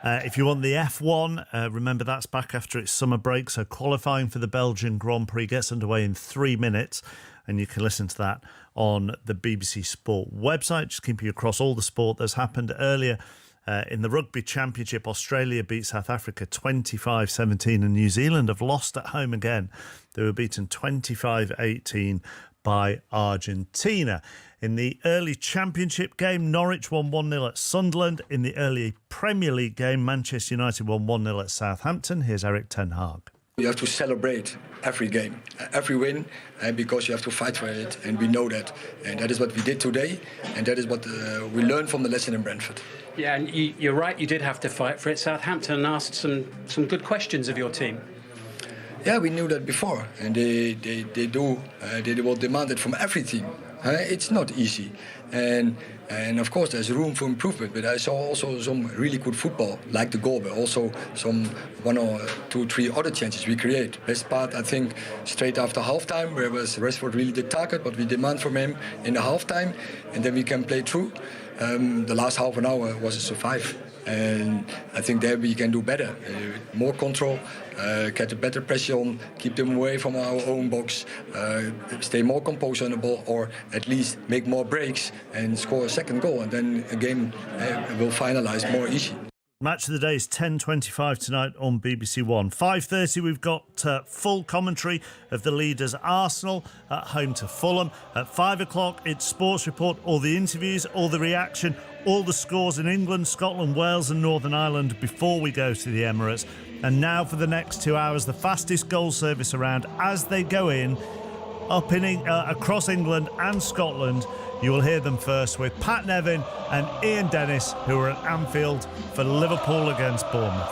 If you want the F1, remember that's back after its summer break, so qualifying for the Belgian Grand Prix gets underway in 3 minutes, and you can listen to that on the BBC Sport website. Just keep you across all the sport that's happened earlier. In the Rugby Championship, Australia beat South Africa 25-17, and New Zealand have lost at home again. They were beaten 25-18 by Argentina. In the early Championship game, Norwich won 1-0 at Sunderland. In the early Premier League game, Manchester United won 1-0 at Southampton. Here's Erik ten Hag. You have to celebrate every game, every win, because you have to fight for it, and we know that. And that is what we did today, and that is what we learned from the lesson in Brentford. Yeah, and you're right, you did have to fight for it. Southampton asked some good questions of your team. Yeah, we knew that before, and they will demand it from every team. It's not easy, and of course there's room for improvement. But I saw also some really good football, like the goal, but also some 1 or 2, 3 other chances we create. Best part, I think, straight after halftime, where was Rashford really the target, what we demand from him in the halftime, and then we can play through. The last half an hour was a survive. And I think there we can do better. More control, get a better pressure on, keep them away from our own box, stay more composed on the ball, or at least make more breaks and score a second goal. And then a game will finalise more easy. Match of the day is 10:25 tonight on BBC One. 5:30 we've got full commentary of the leaders Arsenal at home to Fulham. At 5 o'clock it's Sports Report, all the interviews, all the reaction, all the scores in England, Scotland, Wales and Northern Ireland before we go to the Emirates. And now for the next 2 hours, the fastest goal service around as they go in up in across England and Scotland. You will hear them first with Pat Nevin and Ian Dennis, who are at Anfield for Liverpool against Bournemouth.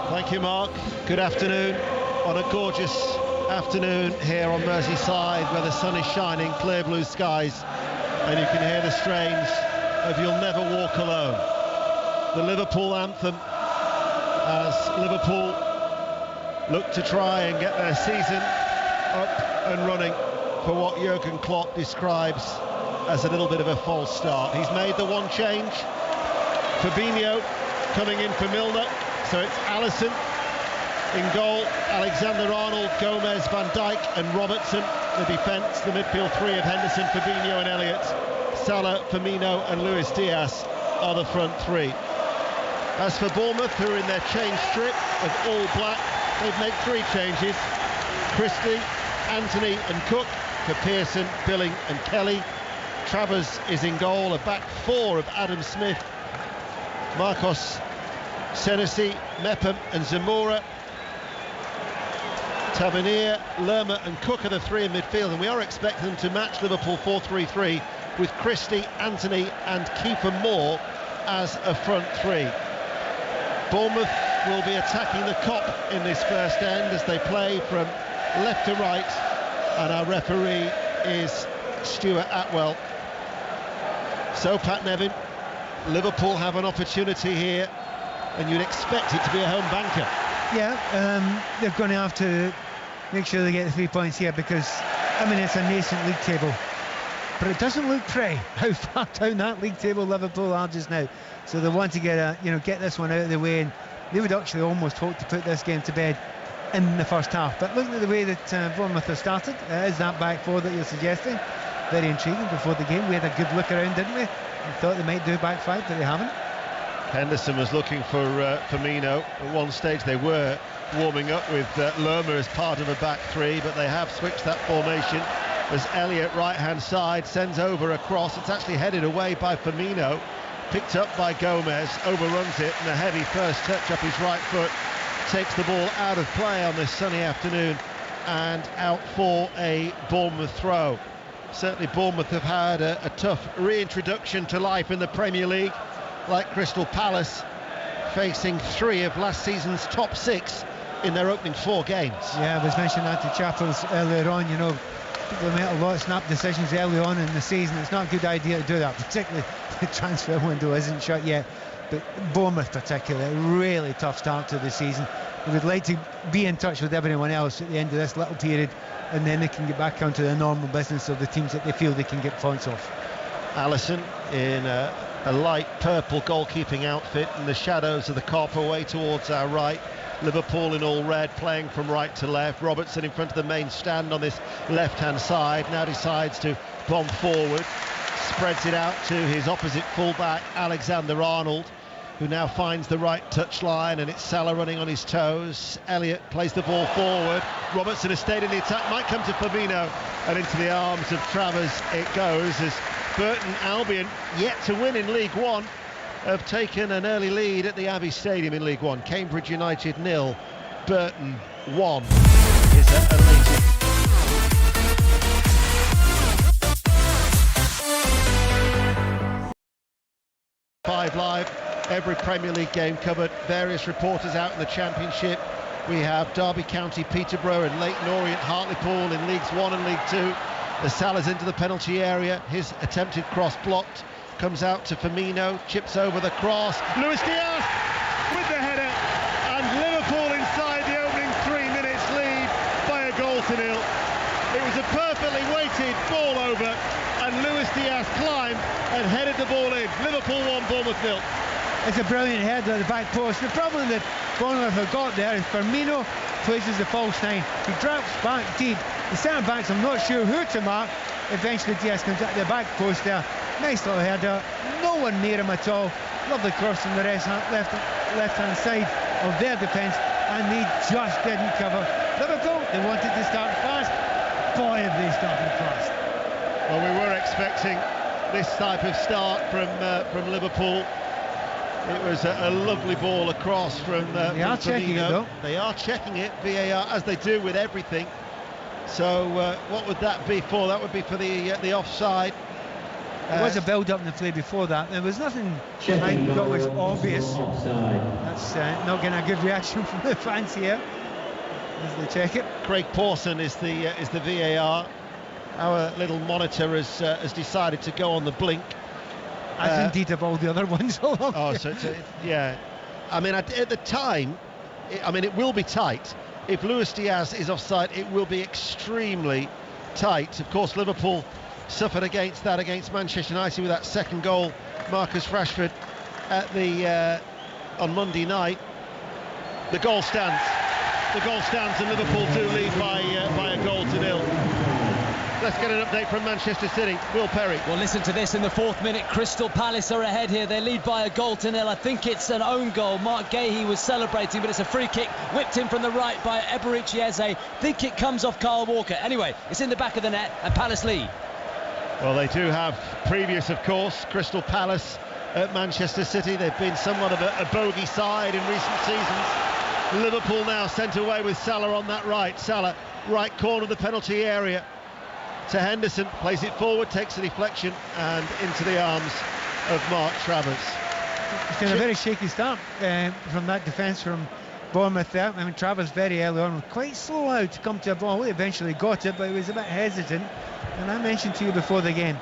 Thank you, Mark. Good afternoon on a gorgeous afternoon here on Merseyside, where the sun is shining, clear blue skies, and you can hear the strains of You'll Never Walk Alone. The Liverpool anthem, as Liverpool look to try and get their season up and running for what Jurgen Klopp describes as a little bit of a false start. He's made the one change. Fabinho coming in for Milner, so it's Alisson in goal, Alexander-Arnold, Gomez, Van Dijk and Robertson. The defence, the midfield three of Henderson, Fabinho and Elliott. Salah, Firmino and Luis Diaz are the front three. As for Bournemouth, who are in their change strip of all black, they've made 3 changes. Christie, Anthony and Cook for Pearson, Billing and Kelly. Travers is in goal, a back 4 of Adam Smith, Marcos Senesi, Mepham and Zamora. Tavernier, Lerma and Cook are the 3 in midfield, and we are expecting them to match Liverpool 4-3-3 with Christie, Anthony and Kiefer Moore as a front 3. Bournemouth will be attacking the Kop in this first end as they play from left to right, and our referee is Stuart Atwell. So, Pat Nevin, Liverpool have an opportunity here, and you'd expect it to be a home banker. Yeah, they're going to have to make sure they get the 3 points here, because, I mean, it's a nascent league table, but it doesn't look pretty how far down that league table Liverpool are just now. So they want to get this one out of the way, and they would actually almost hope to put this game to bed in the first half. But looking at the way that Bournemouth have started, is that back 4 that you're suggesting? Very intriguing before the game. We had a good look around, didn't we? We thought they might do back 5, but they haven't. Henderson was looking for Firmino. At one stage they were warming up with Lerma as part of a back 3, but they have switched that formation as Elliott, right-hand side, sends over a cross. It's actually headed away by Firmino, picked up by Gomez, overruns it, and a heavy first touch up his right foot takes the ball out of play on this sunny afternoon and out for a Bournemouth throw. Certainly Bournemouth have had a tough reintroduction to life in the Premier League, like Crystal Palace, facing 3 of last season's top 6 in their opening 4 games. Yeah, I was mentioning that to Chappers earlier on. People make a lot of snap decisions early on in the season. It's not a good idea to do that, particularly the transfer window isn't shut yet. But Bournemouth particularly, a really tough start to the season. We would like to be in touch with everyone else at the end of this little period, and then they can get back onto the normal business of the teams that they feel they can get points off. Alisson in a light purple goalkeeping outfit, and the shadows of the Kop away towards our right. Liverpool in all red, playing from right to left. Robertson in front of the main stand on this left-hand side, now decides to bomb forward, spreads it out to his opposite fullback, Alexander-Arnold, who now finds the right touchline, and it's Salah running on his toes. Elliott plays the ball forward. Robertson has stayed in the attack, might come to Firmino, and into the arms of Travers it goes, as Burton Albion, yet to win in League One, have taken an early lead at the Abbey Stadium in League One. Cambridge United 0, Burton 1 is a late. 5 Live, every Premier League game covered, various reporters out in the Championship. We have Derby County, Peterborough, and Leyton Orient, Hartlepool in Leagues 1 and League 2. The Salah's into the penalty area, his attempted cross blocked, comes out to Firmino, chips over the cross, Luis Diaz with the header, and Liverpool inside the opening 3 minutes lead by a goal to nil. It was a perfectly weighted ball over, and Luis Diaz climbed and headed the ball in. Liverpool 1, Bournemouth 0. It's a brilliant header at the back post. The problem that Bournemouth have got there is Firmino places the false 9. He drops back deep. The centre-backs, I'm not sure who to mark. Eventually Diaz comes at the back post there. Nice little header. No one near him at all. Lovely cross from the left-hand side of their defence, and they just didn't cover. Liverpool, they wanted to start fast. Boy, have they started fast. Well, we were expecting this type of start from Liverpool. It was a lovely ball across from They are checking it, though. They are checking it, VAR, as they do with everything. So what would that be for? That would be for the offside. There was a build-up in the play before that. There was nothing I thought was obvious. That's not getting a good reaction from the fans here as they check it. Craig Pawson is the VAR. Our little monitor has decided to go on the blink. As indeed of all the other ones along. Oh, so yeah. I mean, at the time, it will be tight. If Luis Diaz is offside, it will be extremely tight. Of course, Liverpool suffered against Manchester United with that second goal, Marcus Rashford, at on Monday night. The goal stands, and Liverpool do lead by a goal to nil. Let's get an update from Manchester City. Will Perry. Well, listen to this in the 4th minute. Crystal Palace are ahead here. They lead by a goal to nil. I think it's an own goal. Mark Gahey was celebrating, but it's a free kick whipped in from the right by Eberechi Eze. Think it comes off Kyle Walker. Anyway, it's in the back of the net, and Palace lead. Well, they do have previous, of course. Crystal Palace at Manchester City. They've been somewhat of a bogey side in recent seasons. Liverpool now sent away with Salah on that right. Salah, right corner of the penalty area. To Henderson, plays it forward, takes a deflection, and into the arms of Mark Travers. It's been a very shaky start from that defence from Bournemouth there. I mean, Travers very early on, quite slow out to come to a ball. He eventually got it, but he was a bit hesitant. And I mentioned to you before the game,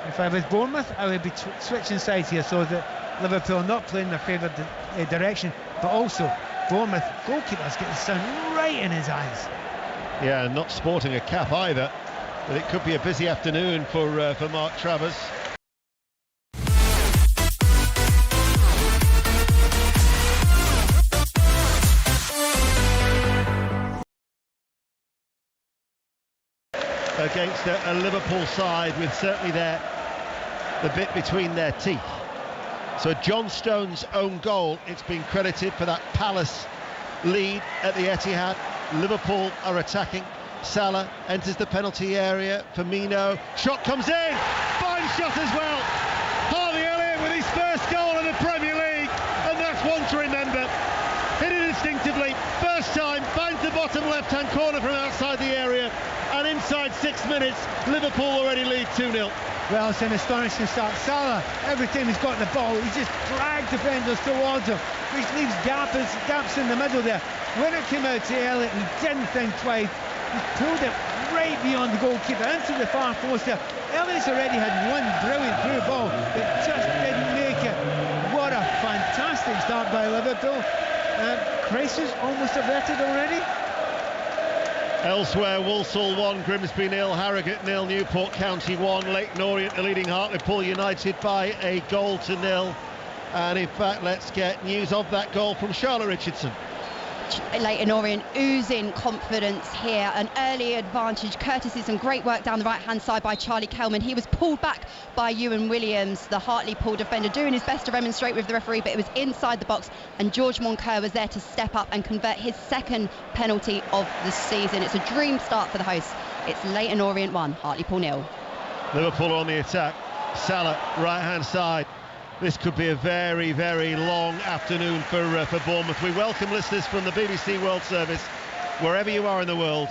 if I was Bournemouth, I would be switching sides here so that Liverpool not playing their favoured direction, but also Bournemouth goalkeeper's getting the sun right in his eyes. Yeah, not sporting a cap either. But it could be a busy afternoon for Mark Travers. Against a Liverpool side with certainly the bit between their teeth. So John Stones' own goal, it's been credited for that Palace lead at the Etihad. Liverpool are attacking. Salah enters the penalty area. Firmino, shot comes in, fine shot as well. Harvey Elliott with his first goal in the Premier League, and that's one to remember. Hit it instinctively, first time, finds the bottom left-hand corner from outside the area, and inside 6 minutes, Liverpool already lead 2-0. Well, it's an astonishing start. Salah, every time he's got the ball, he just drags defenders towards him, which leaves gaps in the middle there. When it came out to Elliott, he didn't think twice. He pulled it right beyond the goalkeeper into the far post there. Elliott's already had one brilliant through ball, but just didn't make it. What a fantastic start by Liverpool. Crisis almost averted already. Elsewhere, Walsall 1, Grimsby 0, Harrogate 0, Newport County 1, Leyton Orient leading Hartlepool United by a goal to 0. And in fact, let's get news of that goal from Charlotte Richardson. Leyton Orient oozing confidence here, an early advantage courtesy some great work down the right hand side by Charlie Kelman. He was pulled back by Ewan Williams, the Hartlepool defender, doing his best to remonstrate with the referee, but it was inside the box, and George Moncur was there to step up and convert his second penalty of the season. It's a dream start for the hosts. It's Leyton Orient 1, Hartlepool 0. Liverpool on the attack. Salah right hand side. This could be a very, very long afternoon for Bournemouth. We welcome listeners from the BBC World Service, wherever you are in the world.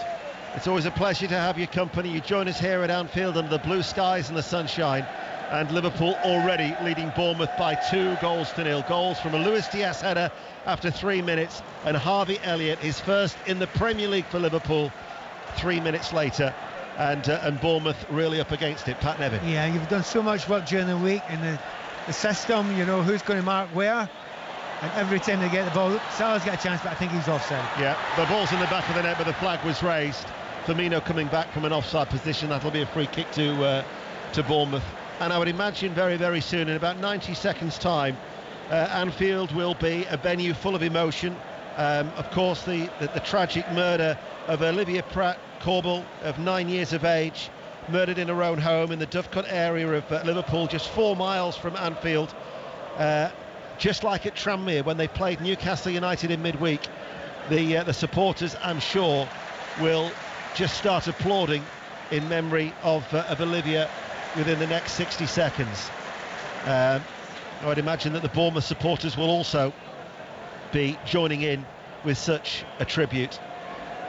It's always a pleasure to have your company. You join us here at Anfield under the blue skies and the sunshine. And Liverpool already leading Bournemouth by 2 goals to 0. Goals from a Luis Diaz header after 3 minutes, and Harvey Elliott, his first in the Premier League for Liverpool, 3 minutes later. And Bournemouth really up against it. Pat Nevin. Yeah, you've done so much work during the week in the system, you know who's going to mark where, and every time they get the ball, Salah's got a chance, but I think he's offside. Yeah, the ball's in the back of the net, but the flag was raised. Firmino coming back from an offside position. That'll be a free kick to Bournemouth. And I would imagine very, very soon, in about 90 seconds' time, Anfield will be a venue full of emotion. Of course, the tragic murder of Olivia Pratt-Corbel, of 9 years of age, murdered in her own home in the Dovecote area of Liverpool, just 4 miles from Anfield. Just like at Tranmere when they played Newcastle United in midweek, the supporters, I'm sure, will just start applauding in memory of Olivia within the next 60 seconds. I would imagine that the Bournemouth supporters will also be joining in with such a tribute.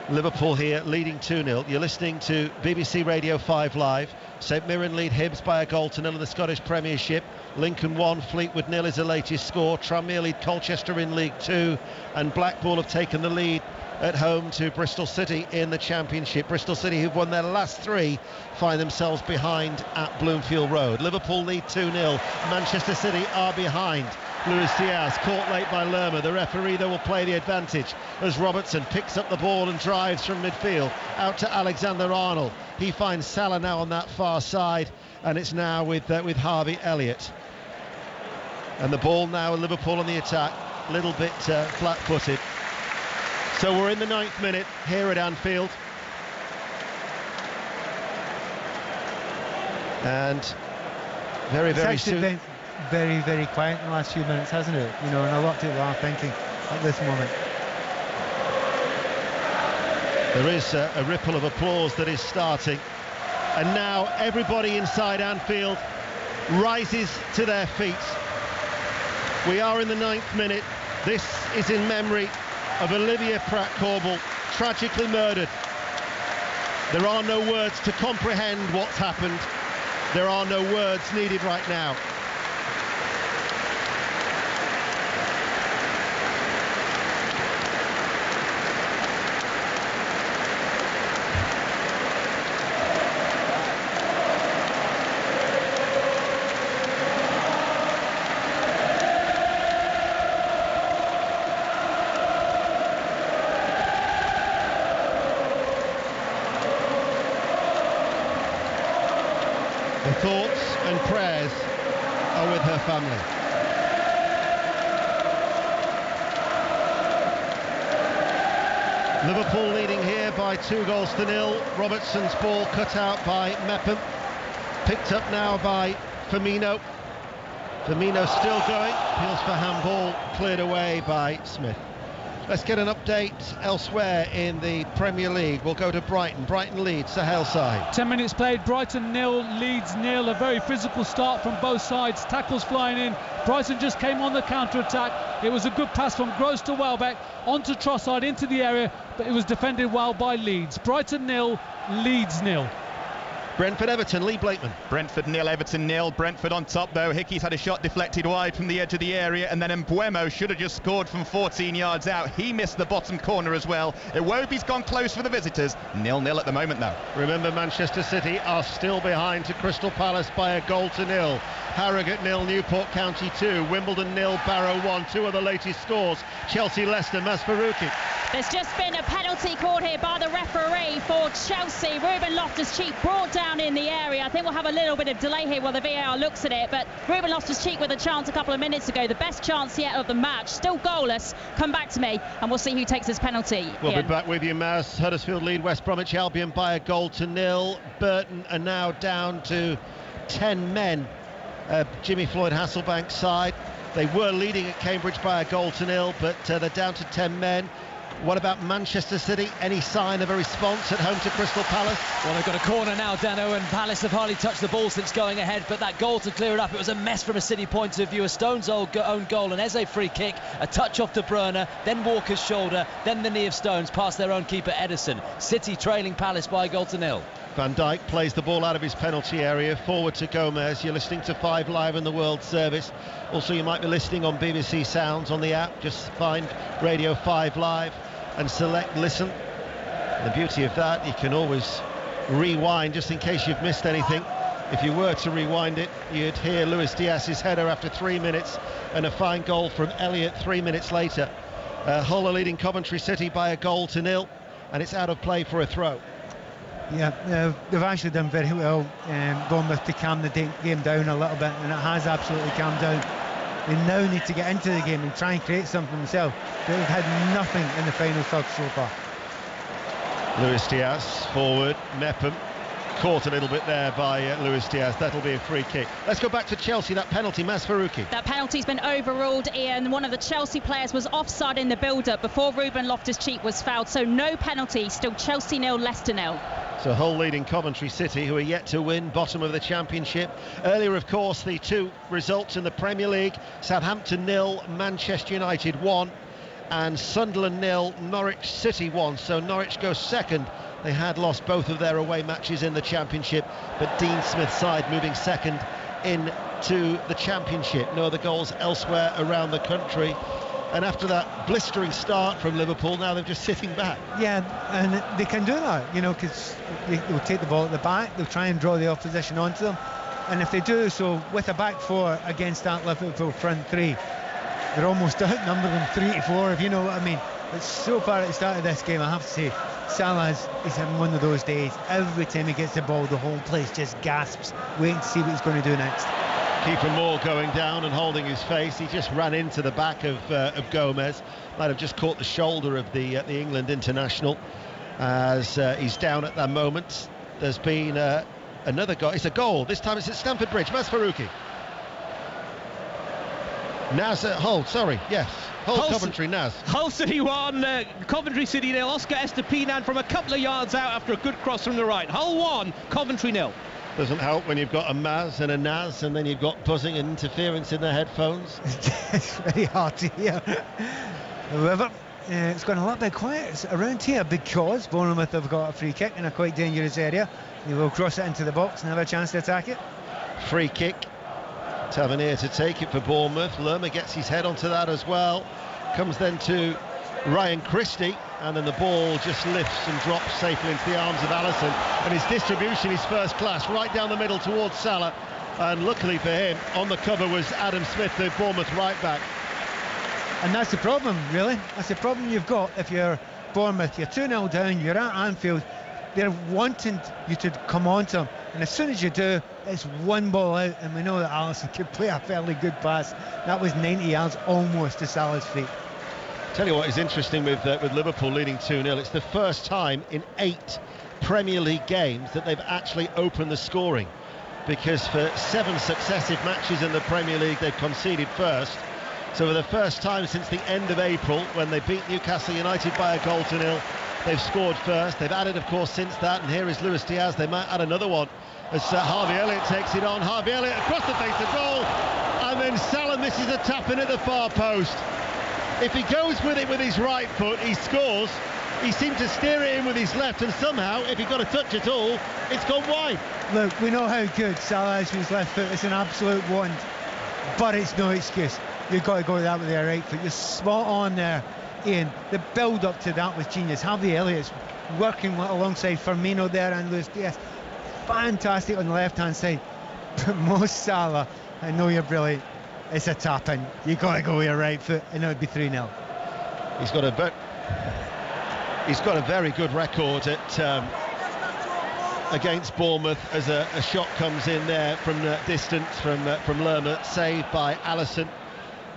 Liverpool here leading 2-0. You're listening to BBC Radio 5 Live. St Mirren lead Hibs by a goal to 0 in the Scottish Premiership. Lincoln 1, Fleetwood 0 is the latest score. Tranmere lead Colchester in League 2, and Blackpool have taken the lead at home to Bristol City in the Championship. Bristol City, who've won their last 3, find themselves behind at Bloomfield Road. Liverpool lead 2-0. Manchester City are behind. Luis Diaz caught late by Lerma. The referee, though, will play the advantage as Robertson picks up the ball and drives from midfield out to Alexander-Arnold. He finds Salah now on that far side, and it's now with Harvey Elliott. And the ball now, Liverpool on the attack, a little bit flat-footed. So we're in the 9th minute here at Anfield. And very, very soon... been very, very quiet in the last few minutes, hasn't it? You know, and a lot of people are thinking at this moment. There is a ripple of applause that is starting. And now everybody inside Anfield rises to their feet. We are in the 9th minute. This is in memory of Olivia Pratt-Corbel, tragically murdered. There are no words to comprehend what's happened. There are no words needed right now. The thoughts and prayers are with her family. Liverpool leading here by 2-0. Robertson's ball cut out by Mepham. Picked up now by Firmino. Firmino still going. Appeals for handball. Cleared away by Smith. Let's get an update elsewhere in the Premier League. We'll go to Brighton. Brighton leads Sahel side. 10 minutes played. Brighton 0, Leeds 0. A very physical start from both sides. Tackles flying in. Brighton just came on the counter-attack. It was a good pass from Gross to Welbeck onto Trossard into the area, but it was defended well by Leeds. Brighton 0, Leeds 0. Brentford-Everton, Lee Blakeman. Brentford 0, Everton 0. Brentford on top though. Hickey's had a shot deflected wide from the edge of the area, and then Mbuemo should have just scored from 14 yards out. He missed the bottom corner as well. Iwobi's gone close for the visitors. 0-0 at the moment though. Remember, Manchester City are still behind to Crystal Palace by a goal to 0. Harrogate 0, Newport County 2. Wimbledon 0, Barrow 1. 2 of the latest scores. Chelsea-Leicester, Masparuki. There's just been a penalty called here by the referee for Chelsea. Ruben Loftus-Cheek brought down in the area. I think we'll have a little bit of delay here while the VAR looks at it, but Ruben Loftus-Cheek with a chance a couple of minutes ago, the best chance yet of the match, still goalless. Come back to me and we'll see who takes this penalty. We'll Ian. be back with you, Maz. Huddersfield lead West Bromwich Albion by a goal to nil. Burton are now down to 10 men. Jimmy Floyd Hasselbank's side. They were leading at Cambridge by a goal to nil, but they're down to 10 men. What about Manchester City? Any sign of a response at home to Crystal Palace? Well, they've got a corner now, Dano, and Palace have hardly touched the ball since going ahead, but that goal to clear it up, it was a mess from a City point of view. A Stones' own goal, an Eze free kick, a touch off De Bruyne, then Walker's shoulder, then the knee of Stones past their own keeper Ederson. City trailing Palace by a goal to nil. Van Dijk plays the ball out of his penalty area, forward to Gomez. You're listening to 5 Live in the World Service. Also, you might be listening on BBC Sounds on the app. Just find Radio 5 Live and select listen. The beauty of that, you can always rewind just in case you've missed anything. If you were to rewind it, you'd hear Luis Diaz's header after 3 minutes and a fine goal from Elliott 3 minutes later. Hull are leading Coventry City by a goal to nil, and it's out of play for a throw. Yeah, they've actually done very well, Bournemouth, to calm the game down a little bit, and it has absolutely calmed down. They now need to get into the game and try and create something themselves. They've had nothing in the final third so far. Luis Diaz forward, Mepham caught a little bit there by Luis Diaz. That'll be a free kick. Let's go back to Chelsea. That penalty, Mas Faruqi. That penalty's been overruled, Ian. One of the Chelsea players was offside in the build-up before Ruben Loftus-Cheek was fouled, so no penalty. Still Chelsea 0, Leicester 0. So Hull leading Coventry City, who are yet to win, bottom of the Championship. Earlier, of course, the two results in the Premier League: Southampton 0, Manchester United 1, and Sunderland 0, Norwich City 1. So Norwich goes second. They had lost both of their away matches in the Championship, but Dean Smith's side moving second into the Championship. No other goals elsewhere around the country. And after that blistering start from Liverpool, now they're just sitting back. Yeah, and they can do that, because they'll take the ball at the back, they'll try and draw the opposition onto them, and if they do so with a back four against that Liverpool front three, they're almost outnumbered them 3-4, if you know what I mean. But so far at the start of this game, I have to say, Salah's having one of those days. Every time he gets the ball, the whole place just gasps, waiting to see what he's going to do next. Keeper Moore going down and holding his face. He just ran into the back of Gomez. Might have just caught the shoulder of the England international as he's down at that moment. There's been another goal. It's a goal. This time it's at Stamford Bridge. Mas Faruqi. Naz at Hull, sorry, yes. Hull Coventry, Naz. Hull City 1, Coventry City 0. Oscar Estupiñán from a couple of yards out after a good cross from the right. Hull 1, Coventry 0. Doesn't help when you've got a Maz and a Naz and then you've got buzzing and interference in the headphones. It's very hard to hear. However, it's gone a little bit quiet around here because Bournemouth have got a free kick in a quite dangerous area. They will cross it into the box and have a chance to attack it. Free kick. Tavernier to take it for Bournemouth. Lerma gets his head onto that as well. Comes then to Ryan Christie, and then the ball just lifts and drops safely into the arms of Alisson, and his distribution is first class, right down the middle towards Salah, and luckily for him, on the cover was Adam Smith, the Bournemouth right back. And that's the problem, really. That's the problem you've got if you're Bournemouth. You're 2-0 down, you're at Anfield, they're wanting you to come on to them, and as soon as you do, it's one ball out, and we know that Alisson could play a fairly good pass. That was 90 yards almost to Salah's feet. Tell you what is interesting with Liverpool leading 2-0, it's the first time in 8 Premier League games that they've actually opened the scoring, because for 7 successive matches in the Premier League they've conceded first. So for the first time since the end of April, when they beat Newcastle United by a goal to nil, they've scored first. They've added, of course, since that, and here is Luis Diaz. They might add another one as Harvey Elliott takes it on. Harvey Elliott across the face of goal, and then Salah misses a tap in at the far post. If he goes with it with his right foot, he scores. He seemed to steer it in with his left, and somehow, if he got a touch at all, it's gone wide. Look, we know how good Salah is with his left foot. It's an absolute wand, but it's no excuse. You've got to go with that with your right foot. You're spot on there, Ian. The build-up to that was genius. Harvey Elliott's working alongside Firmino there and Luis Diaz. Fantastic on the left-hand side. But Mo Salah, I know you're brilliant. It's a tap-in. You've got to go with your right foot, and it would be 3-0. He's got a bit. He's got a very good record at against Bournemouth as a shot comes in there from distance from Lerma, saved by Allison.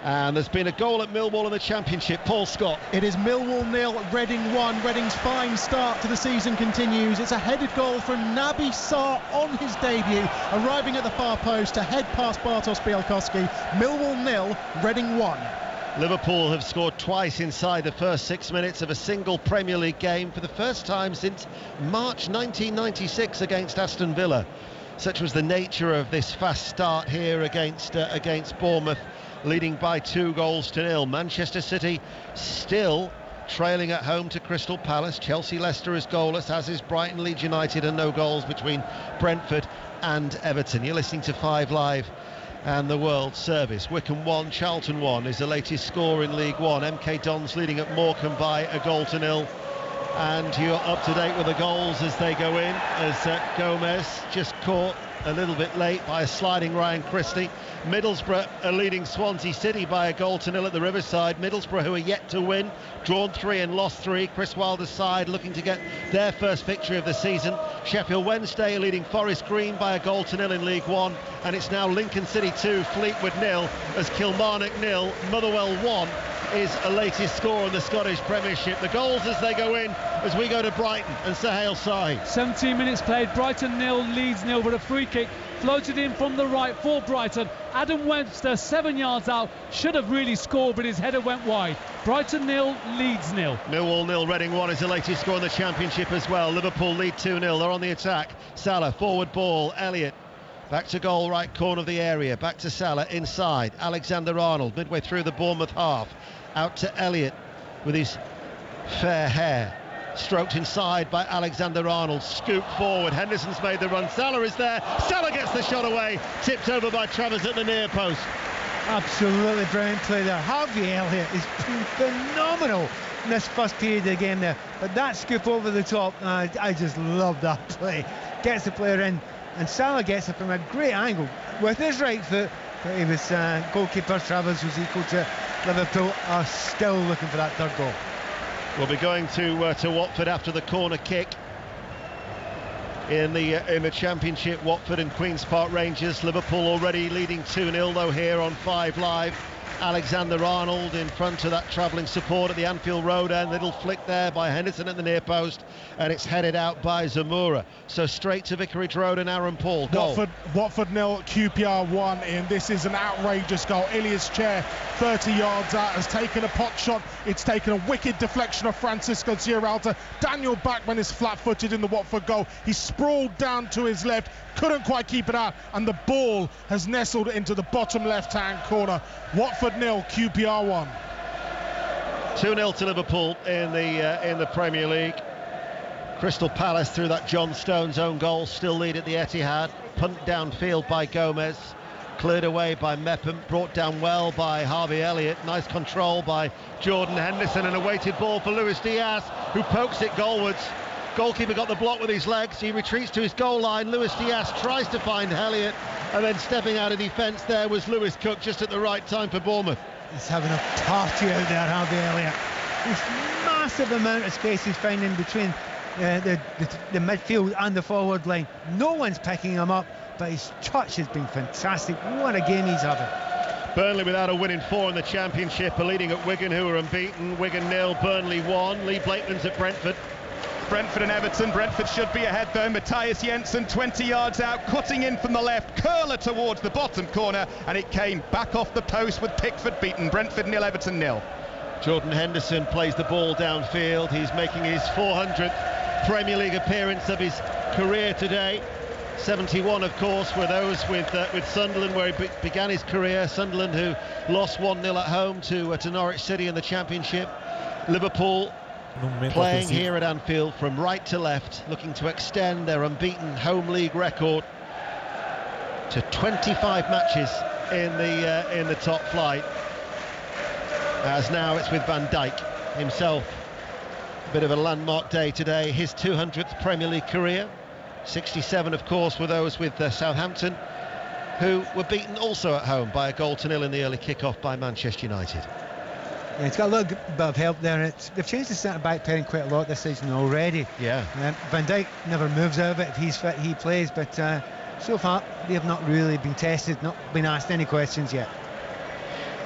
And there's been a goal at Millwall in the Championship. Paul Scott. It is Millwall 0, Reading 1. Reading's fine start to the season continues. It's a headed goal from Naby Sarr on his debut, arriving at the far post to head past Bartosz Białkowski. Millwall 0, Reading 1. Liverpool have scored twice inside the first 6 minutes of a single Premier League game for the first time since March 1996 against Aston Villa. Such was the nature of this fast start here against Bournemouth, leading by 2-0. Manchester City still trailing at home to Crystal Palace. Chelsea-Leicester is goalless, as is Brighton, Leeds United, and no goals between Brentford and Everton. You're listening to 5 Live and the World Service. Wycombe 1, Charlton 1 is the latest score in League One. MK Dons leading at Morecambe by 1-0. And you're up to date with the goals as they go in, as Gomez just caught a little bit late by a sliding Ryan Christie. Middlesbrough are leading Swansea City by 1-0 at the Riverside. Middlesbrough, who are yet to win, drawn 3 and lost 3. Chris Wilder's side looking to get their first victory of the season. Sheffield Wednesday are leading Forest Green by 1-0 in League One, and it's now Lincoln City 2, Fleetwood 0, as Kilmarnock 0, Motherwell 1 is a latest score in the Scottish Premiership. The goals as they go in as we go to Brighton and Sahel side. 17 minutes played, Brighton 0, Leeds 0, but a free kick floated in from the right for Brighton. Adam Webster 7 yards out, should have really scored, but his header went wide. Brighton 0, Leeds 0. Millwall 0, Reading 1 is the latest score in the Championship as well. Liverpool lead 2-0, they're on the attack. Salah, forward ball, Elliott back to goal, right corner of the area, back to Salah, inside, Alexander-Arnold midway through the Bournemouth half, out to Elliott with his fair hair, stroked inside by Alexander-Arnold, scoop forward, Henderson's made the run, Salah is there, Salah gets the shot away, tipped over by Travers at the near post. Absolutely brilliant play there. Harvey Elliott is phenomenal in this first period of the game there, but that scoop over the top, I just love that play. Gets the player in, and Salah gets it from a great angle with his right foot, but he was goalkeeper Travers was equal to Liverpool are still looking for that third goal. We'll be going to Watford after the corner kick in the Championship. Watford and Queen's Park Rangers. Liverpool already leading 2-0 though here on 5 Live. Alexander-Arnold in front of that travelling support at the Anfield Road end. Little flick there by Henderson at the near post, and it's headed out by Zamora. So straight to Vicarage Road and Aaron Paul. Goal. Watford 0, QPR 1 in. This is an outrageous goal. Ilias Chair 30 yards out has taken a pot shot. It's taken a wicked deflection of Francisco Giralta. Daniel Bachmann is flat-footed in the Watford goal. He sprawled down to his left, couldn't quite keep it out, and the ball has nestled into the bottom left-hand corner. Watford 0, QPR 1. 2-0 to Liverpool in the Premier League. Crystal Palace through that John Stones own goal still lead at the Etihad. Punt downfield by Gomez, cleared away by Mepham, brought down well by Harvey Elliott. Nice control by Jordan Henderson, and a weighted ball for Luis Diaz, who pokes it goalwards. Goalkeeper got the block with his legs, he retreats to his goal line. Luis Diaz tries to find Elliott, and then stepping out of defence there was Lewis Cook, just at the right time for Bournemouth. He's having a party out there, Harvey Elliott. This massive amount of space he's finding between the midfield and the forward line. No one's picking him up, but his touch has been fantastic. What a game he's having. Burnley without a win in 4 in the Championship are leading at Wigan, who are unbeaten. Wigan 0, Burnley 1. Lee Blakeman's at Brentford. Brentford and Everton. Brentford should be ahead though. Matthias Jensen 20 yards out, cutting in from the left, curler towards the bottom corner, and it came back off the post with Pickford beaten. Brentford 0, Everton 0. Jordan Henderson plays the ball downfield. He's making his 400th Premier League appearance of his career today. 71 of course were those with Sunderland, where he began his career. Sunderland, who lost 1-0 at home to Norwich City in the Championship. Liverpool playing here at Anfield from right to left, looking to extend their unbeaten home league record to 25 matches in the top flight, as now it's with Van Dijk himself. A bit of a landmark day today, his 200th Premier League career. 67 of course were those with Southampton, who were beaten also at home by 1-0 in the early kick-off by Manchester United. Yeah, it's got a little bit of help there. They've changed the centre-back pairing quite a lot this season already. Yeah. Van Dijk never moves out of it. If he's fit, he plays. But so far, they have not really been tested, not been asked any questions yet.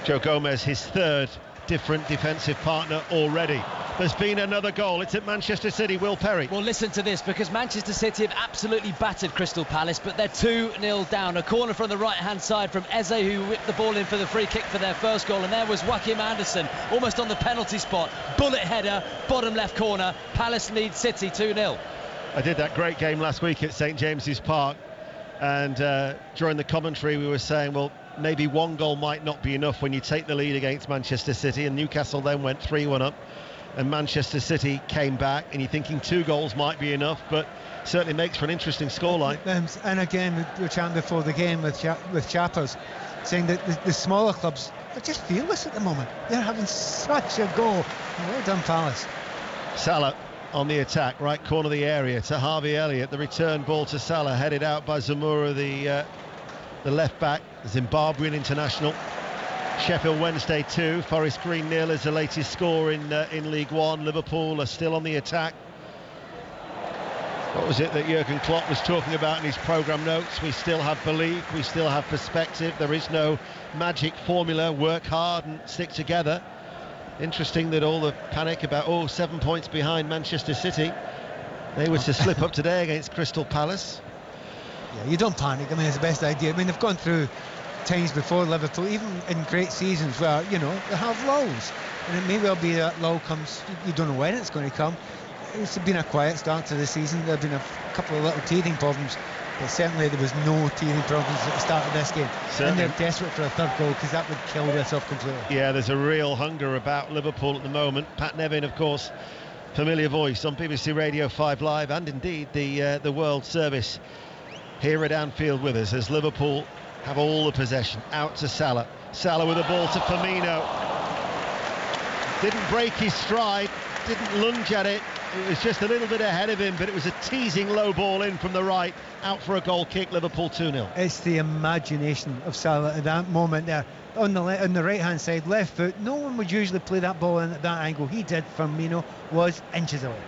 Joe Gomez, his third different defensive partner already. There's been another goal. It's at Manchester City. Will Perry. Well, listen to this, because Manchester City have absolutely battered Crystal Palace, but they're 2-0 down. A corner from the right-hand side from Eze, who whipped the ball in for the free kick for their first goal, and there was Joachim Andersen, almost on the penalty spot. Bullet header, bottom left corner. Palace lead City 2-0. I did that great game last week at St James's Park, and during the commentary we were saying, well, maybe one goal might not be enough when you take the lead against Manchester City, and Newcastle then went 3-1 up. And Manchester City came back, and you're thinking 2 goals might be enough, but certainly makes for an interesting scoreline. And again, we were chatting before the game with Chappers, saying that the smaller clubs are just fearless at the moment. They're having such a go. Well done, Palace. Salah on the attack, right corner of the area to Harvey Elliott. The return ball to Salah, headed out by Zamora, the left back, Zimbabwean international. Sheffield Wednesday 2, Forest Green 0 is the latest score in League One. Liverpool are still on the attack. What was it that Jurgen Klopp was talking about in his programme notes? We still have belief, we still have perspective. There is no magic formula. Work hard and stick together. Interesting that all the panic about 7 points behind Manchester City, they were to slip up today against Crystal Palace. Yeah, you don't panic. I mean, it's the best idea. I mean, they've gone through times before, Liverpool, even in great seasons where, you know, they have lulls, and it may well be that lull comes, you don't know when it's going to come. It's been a quiet start to the season. There have been a couple of little teething problems, but certainly there was no teething problems at the start of this game. Certainly. And they're desperate for a third goal, because that would kill this off completely. Yeah, there's a real hunger about Liverpool at the moment. Pat Nevin, of course, familiar voice on BBC Radio 5 Live, and indeed the World Service here at Anfield with us, as Liverpool have all the possession. Out to Salah. Salah with a ball to Firmino. Didn't break his stride, didn't lunge at it. It was just a little bit ahead of him, but it was a teasing low ball in from the right. Out for a goal kick, Liverpool 2-0. It's the imagination of Salah at that moment there. On the right-hand side, left foot. No one would usually play that ball in at that angle. He did. Firmino was inches away.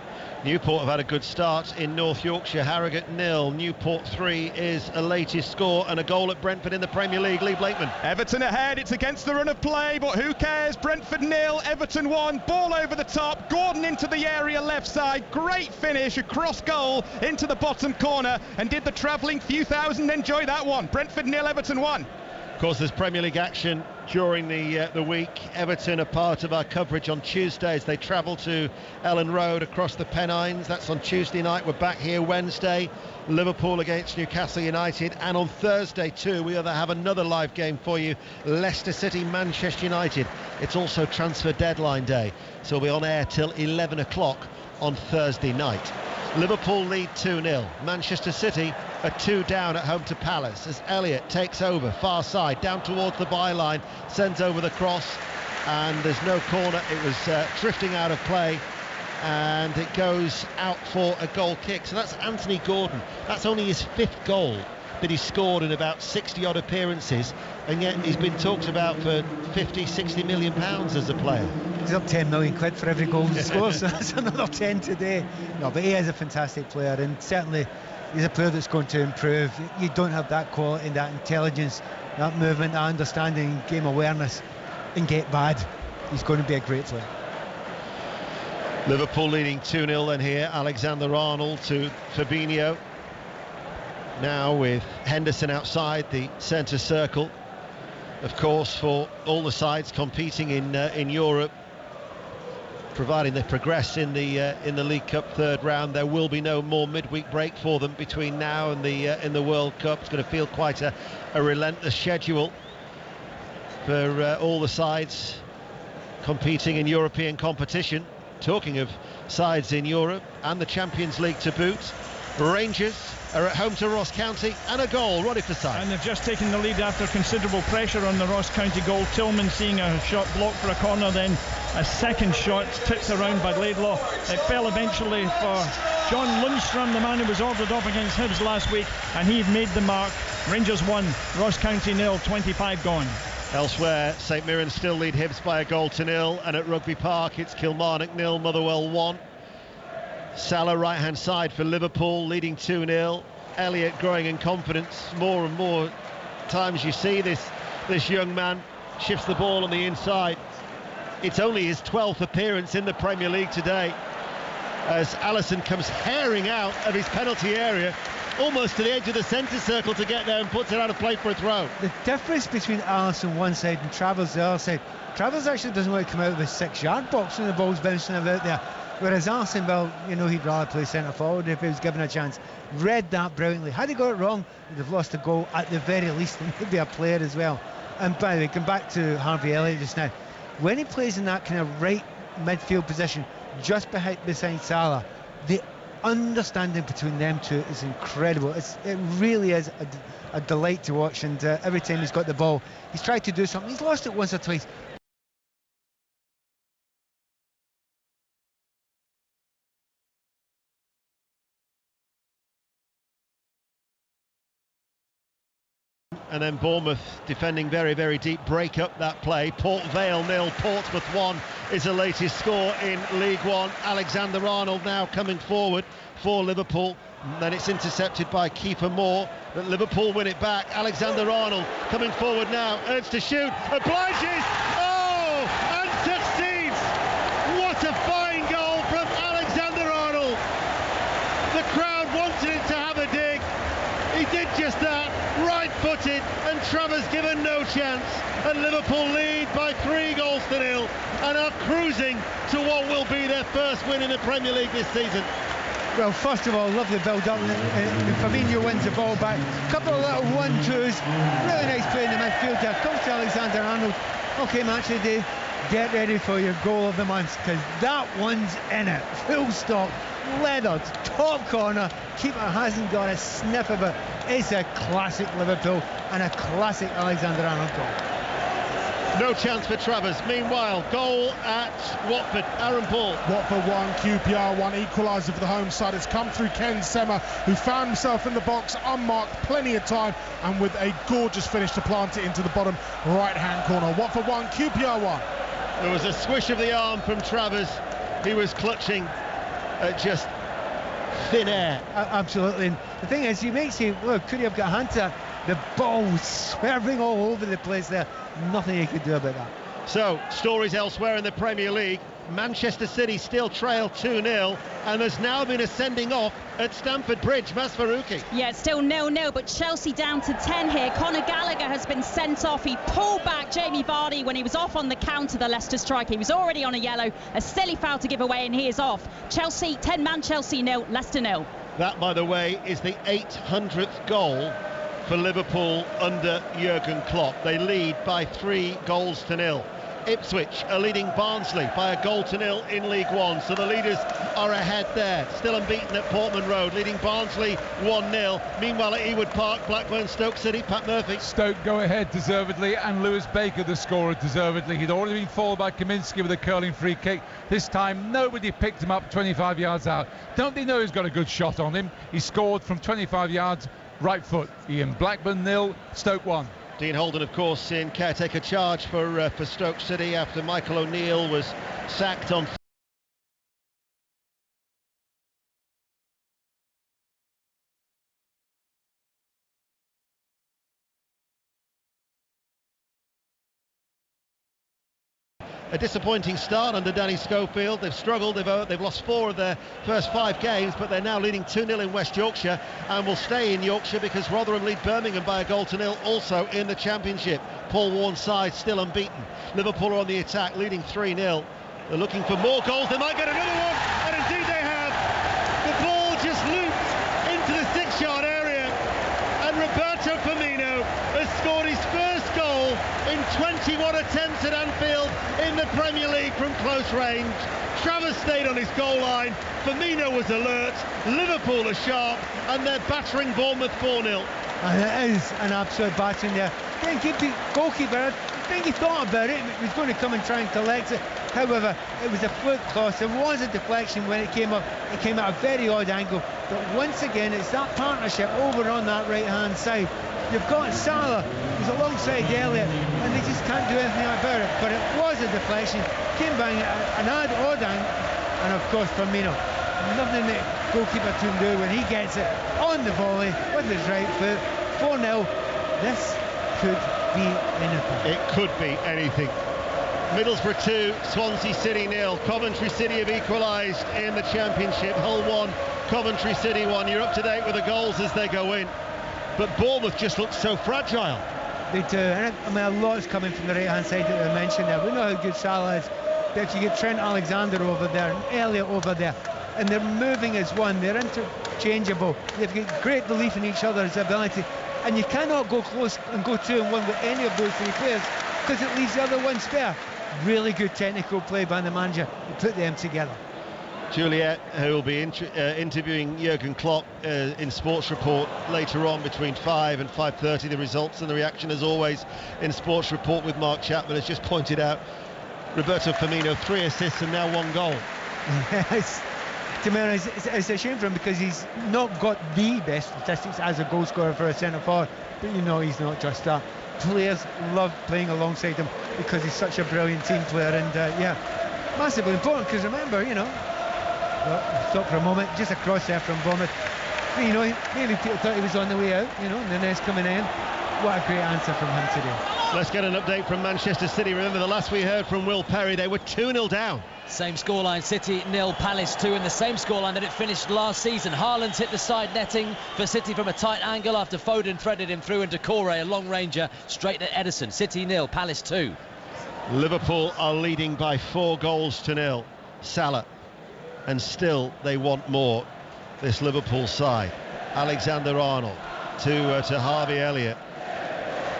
Newport have had a good start in North Yorkshire. Harrogate 0, Newport 3 is a latest score, and a goal at Brentford in the Premier League. Lee Blakeman. Everton ahead, it's against the run of play, but who cares? Brentford 0, Everton 1, ball over the top, Gordon into the area left side, great finish, across goal into the bottom corner, and did the travelling few thousand enjoy that one? Brentford 0, Everton 1. Of course, there's Premier League action during the week. Everton are part of our coverage on Tuesdays. They travel to Ellen Road across the Pennines. That's on Tuesday night. We're back here Wednesday. Liverpool against Newcastle United. And on Thursday too, we have another live game for you. Leicester City, Manchester United. It's also transfer deadline day, so we'll be on air till 11 o'clock on Thursday night. Liverpool lead 2-0. Manchester City are 2 down at home to Palace as Elliott takes over, far side, down towards the byline, sends over the cross, and there's no corner. It was drifting out of play, and it goes out for a goal kick. So that's Anthony Gordon. That's only his 5th goal that he's scored in about 60 odd appearances, and yet he's been talked about for 50-60 million pounds as a player. He's up 10 million quid for every goal he scores, so that's another 10 today. No, but he is a fantastic player, and certainly he's a player that's going to improve. You don't have that quality, that intelligence, that movement, that understanding, game awareness, and get bad. He's going to be a great player. Liverpool leading 2-0 then here. Alexander-Arnold to Fabinho. Now with Henderson outside the centre circle. Of course, for all the sides competing in Europe, providing they progress in the League Cup third round, there will be no more midweek break for them between now and the World Cup. It's going to feel quite a relentless schedule for all the sides competing in European competition. Talking of sides in Europe and the Champions League to boot, Rangers are at home to Ross County, and a goal, Roddy Forsyth. And they've just taken the lead after considerable pressure on the Ross County goal. Tillman seeing a shot blocked for a corner, then a second shot tipped around by Laidlaw. It fell eventually for John Lundstrom, the man who was ordered off against Hibs last week, and he made the mark. Rangers 1, Ross County 0, 25 gone. Elsewhere, St Mirren still lead Hibs by a 1-0, and at Rugby Park it's Kilmarnock 0, Motherwell 1. Salah right hand side for Liverpool, leading 2-0. Elliott growing in confidence. More and more times you see this young man shifts the ball on the inside. It's only his 12th appearance in the Premier League today, as Alisson comes herring out of his penalty area, almost to the edge of the centre circle to get there, and puts it out of play for a throw. The difference between Alisson one side and Travers the other side, Travers actually doesn't want to come out of his 6-yard box when the ball's bouncing about there, whereas Alisson, well, you know, he'd rather play centre forward if he was given a chance. Read that brilliantly. Had he got it wrong, he'd have lost a goal at the very least, and maybe a player as well. And by the way, come back to Harvey Elliott just now. When he plays in that kind of right midfield position, just beside Salah, the understanding between them two is incredible. It really is a delight to watch, and every time he's got the ball, he's tried to do something. He's lost it once or twice. And then Bournemouth defending very, very deep, break up that play. Port Vale 0, Portsmouth 1 is the latest score in League One. Alexander-Arnold now coming forward for Liverpool. And then it's intercepted by Kiefer Moore, but Liverpool win it back. Alexander-Arnold coming forward now, urged to shoot, obliges, and succeeds. What a fine goal from Alexander-Arnold. The crowd wanted it to have a dig. He did just that, right-footed, and Travers given no chance. And Liverpool lead by 3-0 and are cruising to what will be their first win in the Premier League this season. Well, first of all, lovely build-up. Fabinho wins the ball back. A couple of little 1-2s. Really nice play in the midfield there. Comes to Alexander-Arnold. OK, match of the day. Get ready for your goal of the month, because that one's in it. Full stop. Leathered, top corner. Keeper hasn't got a sniff of it. It's a classic Liverpool and a classic Alexander-Arnold goal. No chance for Travers. Meanwhile, goal at Watford. Aaron Paul. Watford 1, QPR 1, equaliser for the home side. It's come through Ken Sema, who found himself in the box unmarked, plenty of time, and with a gorgeous finish to plant it into the bottom right-hand corner. Watford 1, QPR 1. There was a swish of the arm from Travers. He was clutching at just thin air. Absolutely. And the thing is, you may say, look, could he have got a hand to that? The ball was swerving all over the place there. Nothing he could do about that. So, stories elsewhere in the Premier League. Manchester City still trail 2-0, and there's now been a sending off at Stamford Bridge. Mas Faruqi. Yeah, it's still 0-0, but Chelsea down to 10 here. Conor Gallagher has been sent off. He pulled back Jamie Vardy when he was off on the counter, the Leicester striker. He was already on a yellow, a silly foul to give away, and he is off. Chelsea, 10-man Chelsea 0, Leicester 0. That, by the way, is the 800th goal for Liverpool under Jurgen Klopp. They lead by 3-0. Ipswich are leading Barnsley by a 0 in League One, so the leaders are ahead there. Still unbeaten at Portman Road, leading Barnsley 1-0. Meanwhile at Ewood Park, Blackburn, Stoke City, Pat Murphy. Stoke go ahead deservedly, and Lewis Baker the scorer deservedly. He'd already been fouled by Kaminski with a curling free kick. This time nobody picked him up 25 yards out. Don't they know he's got a good shot on him? He scored from 25 yards, right foot. Ian Blackburn 0, Stoke 1. Dean Holden, of course, in caretaker charge for Stoke City after Michael O'Neill was sacked on a disappointing start under Danny Schofield. They've struggled, they've lost 4 of their first 5 games, but they're now leading 2-0 in West Yorkshire and will stay in Yorkshire because Rotherham lead Birmingham by a 0 also in the Championship. Paul Warne's side still unbeaten. Liverpool are on the attack, leading 3-0. They're looking for more goals. They might get another one, and indeed they have. The ball just looped into the 6-yard area, and Roberto Firmino has scored his first goal in 21 attempts at Anfield in the Premier League from close range. Travers stayed on his goal line, Firmino was alert, Liverpool are sharp, and they're battering Bournemouth 4-0. And it is an absolute battering there. Goalkeeper, I think he thought about it. He was going to come and try and collect it. However, it was a fluke cross. There was a deflection when it came up. It came at a very odd angle. But once again, it's that partnership over on that right-hand side. You've got Salah, who's alongside Elliott, and they just can't do anything about it. But it was a deflection. Came back at an odd angle. And of course, Firmino. Nothing that goalkeeper can do when he gets it on the volley with his right foot. 4-0. This could be anything. It could be anything. Middlesbrough 2, Swansea City 0. Coventry City have equalised in the Championship. Hull 1, Coventry City 1. You're up to date with the goals as they go in. But Bournemouth just looks so fragile. They do. And I mean, a lot's coming from the right-hand side that we mentioned there. We know how good Salah is. But if you get Trent Alexander over there and Elliott over there, and they're moving as one, they're interchangeable. They've got great belief in each other's ability. And you cannot go close and go 2-1 with any of those three players because it leaves the other one spare. Really good technical play by the manager to put them together. Juliet, who will be interviewing Jurgen Klopp in Sports Report later on between 5 and 5:30. The results and the reaction, as always, in Sports Report with Mark Chapman, has just pointed out Roberto Firmino, 3 assists and now 1 goal. Yes. To me, it's a shame for him because he's not got the best statistics as a goal scorer for a centre forward, but you know he's not just that. Players love playing alongside him because he's such a brilliant team player, and yeah, massively important because remember, you know, well, stop for a moment, just a cross there from Bournemouth. You know, maybe people thought he was on the way out, you know, and the next coming in. What a great answer from him today. Let's get an update from Manchester City. Remember the last we heard from Will Perry, they were 2-0 down. Same scoreline, City 0, Palace 2, in the same scoreline that it finished last season. Haaland's hit the side netting for City from a tight angle after Foden threaded him through into Corey, a long ranger, straight at Edison. City 0, Palace 2. Liverpool are leading by 4-0. Salah. And still they want more, this Liverpool side. Alexander-Arnold to Harvey Elliott.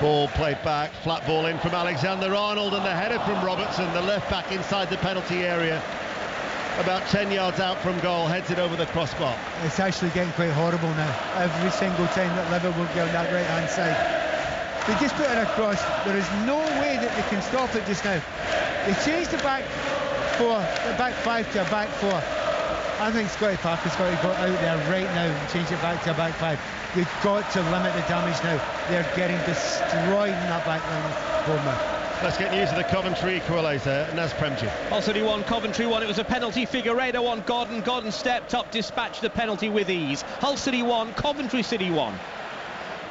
Ball played back, flat ball in from Alexander-Arnold, and the header from Robertson, the left back inside the penalty area, about 10 yards out from goal, heads it over the crossbar. It's actually getting quite horrible now. Every single time that Liverpool go on that right hand side, they just put it across. There is no way that they can stop it just now. They changed the back five to a back 4. I think Scotty Parker's got to go out there right now and change it back to a back 5. They've got to limit the damage now. They're getting destroyed in that back line of Bournemouth. Let's get news of the Coventry equaliser, Naz Premji. Hull City 1, Coventry 1. It was a penalty. Figueiredo on Godden. Godden stepped up, dispatched the penalty with ease. Hull City 1, Coventry City 1.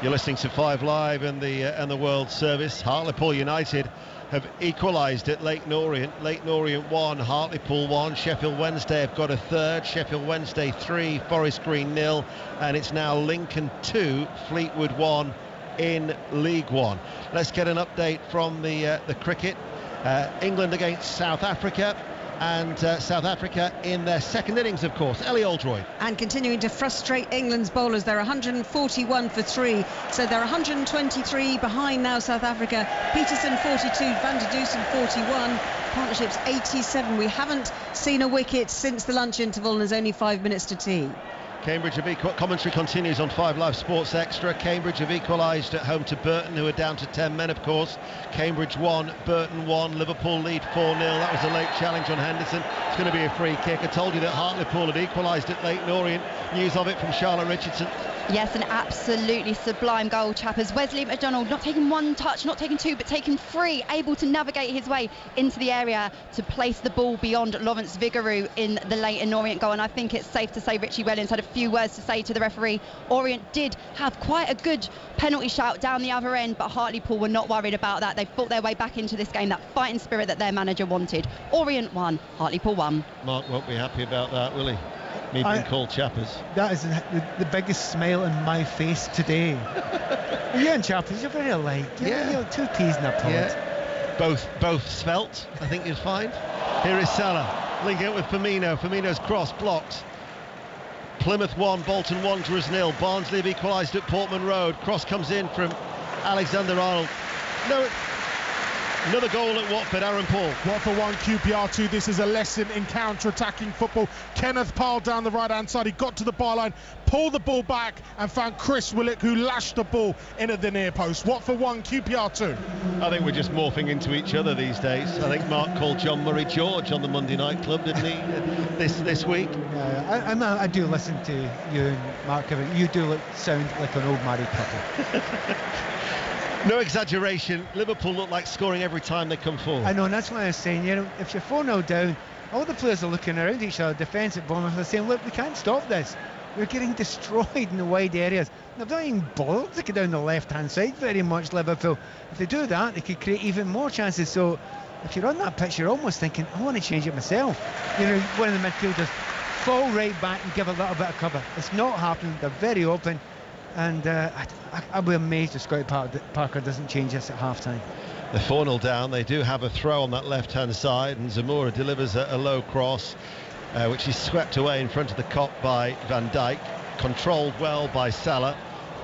You're listening to 5 Live and the World Service. Hartlepool United have equalised at Leyton Orient. Leyton Orient 1, Hartlepool 1. Sheffield Wednesday have got a third. Sheffield Wednesday 3, Forest Green 0, and it's now Lincoln 2, Fleetwood 1 in League One. Let's get an update from the cricket. England against South Africa. And South Africa in their second innings, of course. Ellie Oldroyd. And continuing to frustrate England's bowlers. They're 141 for 3, so they're 123 behind now, South Africa. Peterson 42, Van der Dusen 41, partnerships 87. We haven't seen a wicket since the lunch interval, and there's only 5 minutes to tea. Cambridge have commentary continues on 5 Live Sports Extra. Cambridge have equalised at home to Burton, who are down to 10 men, of course. Cambridge 1, Burton 1. Liverpool lead 4-0. That was a late challenge on Henderson. It's going to be a free kick. I told you that Hartlepool had equalised at Leyton Orient. News of it from Charlotte Richardson. Yes, an absolutely sublime goal, chappers. Wesley McDonald not taking 1 touch, not taking 2, but taking 3, able to navigate his way into the area to place the ball beyond Lawrence Vigouroux in the Leyton Orient goal. And I think it's safe to say Richie Wellens had a few words to say to the referee. Orient did have quite a good penalty shout down the other end, but Hartlepool were not worried about that. They fought their way back into this game, that fighting spirit that their manager wanted. Orient 1, Hartlepool 1. Mark won't be happy about that, will he? Me being called chappers. That is the biggest smile in my face today. You and chappers, you're very alike. You're 2 peas in a pod. Yeah. Both svelte, I think you'll find. Here is Salah, linking it with Firmino. Firmino's cross blocked. Plymouth 1, Bolton Wanderers 0. Barnsley have equalised at Portman Road. Cross comes in from Alexander-Arnold. No, Another goal at Watford, Aaron Paul. Watford 1, QPR 2. This is a lesson in counter-attacking football. Kenneth Powell down the right-hand side. He got to the byline, pulled the ball back and found Chris Willock, who lashed the ball in at the near post. Watford 1, QPR 2. I think we're just morphing into each other these days. I think Mark called John Murray George on the Monday Night Club, didn't he, this week? I do listen to you and Mark. You do sound like an old married couple. No exaggeration, Liverpool look like scoring every time they come forward. I know, and that's why I was saying, if you're 4-0 down, all the players are looking around each other, defence at Bournemouth, they're saying, look, we can't stop this. We're getting destroyed in the wide areas. They've not even bothered to get down the left-hand side very much, Liverpool. If they do that, they could create even more chances. So if you're on that pitch, you're almost thinking, I want to change it myself. One of the midfielders fall right back and give a little bit of cover. It's not happening. They're very open. And I'll be amazed if Scotty Parker doesn't change this at half-time. They're 4-0 down. They do have a throw on that left-hand side, and Zamora delivers a low cross, which is swept away in front of the Kop by Van Dijk, controlled well by Salah.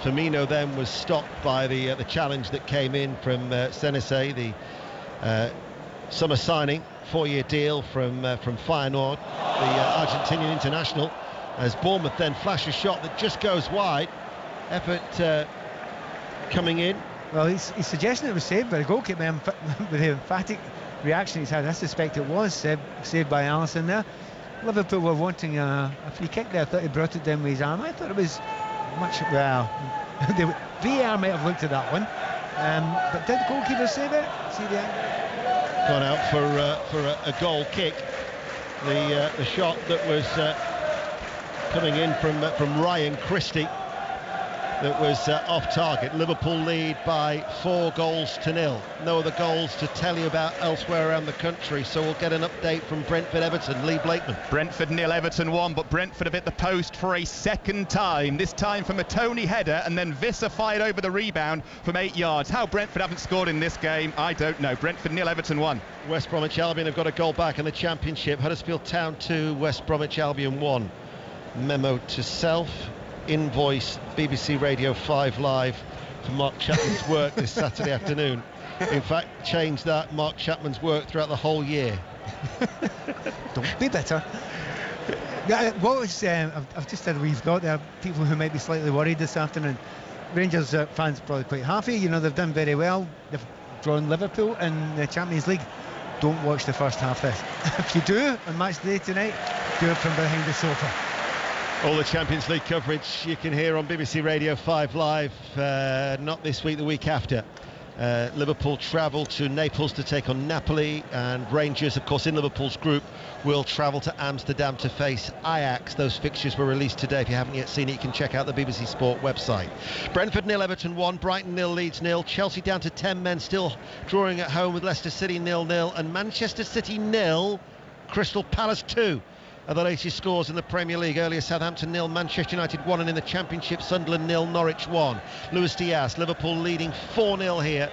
Firmino then was stopped by the challenge that came in from Senese, the summer signing, 4-year deal from Feyenoord, the Argentinian international, as Bournemouth then flash a shot that just goes wide. Effort coming in. Well, he's suggesting it was saved by the goalkeeper with the emphatic reaction he's had. I suspect it was saved by Alisson there. Liverpool were wanting a free kick there. I thought he brought it down with his arm. I thought it was much, well, the VAR might have looked at that one. But did the goalkeeper save it? See the gone out for a goal kick. The shot that was coming in from Ryan Christie, that was off target. Liverpool lead by 4-0. No other goals to tell you about elsewhere around the country, so we'll get an update from Brentford-Everton. Lee Blakeman. Brentford 0, Everton 1, but Brentford have hit the post for a second time, this time from a Tony header, and then Visser fired over the rebound from 8 yards. How Brentford haven't scored in this game, I don't know. Brentford 0, Everton 1. West Bromwich Albion have got a goal back in the Championship. Huddersfield Town 2, West Bromwich Albion 1. Memo to self. Invoice BBC Radio 5 Live for Mark Chapman's work this Saturday afternoon. In fact, change that, Mark Chapman's work throughout the whole year. Don't be better. I've just said we've got there are people who might be slightly worried this afternoon. Rangers fans are probably quite happy. They've done very well. They've drawn Liverpool in the Champions League. Don't watch the first half this. If you do on match day tonight, do it from behind the sofa. All the Champions League coverage you can hear on BBC Radio 5 Live, not this week, the week after. Liverpool travel to Naples to take on Napoli, and Rangers, of course, in Liverpool's group, will travel to Amsterdam to face Ajax. Those fixtures were released today. If you haven't yet seen it, you can check out the BBC Sport website. Brentford 0, Everton 1, Brighton 0, Leeds 0, Chelsea down to 10 men, still drawing at home with Leicester City 0-0, and Manchester City 0, Crystal Palace 2. Are the latest scores in the Premier League. Earlier, Southampton 0, Manchester United 1, and in the Championship, Sunderland 0, Norwich 1. Luis Diaz, Liverpool leading 4-0 here.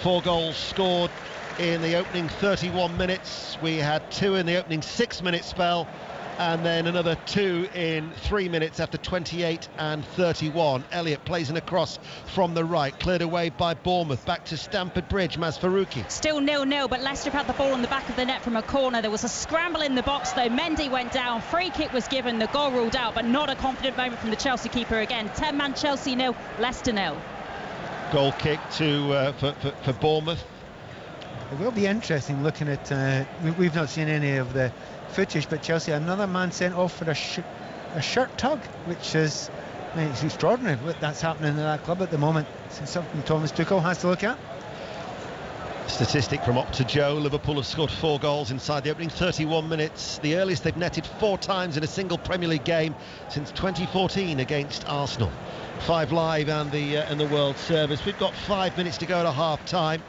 4 goals scored in the opening 31 minutes. We had 2 in the opening 6-minute spell, and then another 2 in 3 minutes after 28 and 31. Elliott plays an across from the right, cleared away by Bournemouth. Back to Stamford Bridge, Maz Faruqi. Still 0-0, but Leicester have had the ball on the back of the net from a corner. There was a scramble in the box though. Mendy went down, free kick was given, the goal ruled out, but not a confident moment from the Chelsea keeper again. 10-man Chelsea 0, Leicester 0. Goal kick for Bournemouth. It will be interesting looking at we've not seen any of the footage, but Chelsea, another man sent off for a shirt tug, which is, it's extraordinary what that's happening in that club at the moment. It's something Thomas Tuchel has to look at. Statistic from Opta Joe, Liverpool have scored 4 goals inside the opening 31 minutes, the earliest they've netted 4 times in a single Premier League game since 2014 against Arsenal. 5 Live and the World Service. We've got 5 minutes to go to half time.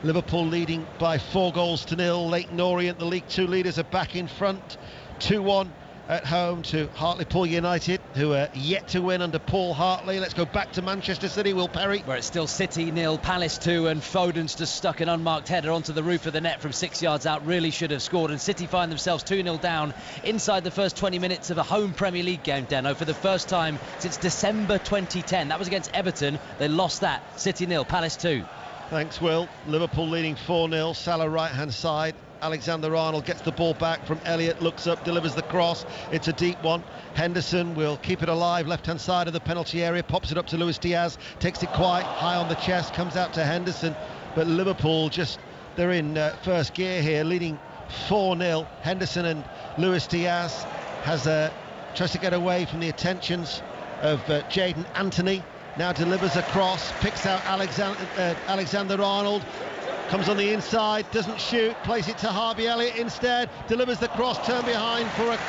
Liverpool leading by 4-0. Leyton Orient, the League 2 leaders, are back in front. 2-1 at home to Hartlepool United, who are yet to win under Paul Hartley. Let's go back to Manchester City, Will Perry. Where it's still City 0, Palace 2, and Foden's just stuck an unmarked header onto the roof of the net from 6 yards out. Really should have scored, and City find themselves 2-0 down inside the first 20 minutes of a home Premier League game, Deno, for the first time since December 2010. That was against Everton. They lost that. City 0, Palace 2. Thanks, Will. Liverpool leading 4-0. Salah right-hand side. Alexander-Arnold gets the ball back from Elliott, looks up, delivers the cross. It's a deep one. Henderson will keep it alive, left-hand side of the penalty area, pops it up to Luis Diaz, takes it quite high on the chest, comes out to Henderson. But Liverpool they're in first gear here, leading 4-0. Henderson and Luis Diaz tries to get away from the attentions of Jadon Anthony. Now delivers a cross, picks out Alexander-Arnold, comes on the inside, doesn't shoot, plays it to Harvey Elliott instead, delivers the cross, turn behind for a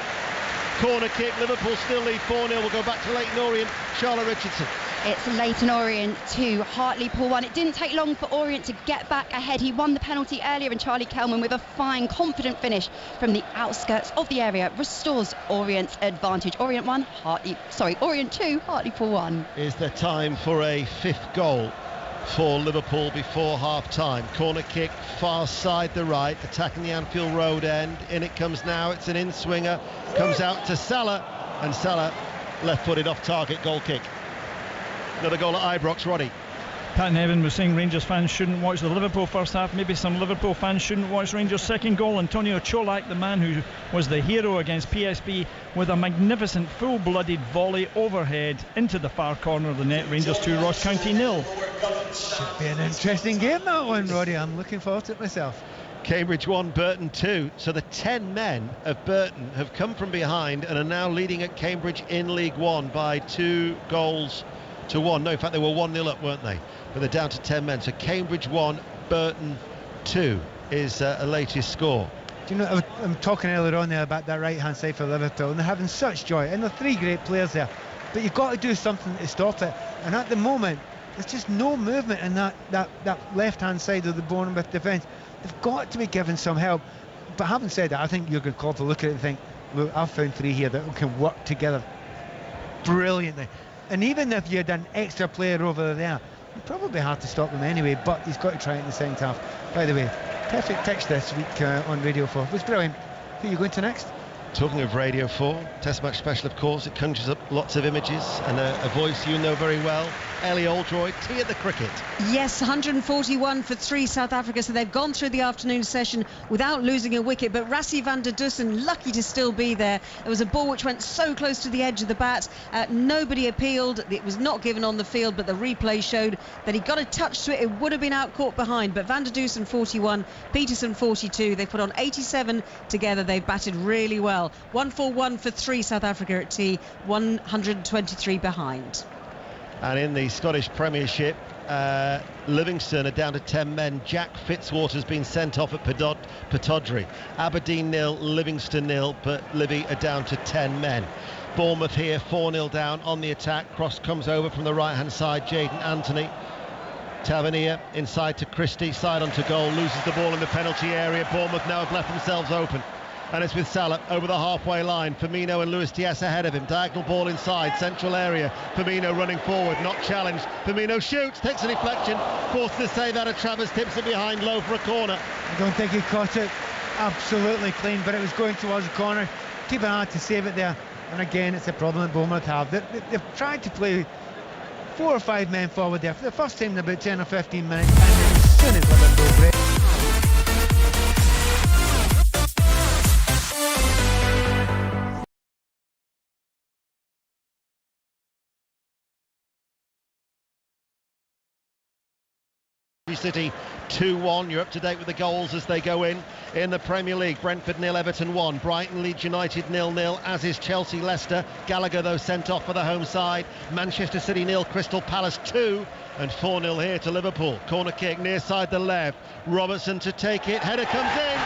corner kick. Liverpool still lead 4-0. We'll go back to Leyton Orient. Charlotte Richardson. It's Leyton Orient 2, Hartlepool 1. It didn't take long for Orient to get back ahead. He won the penalty earlier, and Charlie Kelman, with a fine, confident finish from the outskirts of the area, restores Orient's advantage. Orient 2, Hartlepool 1. Is there time for a fifth goal for Liverpool before half-time? Corner kick, far side the right, attacking the Anfield Road end. In it comes now, it's an in-swinger, comes out to Salah, and Salah left-footed off-target goal kick. Another goal at Ibrox, Roddy. Pat Nevin was saying Rangers fans shouldn't watch the Liverpool first half. Maybe some Liverpool fans shouldn't watch Rangers' second goal. Antonio Cholak, the man who was the hero against PSV, with a magnificent full-blooded volley overhead into the far corner of the net. Rangers 2, Ross County 0. Should be an interesting game, that one, Roddy. I'm looking forward to it myself. Cambridge 1, Burton 2. So the 10 men of Burton have come from behind and are now leading at Cambridge in League One by 2 goals to 1. No, in fact, they were 1-0 up, weren't they? But they're down to 10 men. So Cambridge 1, Burton 2 is a latest score. Do you know, I'm talking earlier on there about that right-hand side for Liverpool, and they're having such joy. And there are 3 great players there. But you've got to do something to stop it. And at the moment, there's just no movement in that left-hand side of the Bournemouth defence. They've got to be given some help. But having said that, I think Jurgen Klopp will look at it and think, look, I've found 3 here that can work together brilliantly. And even if you had an extra player over there, it'd probably be hard to stop them anyway, but he's got to try it in the second half. By the way, perfect pitch this week on Radio 4. It was brilliant. Who are you going to next? Talking of Radio 4, Test Match Special, of course, it conjures up lots of images and a voice you know very well. Ellie Oldroyd, tea at the cricket. Yes, 141 for 3 South Africa, so they've gone through the afternoon session without losing a wicket, but Rassie van der Dussen lucky to still be there. It was a ball which went so close to the edge of the bat, nobody appealed. It was not given on the field, but the replay showed that he got a touch to it. It would have been out caught behind, but van der Dussen 41, Peterson 42. They put on 87 together. They've batted really well. 141 for 3 South Africa at tea, 123 behind. And in the Scottish Premiership, Livingston are down to 10 men. Jack Fitzwater's been sent off at Pataudry. Aberdeen 0, Livingston 0, but Livy are down to 10 men. Bournemouth here 4-0 down on the attack. Cross comes over from the right-hand side, Jadon Anthony. Tavernier inside to Christie, side onto goal, loses the ball in the penalty area. Bournemouth now have left themselves open. And it's with Salah over the halfway line. Firmino and Luis Diaz ahead of him. Diagonal ball inside, central area. Firmino running forward, not challenged. Firmino shoots, takes a deflection, forced to save out of Travers, tips it behind low for a corner. I don't think he caught it absolutely clean, but it was going towards the corner. Keep an eye to save it there. And again, it's a problem that Bournemouth have. They've tried to play 4 or 5 men forward there for the first time in about 10 or 15 minutes. And as soon as Liverpool break. City 2-1. You're up to date with the goals as they go in the Premier League. Brentford 0, Everton 1. Brighton Leeds United 0-0, as is Chelsea Leicester. Gallagher though sent off for the home side. Manchester City 0, Crystal Palace 2, and 4-0 here to Liverpool. Corner kick near side the left. Robertson to take it. Header comes in,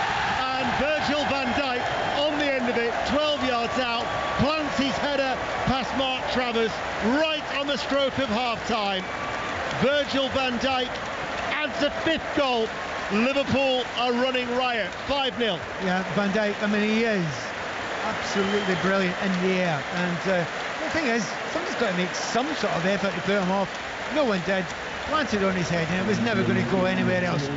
and Virgil van Dijk on the end of it, 12 yards out, plants his header past Mark Travers right on the stroke of half-time. Virgil van Dijk adds a 5th goal. Liverpool are running riot. 5-0. Yeah, Van Dijk, I mean, he is absolutely brilliant in the air. And the thing is, somebody's got to make some sort of effort to put him off. No one did. Planted on his head, and it was never going to go anywhere else.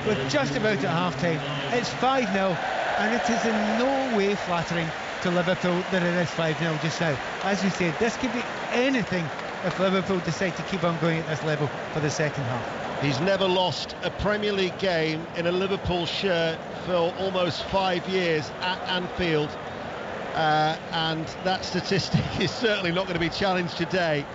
We're just about at half-time. It's 5-0, and it is in no way flattering to Liverpool that it is 5-0 just now. As you said, this could be anything if Liverpool decide to keep on going at this level for the second half. He's never lost a Premier League game in a Liverpool shirt for almost 5 years at Anfield. And that statistic is certainly not going to be challenged today.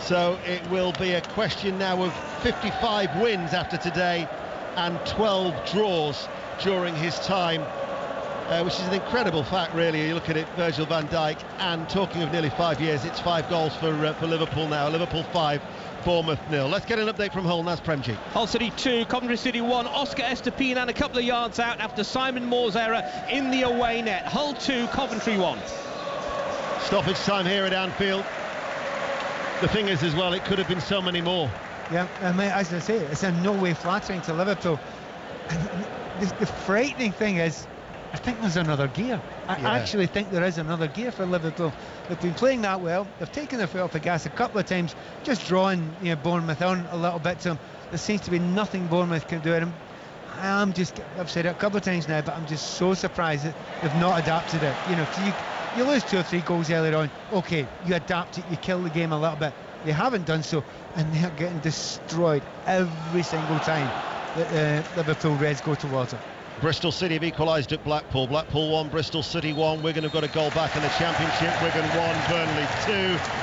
So it will be a question now of 55 wins after today and 12 draws during his time, which is an incredible fact, really. You look at it, Virgil van Dijk, and talking of nearly 5 years, it's 5 goals for Liverpool now. Liverpool 5, Bournemouth 0. Let's get an update from Hull. That's Prem G. Hull City 2, Coventry City 1. Oscar Estepinian a couple of yards out after Simon Moore's error in the away net. Hull 2, Coventry 1. Stoppage time here at Anfield. The thing is as well, it could have been so many more. Yeah, I mean, as I say, it's in no way flattering to Liverpool. The frightening thing is, I think there's another gear. I actually think there is another gear for Liverpool. They've been playing that well. They've taken their foot off the gas a couple of times, just drawing Bournemouth on a little bit to them. There seems to be nothing Bournemouth can do. And I've said it a couple of times now, but I'm just so surprised that they've not adapted it. You lose 2 or 3 goals earlier on. Okay, you adapt it, you kill the game a little bit. They haven't done so, and they're getting destroyed every single time that Liverpool Reds go towards it. Bristol City have equalised at Blackpool. Blackpool 1, Bristol City 1. Wigan have got a goal back in the Championship. Wigan 1, Burnley 2.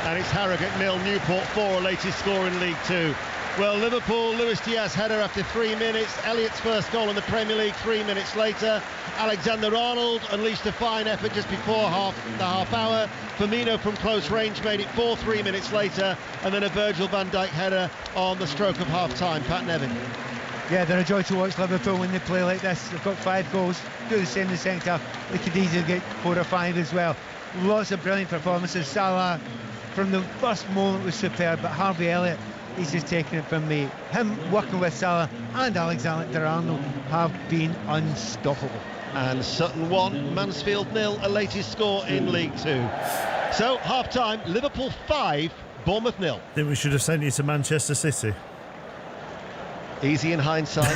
And it's Harrogate 0, Newport 4, latest score in League 2. Well, Liverpool, Luis Diaz header after 3 minutes. Elliott's first goal in the Premier League 3 minutes later. Alexander-Arnold unleashed a fine effort just before the half hour. Firmino from close range made it 4 minutes later. And then a Virgil van Dijk header on the stroke of half-time. Pat Nevin. Yeah, they're a joy to watch Liverpool when they play like this. They've got 5 goals, do the same in the second half. They could easily get 4 or 5 as well. Lots of brilliant performances. Salah, from the first moment, was superb, but Harvey Elliott, he's just taking it from me. Him working with Salah and Alexander-Arnold have been unstoppable. And Sutton 1, Mansfield 0, a latest score in League 2. So, half-time, Liverpool 5, Bournemouth 0. I think we should have sent you to Manchester City. Easy in hindsight.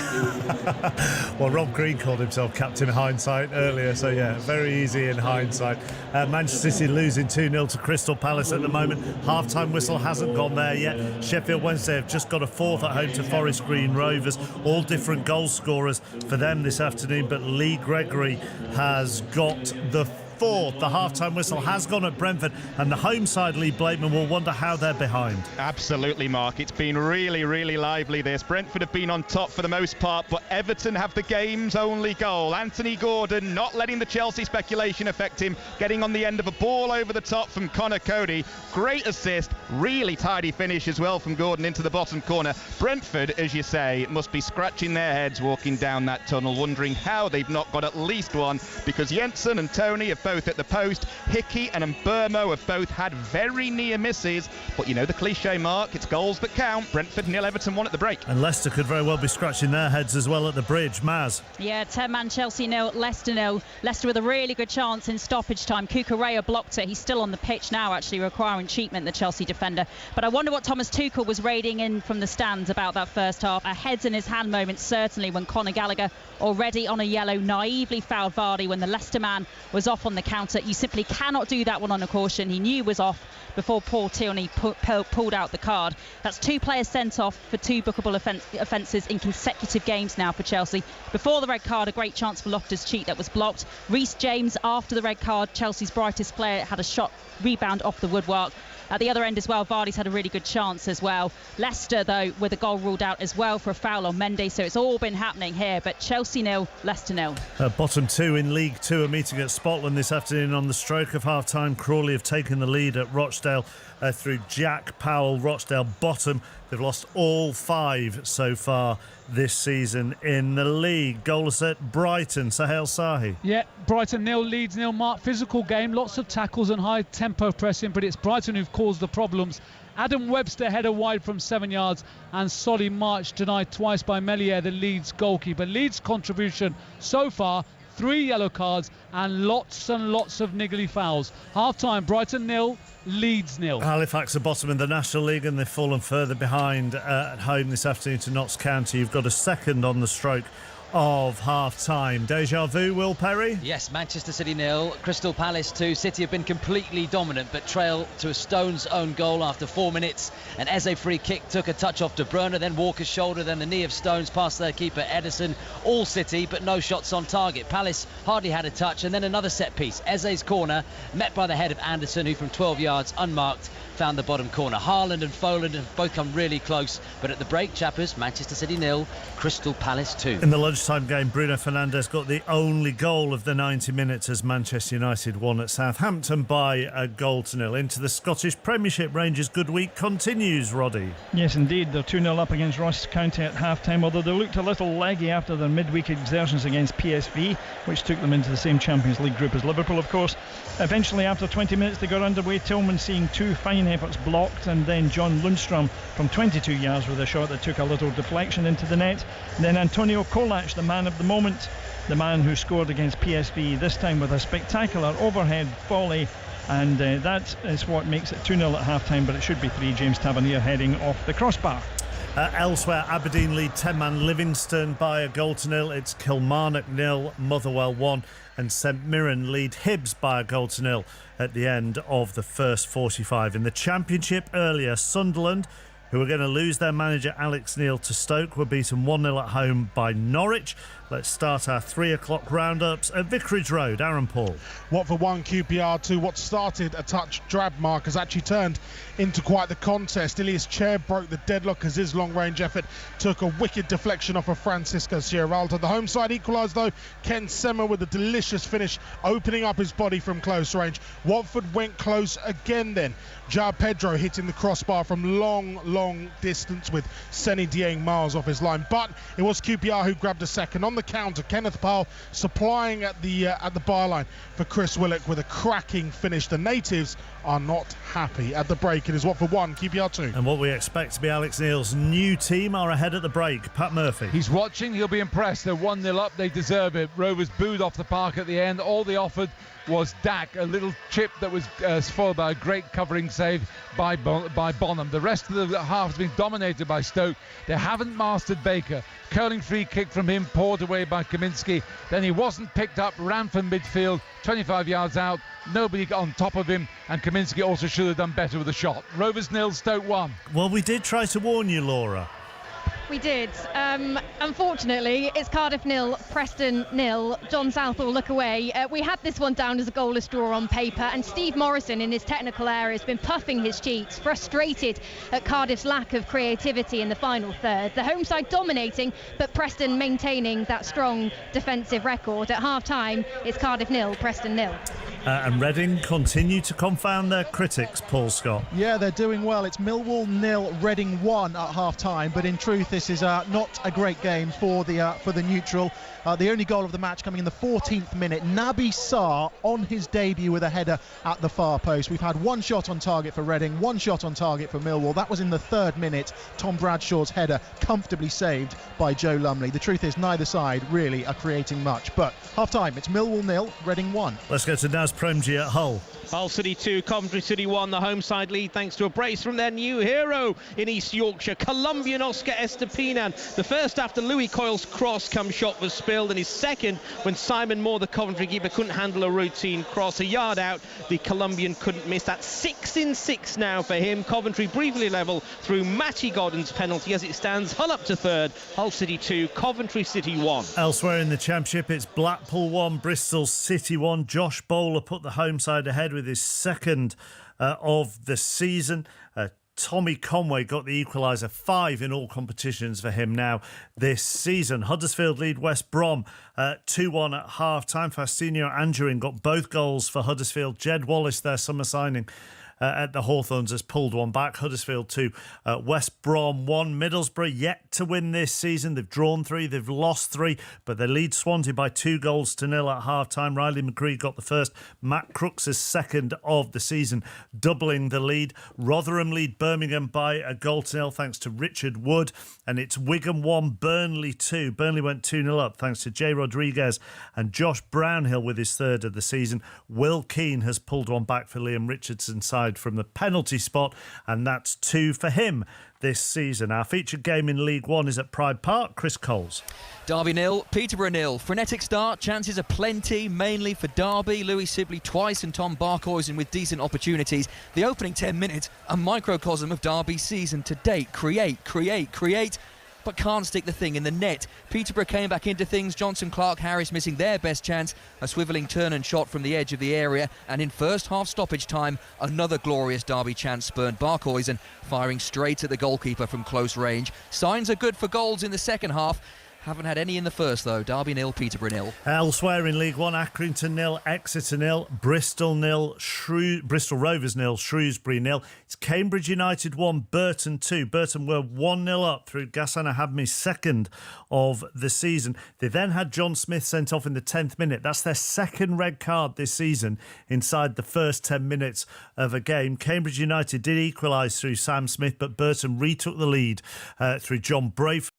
Well, Rob Green called himself Captain Hindsight earlier, so yeah, very easy in hindsight. Manchester City losing 2-0 to Crystal Palace at the moment. Half-time whistle hasn't gone there yet. Sheffield Wednesday have just got a 4th at home to Forest Green Rovers. All different goal scorers for them this afternoon, but Lee Gregory has got the 4th. The half-time whistle has gone at Brentford, and the home side, Lee Blakeman, will wonder how they're behind. Absolutely, Mark. It's been really, really lively, this. Brentford have been on top for the most part, but Everton have the game's only goal. Anthony Gordon not letting the Chelsea speculation affect him, getting on the end of a ball over the top from Connor Cody. Great assist, really tidy finish as well from Gordon into the bottom corner. Brentford, as you say, must be scratching their heads walking down that tunnel, wondering how they've not got at least one, because Jensen and Tony have both at the post. Hickey and Mbermo have both had very near misses, but you know the cliche, Mark, it's goals that count. Brentford 0, Everton 1 at the break. And Leicester could very well be scratching their heads as well at the bridge. Maz. Yeah, 10-man Chelsea 0, Leicester 0. Leicester with a really good chance in stoppage time. Cucurella blocked it. He's still on the pitch now, actually requiring treatment, the Chelsea defender. But I wonder what Thomas Tuchel was raiding in from the stands about that first half. A heads in his hand moment, certainly, when Conor Gallagher, already on a yellow, naively fouled Vardy when the Leicester man was off on the counter. You simply cannot do that one on a caution. He knew was off before Paul Tierney pulled out the card. That's 2 players sent off for 2 bookable offences in consecutive games now for Chelsea. Before the red card, a great chance for Loftus-Cheek that was blocked. Reece James, after the red card, Chelsea's brightest player, had a shot rebound off the woodwork. At the other end as well, Vardy's had a really good chance as well. Leicester, though, with a goal ruled out as well for a foul on Mendy, so it's all been happening here. But Chelsea 0, Leicester 0. Bottom 2 in League 2 are meeting at Scotland this afternoon on the stroke of half-time. Crawley have taken the lead at Rochdale through Jack Powell. Rochdale bottom. They've lost all 5 so far this season in the league. Goalless at Brighton, Sahel Sahi. Yeah, Brighton 0, Leeds 0, Mark. Physical game, lots of tackles and high tempo pressing, but it's Brighton who've caused the problems. Adam Webster header wide from 7 yards, and Solly March denied twice by Melier, the Leeds goalkeeper. Leeds' contribution so far, 3 yellow cards and lots of niggly fouls. Half-time, Brighton 0, Leeds 0. Halifax are bottom in the National League, and they've fallen further behind at home this afternoon to Notts County. You've got a second on the stroke of half-time. Deja vu, Will Perry? Yes, Manchester City 0, Crystal Palace 2. City have been completely dominant, but trail to a Stones own goal after 4 minutes. An Eze free kick took a touch off De Bruyne, then Walker's shoulder, then the knee of Stones past their keeper Ederson. All City, but no shots on target. Palace hardly had a touch, and then another set piece. Eze's corner, met by the head of Anderson, who from 12 yards, unmarked, found the bottom corner. Haaland and Foland have both come really close, but at the break, chappers, Manchester City 0, Crystal Palace 2. In the lunchtime game, Bruno Fernandes got the only goal of the 90 minutes as Manchester United won at Southampton by a 0-0. Into the Scottish Premiership, Rangers' good week continues, Roddy. Yes, indeed. They're 2-0 up against Ross County at half-time, although they looked a little leggy after their midweek exertions against PSV, which took them into the same Champions League group as Liverpool, of course. Eventually, after 20 minutes, they got underway. Tillman seeing two fine efforts blocked, and then John Lundstrom from 22 yards with a shot that took a little deflection into the net. Then Antonio Kovac, the man of the moment, the man who scored against PSV, this time with a spectacular overhead volley, and that is what makes it 2-0 at half-time, but it should be 3. James Tavernier heading off the crossbar. Elsewhere, Aberdeen lead 10-man Livingston by a 0-0. It's Kilmarnock 0, Motherwell 1, and St Mirren lead Hibs by a 0-0 at the end of the first 45. In the Championship earlier, Sunderland, who are going to lose their manager Alex Neil to Stoke, were beaten 1-0 at home by Norwich. Let's start our 3 o'clock roundups at Vicarage Road. Aaron Paul. Watford 1, QPR 2. What started a touch drab mark has actually turned into quite the contest. Ilias Chair broke the deadlock as his long-range effort took a wicked deflection off of Francisco Giraldo. The home side equalised though. Ken Sema with a delicious finish, opening up his body from close range. Watford went close again then. João Pedro hitting the crossbar from long distance with Seny Dieng miles off his line. But it was QPR who grabbed a second. On the counter, Kenneth Powell supplying at the byline for Chris Willock with a cracking finish. The natives are not happy. At the break, it is Watford 1, QPR 2. And what we expect to be Alex Neil's new team are ahead at the break. Pat Murphy. He's watching, he'll be impressed. They're 1-0 up, they deserve it. Rovers booed off the park at the end. All they offered was Dak, a little chip that was followed by a great covering save by Bonham. The rest of the half has been dominated by Stoke. They haven't mastered Baker. Curling free kick from him, poured away by Kaminski. Then he wasn't picked up, ran from midfield, 25 yards out. Nobody got on top of him, and Kaminski also should have done better with the shot. Rovers 0, Stoke 1. Well, we did try to warn you, Laura. We did. Unfortunately, it's Cardiff 0, Preston 0. John Southall look away. We had this one down as a goalless draw on paper, and Steve Morrison in his technical area has been puffing his cheeks, frustrated at Cardiff's lack of creativity in the final third. The home side dominating, but Preston maintaining that strong defensive record. At half-time, it's Cardiff 0, Preston 0. And Reading continue to confound their critics, Paul Scott. Yeah, they're doing well. It's Millwall 0, Reading 1 at half-time, but in truth, this is not a great game for the neutral. The only goal of the match coming in the 14th minute. Naby Sarr on his debut with a header at the far post. We've had one shot on target for Reading, one shot on target for Millwall. That was in the 3rd minute. Tom Bradshaw's header comfortably saved by Joe Lumley. The truth is neither side really are creating much. But half-time, it's Millwall 0, Reading 1. Let's go to Naz Premji at Hull. Hull City 2, Coventry City 1. The home side lead thanks to a brace from their new hero in East Yorkshire, Colombian Oscar Estupiñán. The first after Louis Coyle's cross-come shot was spilled, and his second when Simon Moore, the Coventry keeper, couldn't handle a routine cross. A yard out, the Colombian couldn't miss. That's 6 in 6 now for him. Coventry briefly level through Matty Godden's penalty. As it stands, Hull up to 3rd, Hull City 2, Coventry City 1. Elsewhere in the Championship, it's Blackpool 1, Bristol City 1. Josh Bowler put the home side ahead with his second of the season. Tommy Conway got the equaliser, 5 in all competitions for him now this season. Huddersfield lead West Brom 2-1 at half-time. Faustino Anjorin got both goals for Huddersfield. Jed Wallace, their summer signing at the Hawthorns, has pulled one back. Huddersfield 2, West Brom 1. Middlesbrough yet to win this season. They've drawn 3, they've lost 3, but they lead Swansea by 2-0 at half-time. Riley McCree got the first. Matt Crooks' second of the season, doubling the lead. Rotherham lead Birmingham by 1-0 thanks to Richard Wood. And it's Wigan 1, Burnley 2. Burnley went 2-0 up thanks to Jay Rodriguez and Josh Brownhill with his third of the season. Will Keane has pulled one back for Liam Richardson's side offside from the penalty spot, and that's 2 for him this season. Our featured game in League One is at Pride Park. Chris Coles. Derby 0, Peterborough 0. Frenetic start, chances are plenty, mainly for Derby. Louis Sibley twice and Tom Barkhuizen with decent opportunities. The opening 10 minutes, a microcosm of Derby's season to date. Create, but can't stick the thing in the net. Peterborough came back into things. Johnson, Clark, Harris missing their best chance. A swivelling turn and shot from the edge of the area. And in first half stoppage time, another glorious Derby chance spurned. Barkhuizen firing straight at the goalkeeper from close range. Signs are good for goals in the second half. Haven't had any in the first, though. Derby 0, Peterborough 0. Elsewhere in League One, Accrington 0, Exeter 0, Bristol 0, Bristol Rovers 0, Shrewsbury 0. It's Cambridge United 1, Burton 2. Burton were 1-0 up through Ghassan Ahabmi's second of the season. They then had John Smith sent off in the 10th minute. That's their second red card this season inside the first 10 minutes of a game. Cambridge United did equalise through Sam Smith, but Burton retook the lead through John Brayford.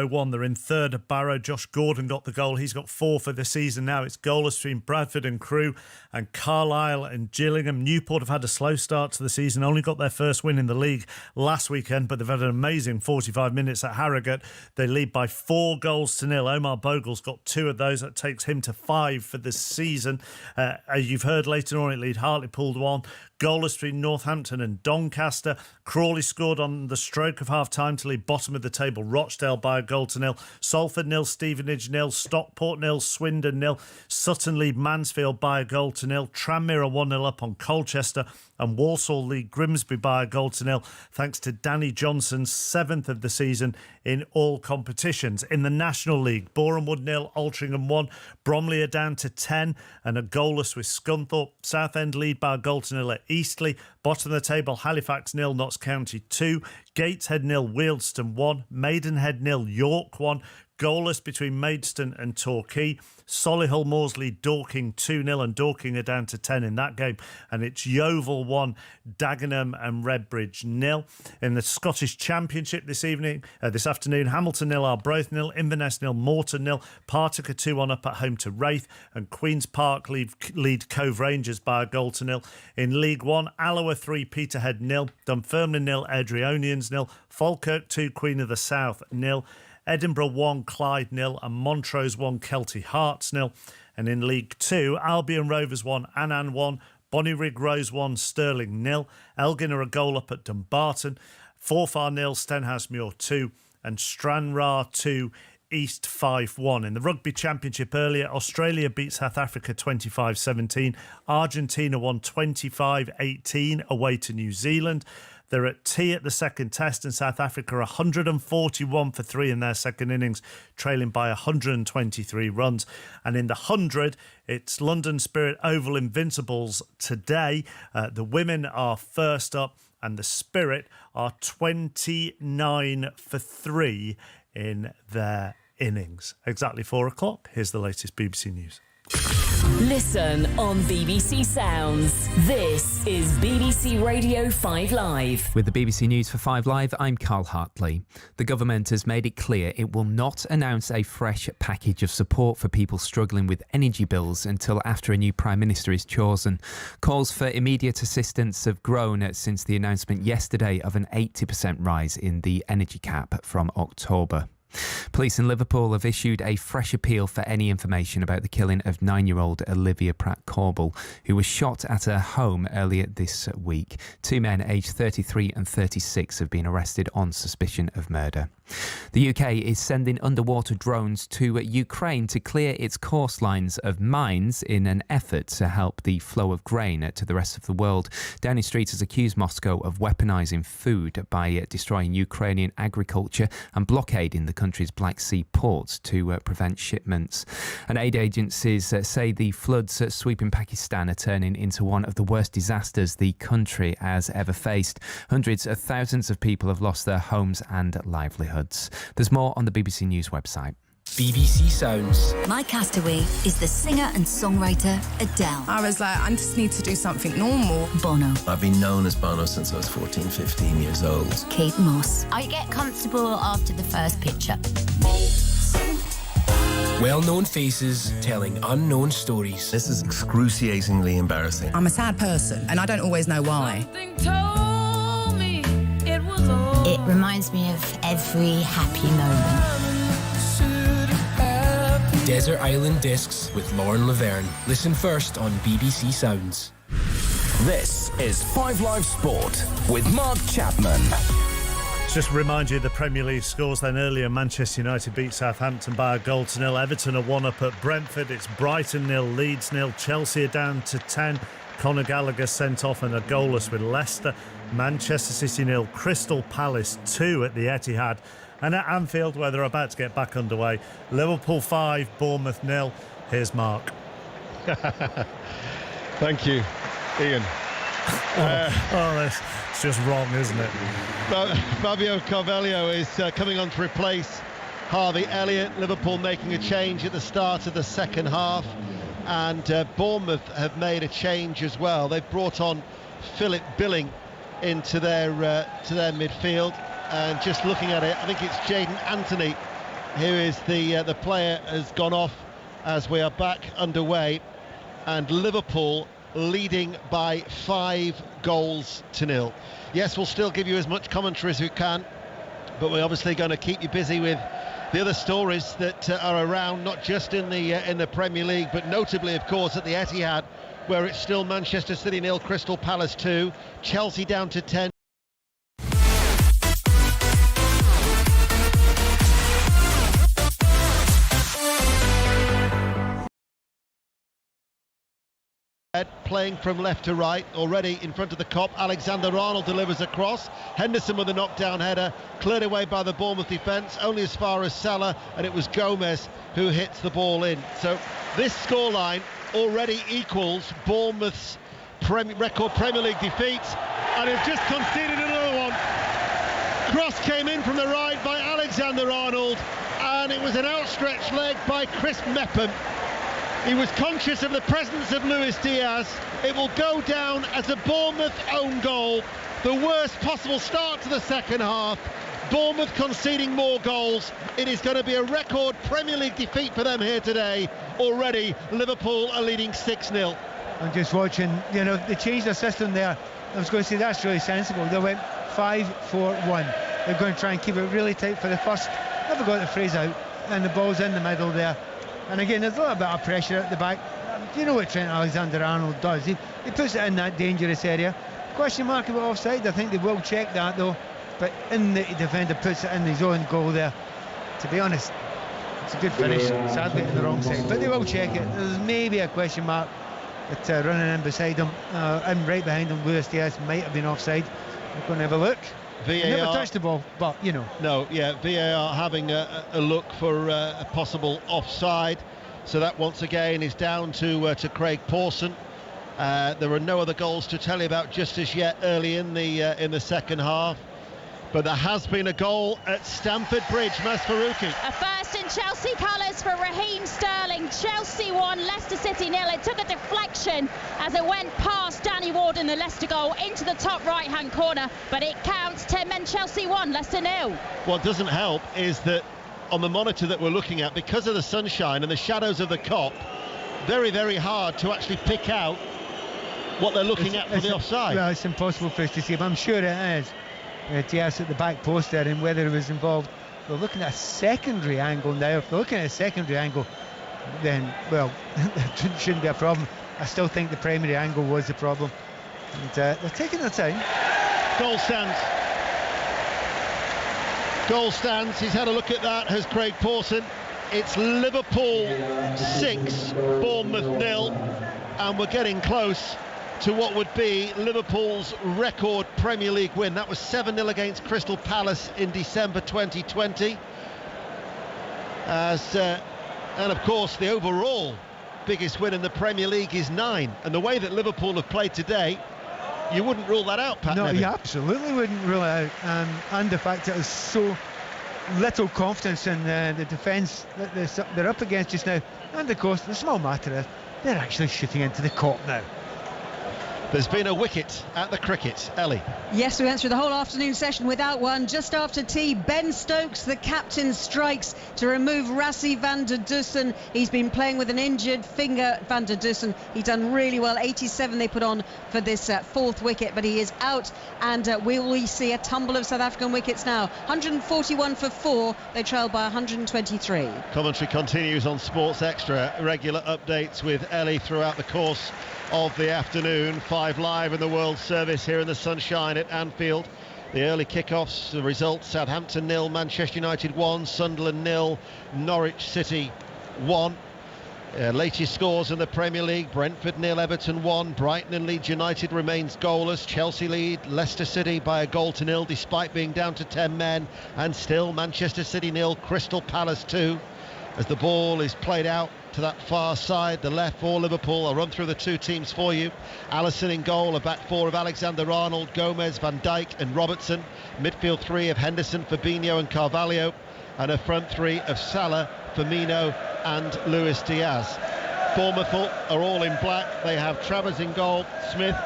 1. They're in third at Barrow. Josh Gordon got the goal. He's got 4 for the season now. It's goalless between Bradford and Crewe and Carlisle and Gillingham. Newport have had a slow start to the season, only got their first win in the league last weekend, but they've had an amazing 45 minutes at Harrogate. They lead by 4 goals to 0. Omar Bogle's got 2 of those. That takes him to 5 for the season. You've heard later on it lead Hartlepool 1. Goalless between Northampton and Doncaster. Crawley scored on the stroke of half-time to lead bottom of the table. Rochdale by a goal to 0. Salford 0, Stevenage 0, Stockport 0, Swindon 0. Sutton lead Mansfield by a goal to 0. Tranmere are 1-0 up on Colchester. And Walsall lead Grimsby by a goal to 0, thanks to Danny Johnson's 7th of the season in all competitions. In the National League, Bournemouth 0, Altrincham 1. Bromley are down to 10 and are goalless with Scunthorpe. Southend lead by a goal to 0 at Eastleigh. Bottom of the table, Halifax 0, Notts County 2. Gateshead 0, Wealdstone 1. Maidenhead 0, York 1. Goalless between Maidstone and Torquay. Solihull Moors lead Dorking 2-0 and Dorking are down to 10 in that game. And it's Yeovil 1, Dagenham and Redbridge 0. In the Scottish Championship this afternoon, Hamilton 0, Arbroath 0, Inverness 0, Morton 0, Partick 2-1 up at home to Wraith, and Queen's Park lead Cove Rangers by a goal to 0. In League One, Alloa 3, Peterhead 0, Dunfermline 0, Airdrieonians 0, Falkirk 2, Queen of the South 0. Edinburgh 1, Clyde 0 and Montrose 1, Kelty Hearts 0. And in League 2, Albion Rovers 1, Annan 1, Bonnyrigg Rose 1, Stirling 0. Elgin are a goal up at Dumbarton. Forfar 0, Stenhousemuir 2 and Stranraer 2, East 5-1. In the Rugby Championship earlier, Australia beat South Africa 25-17. Argentina won 25-18 away to New Zealand. They're at tea at the second test, and South Africa are 141 for 3 in their second innings, trailing by 123 runs. And in the 100, it's London Spirit Oval Invincibles today. The women are first up, and the Spirit are 29 for 3 in their innings. Exactly 4 o'clock. Here's the latest BBC News. Listen on BBC Sounds. This is BBC Radio 5 Live. With the BBC News for 5 Live, I'm Carl Hartley. The government has made it clear it will not announce a fresh package of support for people struggling with energy bills until after a new Prime Minister is chosen. Calls for immediate assistance have grown since the announcement yesterday of an 80% rise in the energy cap from October. Police in Liverpool have issued a fresh appeal for any information about the killing of 9-year-old Olivia Pratt-Corbell, who was shot at her home earlier this week. 2 men aged 33 and 36 have been arrested on suspicion of murder. The UK is sending underwater drones to Ukraine to clear its coastlines of mines in an effort to help the flow of grain to the rest of the world. Downing Street has accused Moscow of weaponising food by destroying Ukrainian agriculture and blockading the country's Black Sea ports to prevent shipments. And aid agencies say the floods sweeping Pakistan are turning into one of the worst disasters the country has ever faced. Hundreds of thousands of people have lost their homes and livelihoods. There's more on the BBC News website. BBC Sounds. My castaway is the singer and songwriter Adele. I was like, I just need to do something normal. Bono. I've been known as Bono since I was 14, 15 years old. Kate Moss. I get comfortable after the first picture. Well-known faces telling unknown stories. This is excruciatingly embarrassing. I'm a sad person, and I don't always know why. It reminds me of every happy moment. Desert Island Discs with Lauren Laverne. Listen first on BBC Sounds. This is 5 Live Sport with Mark Chapman. Just remind you of the Premier League scores then earlier. Manchester United beat Southampton by 1-0. Everton are 1-up at Brentford. It's Brighton 0, Leeds 0. Chelsea are down to 10. Conor Gallagher sent off and a goalless with Leicester. Manchester City 0, Crystal Palace 2 at the Etihad. And at Anfield, where they're about to get back underway, Liverpool 5, Bournemouth 0. Here's Mark. Thank you, Ian. It's just wrong, isn't it? Fabio Carvalho is coming on to replace Harvey Elliott. Liverpool making a change at the start of the second half. And Bournemouth have made a change as well. They've brought on Philip Billing into their midfield. And just looking at it, I think it's Jadon Anthony who is the player has gone off as we are back underway, and Liverpool leading by 5-0. Yes, we'll still give you as much commentary as we can, but we're obviously going to keep you busy with the other stories that are around, not just in the Premier League, but notably, of course, at the Etihad, where it's still Manchester City 0, Crystal Palace 2, Chelsea down to 10. Playing from left to right, already in front of the Kop. Alexander-Arnold delivers a cross. Henderson with a knockdown header, cleared away by the Bournemouth defence, only as far as Salah, and it was Gomez who hits the ball in. So this scoreline already equals Bournemouth's record Premier League defeat, and they've just conceded another one. Cross came in from the right by Alexander-Arnold, and it was an outstretched leg by Chris Mepham. He was conscious of the presence of Luis Diaz. It will go down as a Bournemouth own goal. The worst possible start to the second half. Bournemouth conceding more goals. It is going to be a record Premier League defeat for them here today. Already, Liverpool are leading 6-0. I'm just watching, they changed their system there. I was going to say that's really sensible. They went 5-4-1. They're going to try and keep it really tight for the first. Never got the phrase out, and the ball's in the middle there. And again, there's a little bit of pressure at the back. You know what Trent Alexander-Arnold does. He puts it in that dangerous area. Question mark about offside. I think they will check that though. But in the defender puts it in his own goal there. To be honest, it's a good finish. Sadly to the wrong side. But they will check it. There's maybe a question mark. But running in beside him, and right behind him, Luis Diaz might have been offside. We're going to have a look. VAR never touched the ball, but No, yeah, VAR having a look for a possible offside. So that once again is down to Craig Pawson. There are no other goals to tell you about just as yet early in the second half. But there has been a goal at Stamford Bridge. Masfarouki. A first in Chelsea colours for Raheem Sterling. Chelsea 1, Leicester City 0. It took a deflection as it went past Danny Ward in the Leicester goal into the top right-hand corner. But it counts. 10 men, Chelsea 1, Leicester 0. What doesn't help is that on the monitor that we're looking at, because of the sunshine and the shadows of the Kop, very, very hard to actually pick out what they're looking at for the offside. Well, it's impossible for us to see, but I'm sure it is. Diaz at the back post there, and whether it was involved. We're looking at a secondary angle now. If we're looking at a secondary angle, then, well, it shouldn't be a problem. I still think the primary angle was the problem. And they're taking their time. Goal stands. Goal stands. He's had a look at that, has Craig Pawson. It's Liverpool 6, Bournemouth 0, and we're getting close to what would be Liverpool's record Premier League win. That was 7-0 against Crystal Palace in December 2020. And of course, the overall biggest win in the Premier League is 9. And the way that Liverpool have played today, you wouldn't rule that out, Pat. No, you absolutely wouldn't rule it out. And the fact that there's so little confidence in the defence that they're up against just now. And of course, the small matter is they're actually shooting into the Kop now. There's been a wicket at the cricket. Ellie. Yes, we went through the whole afternoon session without one. Just after tea, Ben Stokes, the captain, strikes to remove Rassie van der Dussen. He's been playing with an injured finger, van der Dussen. He's done really well. 87 they put on for this fourth wicket, but he is out, and will we see a tumble of South African wickets now? 141 for 4. They trail by 123. Commentary continues on Sports Extra. Regular updates with Ellie throughout the course of the afternoon. 5 Live in the World Service here in the sunshine at Anfield. The early kickoffs, the results: Southampton 0, Manchester United 1, Sunderland 0, Norwich City 1. Latest scores in the Premier League: Brentford 0, Everton 1, Brighton and Leeds United remains goalless. Chelsea lead Leicester City by a goal to 0 despite being down to 10 men, and still Manchester City 0, Crystal Palace 2. As the ball is played out to that far side, the left for Liverpool. I'll run through the two teams for you. Alisson in goal, a back four of Alexander-Arnold, Gomez, Van Dijk and Robertson. Midfield three of Henderson, Fabinho and Carvalho. And a front three of Salah, Firmino and Luis Diaz. Bournemouth are all in black. They have Travers in goal, Smith,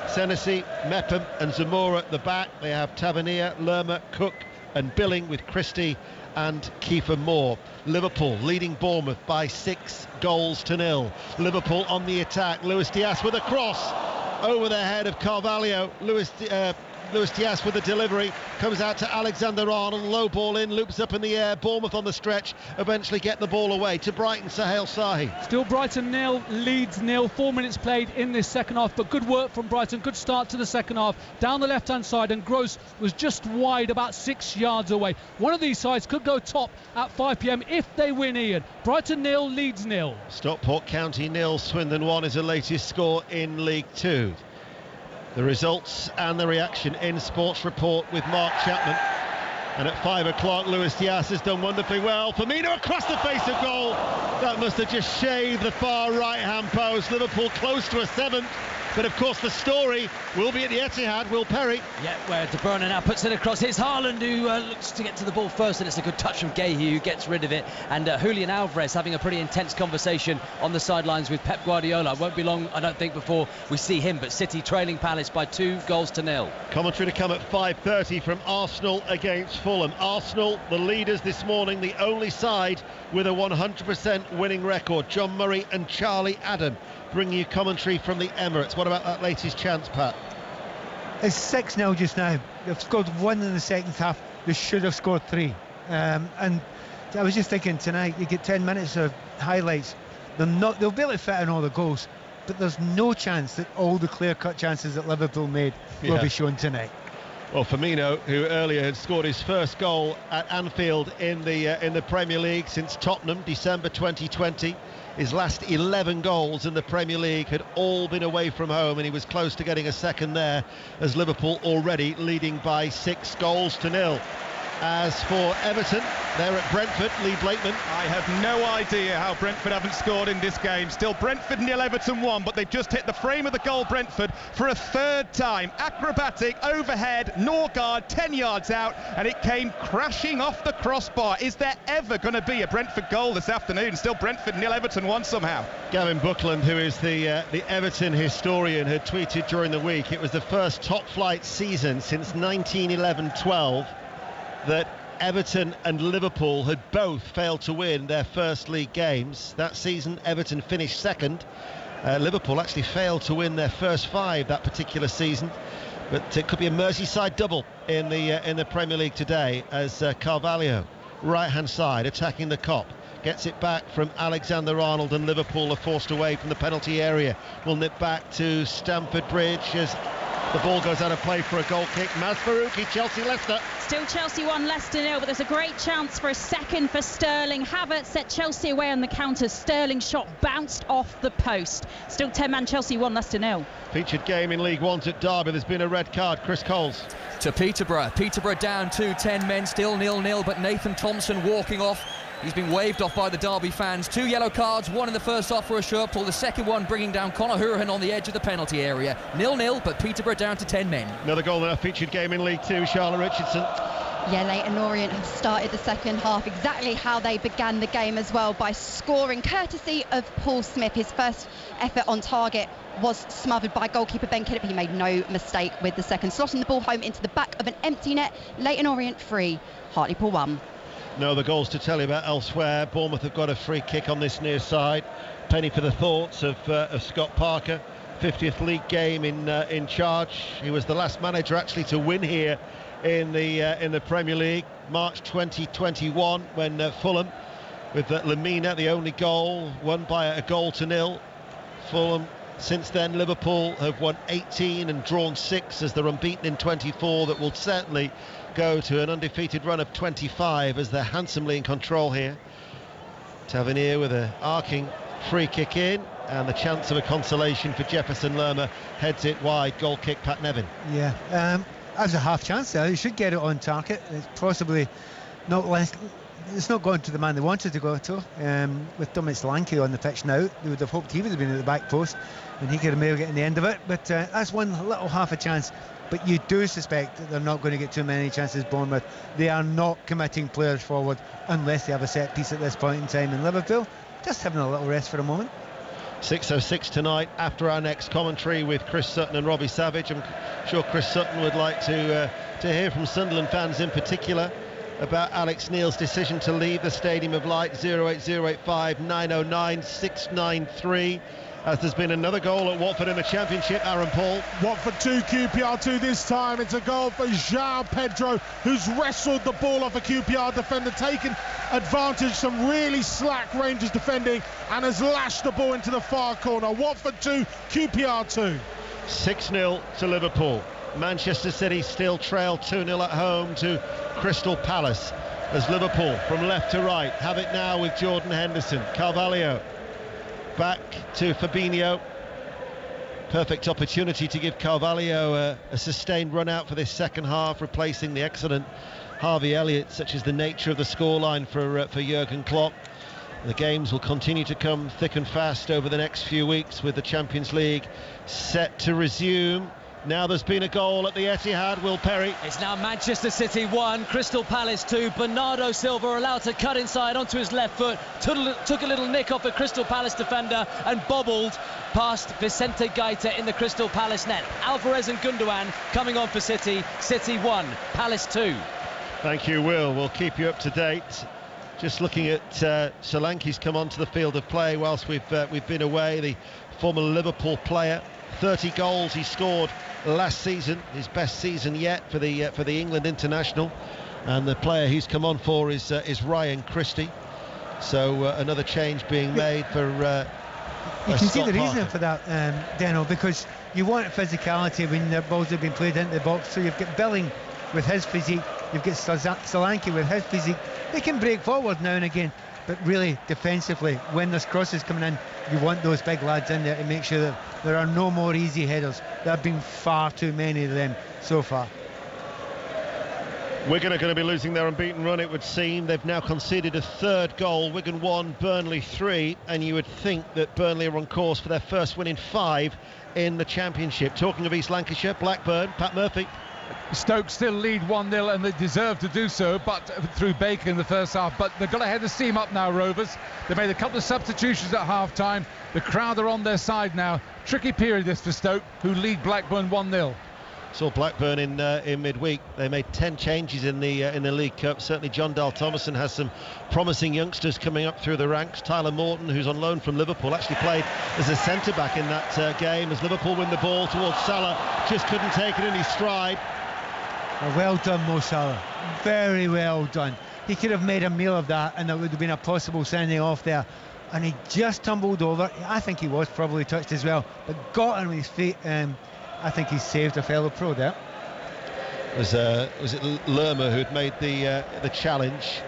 Senesi, Mepham and Zamora at the back. They have Tavernier, Lerma, Cook and Billing, with Christie and Kiefer Moore. Liverpool leading Bournemouth by 6 goals to 0. Liverpool on the attack. Luis Diaz with a cross over the head of Carvalho. Luis Diaz with the delivery, comes out to Alexander-Arnold, low ball in, loops up in the air. Bournemouth on the stretch, eventually get the ball away to Brighton. Sahel Sahi. Still Brighton 0, Leeds 0. 4 minutes played in this second half, but good work from Brighton. Good start to the second half. Down the left-hand side, and Gross was just wide, about 6 yards away. One of these sides could go top at 5 p.m. if they win, Ian. Brighton 0, Leeds 0. Stockport County 0, Swindon 1 is the latest score in League 2. The results and the reaction in Sports Report with Mark Chapman. And at 5 o'clock, Luis Diaz has done wonderfully well. Firmino across the face of goal. That must have just shaved the far right-hand post. Liverpool close to a 7th. But of course the story will be at the Etihad. Will Perry. Yeah, where De Bruyne now puts it across. It's Haaland who looks to get to the ball first, and it's a good touch from Guéhi who gets rid of it. And Julian Alvarez having a pretty intense conversation on the sidelines with Pep Guardiola. It won't be long, I don't think, before we see him. But City trailing Palace by 2 goals to 0. Commentary to come at 5:30 from Arsenal against Fulham. Arsenal, the leaders this morning, the only side with a 100% winning record. John Murray and Charlie Adam bringing you commentary from the Emirates. What about that latest chance, Pat? It's 6-0 just now. They've scored 1 in the second half. They should have scored 3. And I was just thinking tonight, you get 10 minutes of highlights. They'll be able to fit in all the goals, but there's no chance that all the clear-cut chances that Liverpool made will be shown tonight. Well, Firmino, who earlier had scored his first goal at Anfield in the Premier League since Tottenham, December 2020. His last 11 goals in the Premier League had all been away from home, and he was close to getting a second there, as Liverpool already leading by 6 goals to 0. As for Everton, they're at Brentford. Lee Blakeman. I have no idea how Brentford haven't scored in this game. Still Brentford 0, Everton 1, but they've just hit the frame of the goal, Brentford, for a third time. Acrobatic overhead, Norgard 10 yards out, and it came crashing off the crossbar. Is there ever going to be a Brentford goal this afternoon? Still Brentford 0, Everton 1 somehow. Gavin Buckland, who is the Everton historian, had tweeted during the week it was the first top-flight season since 1911-12 that Everton and Liverpool had both failed to win their first league games. That season, Everton finished second. Liverpool actually failed to win their first 5 that particular season. But it could be a Merseyside double in the Premier League today, as Carvalho, right-hand side, attacking the Kop. Gets it back from Alexander-Arnold, and Liverpool are forced away from the penalty area. Will nip back to Stamford Bridge as the ball goes out of play for a goal kick. Maz Farouki, Chelsea-Leicester. Still Chelsea 1, Leicester 0, but there's a great chance for a second for Sterling. Havertz set Chelsea away on the counter. Sterling shot bounced off the post. Still 10-man Chelsea 1, Leicester 0. Featured game in League One at Derby. There's been a red card. Chris Coles. To Peterborough. Peterborough down to 10 men, still 0-0, but Nathan Thompson walking off. He's been waved off by the Derby fans. 2 yellow cards, one in the first half for a shirt pull, the second one bringing down Conor Hourihane on the edge of the penalty area. 0-0, but Peterborough down to 10 men. Another goal in a featured game in League Two. Charlotte Richardson. Yeah, Leyton Orient have started the second half exactly how they began the game as well, by scoring courtesy of Paul Smith. His first effort on target was smothered by goalkeeper Ben Kiddup. He made no mistake with the second, slotting the ball home into the back of an empty net. Leyton Orient 3, Hartlepool 1. No other goals to tell you about elsewhere. Bournemouth have got a free kick on this near side. Penny for the thoughts of Scott Parker, 50th league game in charge. He was the last manager actually to win here in the Premier League, March 2021, when Fulham, with Lamina the only goal, won by a 1-0. Fulham. Since then, Liverpool have won 18 and drawn 6 as they're unbeaten in 24. That will certainly go to an undefeated run of 25 as they're handsomely in control here. Tavernier with an arcing free kick in, and the chance of a consolation for Jefferson Lerma, heads it wide, goal kick Pat Nevin. Yeah, has a half chance there. He should get it on target. It's possibly not less. It's not going to the man they wanted to go to. With Dominic Solanke on the pitch now, they would have hoped he would have been at the back post and he could have maybe getting the end of it. But that's one little half a chance. But you do suspect that they're not going to get too many chances, Bournemouth. They are not committing players forward unless they have a set piece at this point in time. In Liverpool, just having a little rest for a moment. 6:06 tonight after our next commentary with Chris Sutton and Robbie Savage. I'm sure Chris Sutton would like to hear from Sunderland fans in particular about Alex Neil's decision to leave the Stadium of Light. 08085 909 693. As there's been another goal at Watford in the Championship, Aaron Paul. Watford 2, QPR 2 this time. It's a goal for João Pedro, who's wrestled the ball off a QPR defender, taken advantage, some really slack Rangers defending, and has lashed the ball into the far corner. Watford 2, QPR 2. 6-0 to Liverpool. Manchester City still trail 2-0 at home to Crystal Palace, as Liverpool from left to right have it now with Jordan Henderson. Carvalho back to Fabinho. Perfect opportunity to give Carvalho a sustained run out for this second half, replacing the excellent Harvey Elliott, such as the nature of the scoreline for Jurgen Klopp. The games will continue to come thick and fast over the next few weeks, with the Champions League set to resume. Now there's been a goal at the Etihad. Will Perry. It's now Manchester City 1, Crystal Palace 2. Bernardo Silva allowed to cut inside onto his left foot, took a little nick off a Crystal Palace defender and bobbled past Vicente Gaeta in the Crystal Palace net. Alvarez and Gundogan coming on for City. City 1, Palace 2. Thank you, Will. We'll keep you up to date. Just looking at Solanke's come onto the field of play whilst we've been away. The former Liverpool player, 30 goals he scored last season, his best season yet for the England international, and the player he's come on for is Ryan Christie. So another change being made for you can see the reason for that, Deno, because you want physicality when the balls have been played into the box. So you've got Billing with his physique, you've got Solanke with his physique. They can break forward now and again, but really defensively, when there's crosses coming in, you want those big lads in there to make sure that there are no more easy headers. There have been far too many of them so far. Wigan are going to be losing their unbeaten run, it would seem. They've now conceded a third goal. Wigan 1, Burnley 3, and you would think that Burnley are on course for their first win in 5 in the Championship. Talking of East Lancashire, Blackburn, Pat Murphy. Stoke still lead 1-0 and they deserve to do so, but through Baker in the first half. But they've got to head the steam up now, Rovers. They made a couple of substitutions at half-time. The crowd are on their side now. Tricky period this for Stoke, who lead Blackburn 1-0. Saw Blackburn in midweek. They made 10 changes in the League Cup. Certainly John Dahl-Thomason has some promising youngsters coming up through the ranks. Tyler Morton, who's on loan from Liverpool, actually played as a centre-back in that game as Liverpool win the ball towards Salah. Just couldn't take it in his stride. Well done, Mo Salah. Very well done. He could have made a meal of that and there would have been a possible sending off there. And he just tumbled over. I think he was probably touched as well, but got on his feet. I think he saved a fellow pro there. Was it Lerma who'd made the challenge?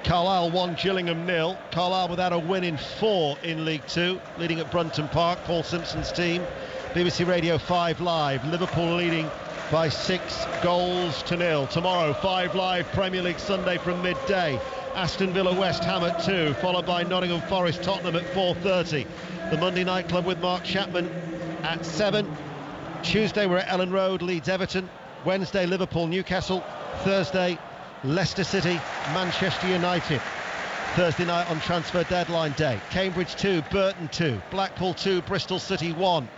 Carlisle 1, Gillingham 0. Carlisle without a win in 4 in League 2, leading at Brunton Park, Paul Simpson's team. BBC Radio 5 Live, Liverpool leading by 6-0. Tomorrow, 5 Live Premier League Sunday from midday. Aston Villa West Ham at 2, followed by Nottingham Forest Tottenham at 4:30. The Monday Night Club with Mark Chapman at 7. Tuesday we're at Ellen Road, Leeds Everton. Wednesday Liverpool Newcastle. Thursday Leicester City Manchester United. Thursday night on transfer deadline day. Cambridge 2, Burton 2, Blackpool 2, Bristol City 1,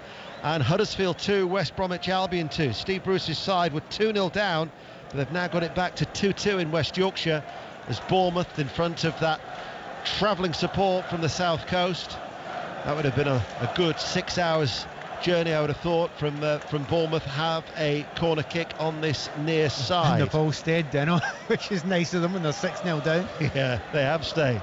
and Huddersfield 2, West Bromwich Albion 2. Steve Bruce's side were 2-0 down, but they've now got it back to 2-2 in West Yorkshire as Bournemouth, in front of that travelling support from the south coast. That would have been a good 6 hours journey, I would have thought, from Bournemouth, have a corner kick on this near side. And they've all stayed, Deno, which is nice of them when they're 6-0 down. Yeah, they have stayed.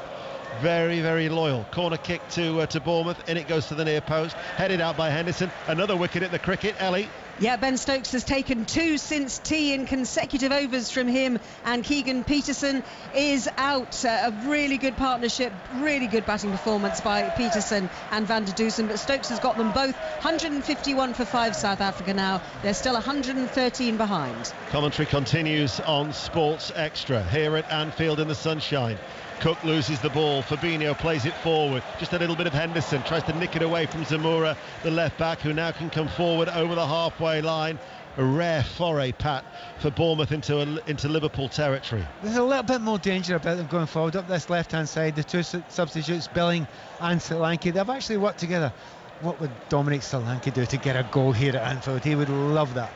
Very, very loyal. Corner kick to Bournemouth, and it goes to the near post. Headed out by Henderson. Another wicket at the cricket. Ellie. Yeah, Ben Stokes has taken 2 since tea in consecutive overs from him, and Keegan Peterson is out. A really good partnership, really good batting performance by Peterson and Van der Dusen, but Stokes has got them both 151 for 5 South Africa now. They're still 113 behind. Commentary continues on Sports Extra here at Anfield in the sunshine. Cook loses the ball, Fabinho plays it forward, just a little bit of Henderson, tries to nick it away from Zamora, the left back, who now can come forward over the halfway line. A rare foray, Pat, for Bournemouth into Liverpool territory. There's a little bit more danger about them going forward up this left hand side. The 2 substitutes, Billing and Solanke, they've actually worked together. What would Dominic Solanke do to get a goal here at Anfield? He would love that.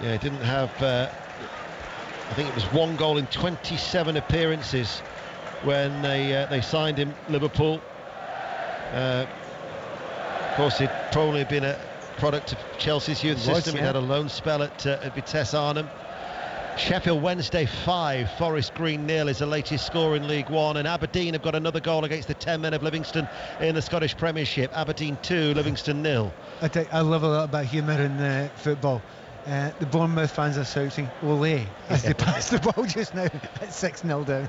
Yeah, he didn't have I think it was 1 goal in 27 appearances when they signed him, Liverpool. Of course, he'd probably been a product of Chelsea's youth system. He had a loan spell at Vitesse Arnhem. Sheffield Wednesday 5, Forest Green 0 is the latest score in League One, and Aberdeen have got another goal against the 10 men of Livingston in the Scottish Premiership. Aberdeen 2, Livingston 0. I love a little bit of humour in football. The Bournemouth fans are shouting "Ole" as they pass the ball just now at 6-0 down.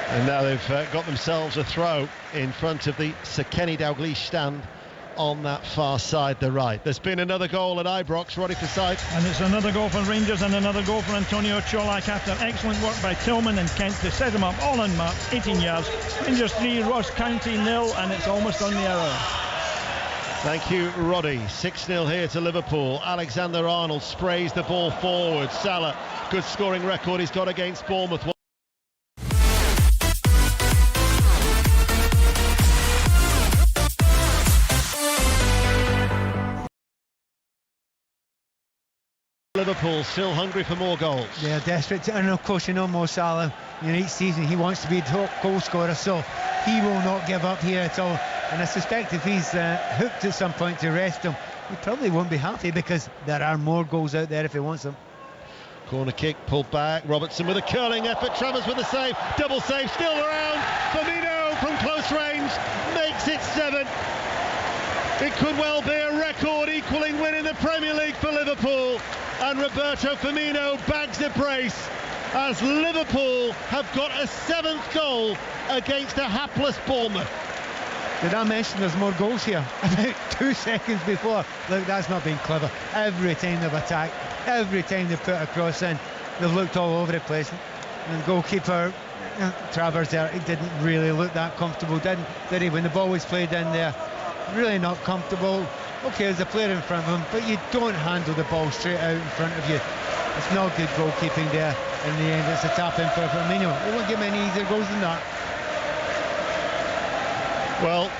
And now they've got themselves a throw in front of the Sir Kenny Dalglish stand on that far side, the right. There's been another goal at Ibrox, Roddy Forsyth. And it's another goal for Rangers and another goal for Antonio Cholak after excellent work by Tillman and Kent to set him up all on marks, 18 yards. Rangers 3, Ross County 0, and it's almost on the hour. Thank you, Roddy. 6-0 here to Liverpool. Alexander-Arnold sprays the ball forward. Salah, good scoring record he's got against Bournemouth. Liverpool still hungry for more goals. They're desperate, and of course, you know, Mo Salah, each season he wants to be a top goal scorer, so he will not give up here at all. And I suspect if he's hooked at some point to rest him, he probably won't be happy, because there are more goals out there if he wants them. Corner kick, pulled back, Robertson with a curling effort, Travers with a save, double save, still around, Firmino from close range, makes it 7. It could well be a record equalling win in the Premier League for Liverpool, and Roberto Firmino bags the brace as Liverpool have got a 7th goal against a hapless Bournemouth. Did I mention there's more goals here? About 2 seconds before. Look, that's not been clever. Every time they've attacked, every time they put a cross in, they've looked all over the place. And goalkeeper Travers there, he didn't really look that comfortable, did he? When the ball was played in there, really not comfortable. Okay, there's a player in front of him, but you don't handle the ball straight out in front of you. It's not good goalkeeping there. In the end, it's a tap in for Firmino. They won't get many easier goals than that. Well,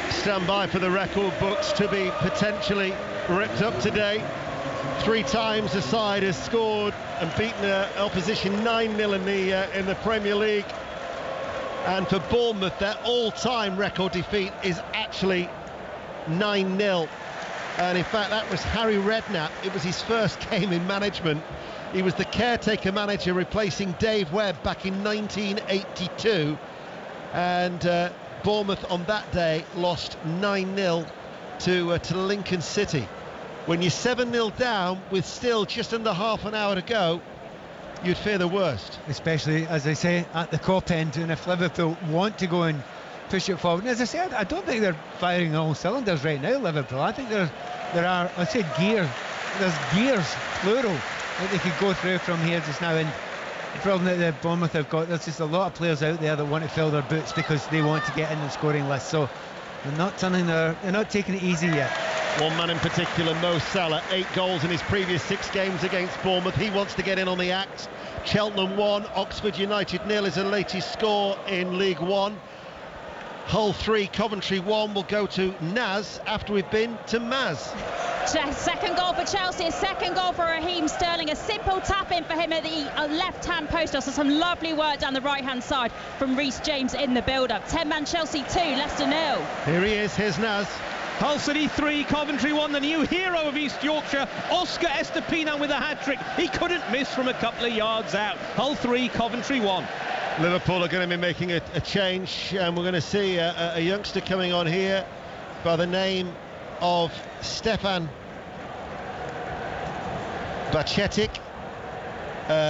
stand by for the record books to be potentially ripped up today. 3 times the side has scored and beaten the opposition 9-0 in the Premier League. And for Bournemouth, their all-time record defeat is actually 9-0. And in fact, that was Harry Redknapp. It was his first game in management. He was the caretaker manager replacing Dave Webb back in 1982. And Bournemouth on that day lost 9-0 to Lincoln City. When you're 7-0 down with still just under half an hour to go, you'd fear the worst. Especially, as I say, at the Kop end, and if Liverpool want to go and push it forward. And as I said, I don't think they're firing on all cylinders right now, Liverpool. I think there are, I said gears, there's gears, plural, that they could go through from here just now. And the problem that the Bournemouth have got, there's just a lot of players out there that want to fill their boots because they want to get in the scoring list. So they're not taking it easy yet. One man in particular, Mo Salah, 8 goals in his previous 6 games against Bournemouth. He wants to get in on the act. Cheltenham 1, Oxford United 0 is the latest score in League One. Hull 3, Coventry 1 will go to Naz after we've been to Maz. Second goal for Chelsea, a second goal for Raheem Sterling, a simple tap in for him at the left-hand post. Also some lovely work down the right-hand side from Reece James in the build-up. 10-man Chelsea 2, Leicester 0. Here he is, here's Naz. Hull City 3, Coventry 1, the new hero of East Yorkshire, Oscar Estepina with a hat-trick. He couldn't miss from a couple of yards out. Hull 3, Coventry 1. Liverpool are going to be making a change, and we're going to see a youngster coming on here by the name of Stefan Bajcetic,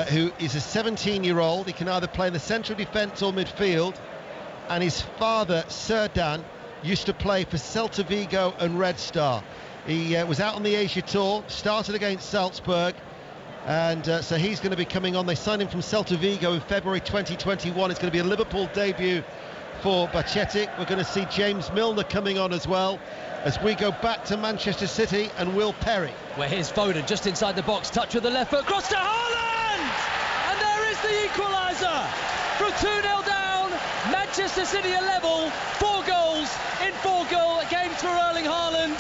who is a 17-year-old. He can either play in the central defence or midfield, and his father, Serdan, used to play for Celta Vigo and Red Star. He was out on the Asia Tour, started against Salzburg, and so he's going to be coming on. They signed him from Celta Vigo in February 2021. It's going to be a Liverpool debut for Bajcetic. We're going to see James Milner coming on as well as we go back to Manchester City and Will Perry. Well, here's Foden just inside the box, touch with the left foot, cross to Haaland! And there is the equaliser from 2-0 down. Manchester City are level, 4 goals in 4 games for Erling Haaland.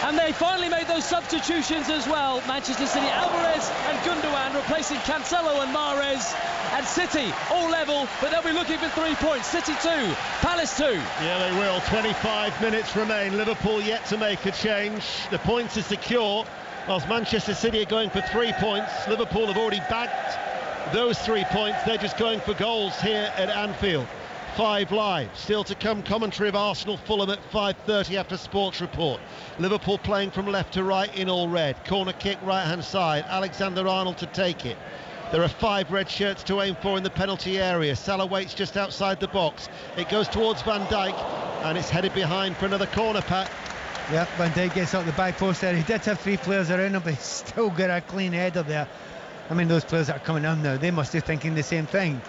And they finally made those substitutions as well. Manchester City, Alvarez and Gundogan replacing Cancelo and Mahrez. And City all level, but they'll be looking for 3 points. City 2, Palace 2. Yeah, they will. 25 minutes remain. Liverpool yet to make a change. The points are secure, whilst Manchester City are going for 3 points. Liverpool have already bagged those 3 points. They're just going for goals here at Anfield. 5 Live, still to come, commentary of Arsenal Fulham at 5:30 after Sports Report. Liverpool playing from left to right in all red. Corner kick right hand side, Alexander-Arnold to take it. There are 5 red shirts to aim for in the penalty area. Salah waits just outside the box. It goes towards Van Dijk and it's headed behind for another corner, Pat. Yeah, Van Dijk gets up the back post there. He did have 3 players around him, but he's still got a clean header there. I mean, those players that are coming on now, they must be thinking the same thing.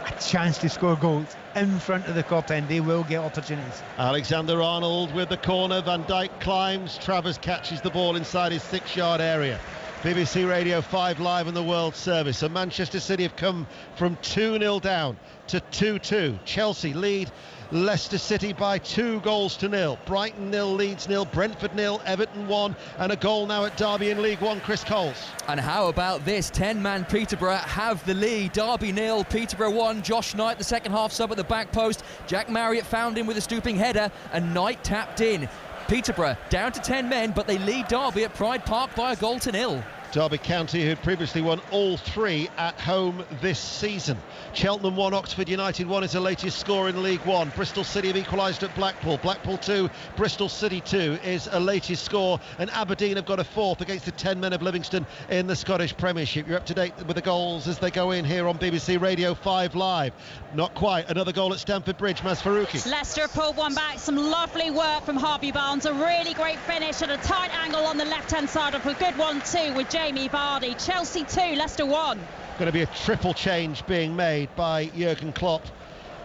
A chance to score goals in front of the Kop end. They will get opportunities. Alexander-Arnold with the corner. Van Dijk climbs. Travers catches the ball inside his 6-yard area. BBC Radio 5 Live in the World Service. So Manchester City have come from 2-0 down to 2-2. Chelsea lead Leicester City by 2-0. Brighton 0, Leeds 0, Brentford 0, Everton 1, and a goal now at Derby in League One. Chris Coles. And how about this? 10-man Peterborough have the lead. Derby 0, Peterborough 1. Josh Knight, the second half sub at the back post. Jack Marriott found him with a stooping header, and Knight tapped in. Peterborough down to 10 men, but they lead Derby at Pride Park by a 1-0. Derby County, who'd previously won all 3 at home this season. Cheltenham 1, Oxford United 1 is the latest score in League One. Bristol City have equalised at Blackpool. Blackpool 2, Bristol City 2 is a latest score. And Aberdeen have got a 4th against the 10 men of Livingston in the Scottish Premiership. You're up to date with the goals as they go in here on BBC Radio 5 Live. Not quite. Another goal at Stamford Bridge. Maz Faruqi. Leicester pulled one back. Some lovely work from Harvey Barnes. A really great finish at a tight angle on the left-hand side of a good 1-2 with Jamie Vardy. Chelsea 2, Leicester 1. going to be a triple change being made by Jurgen Klopp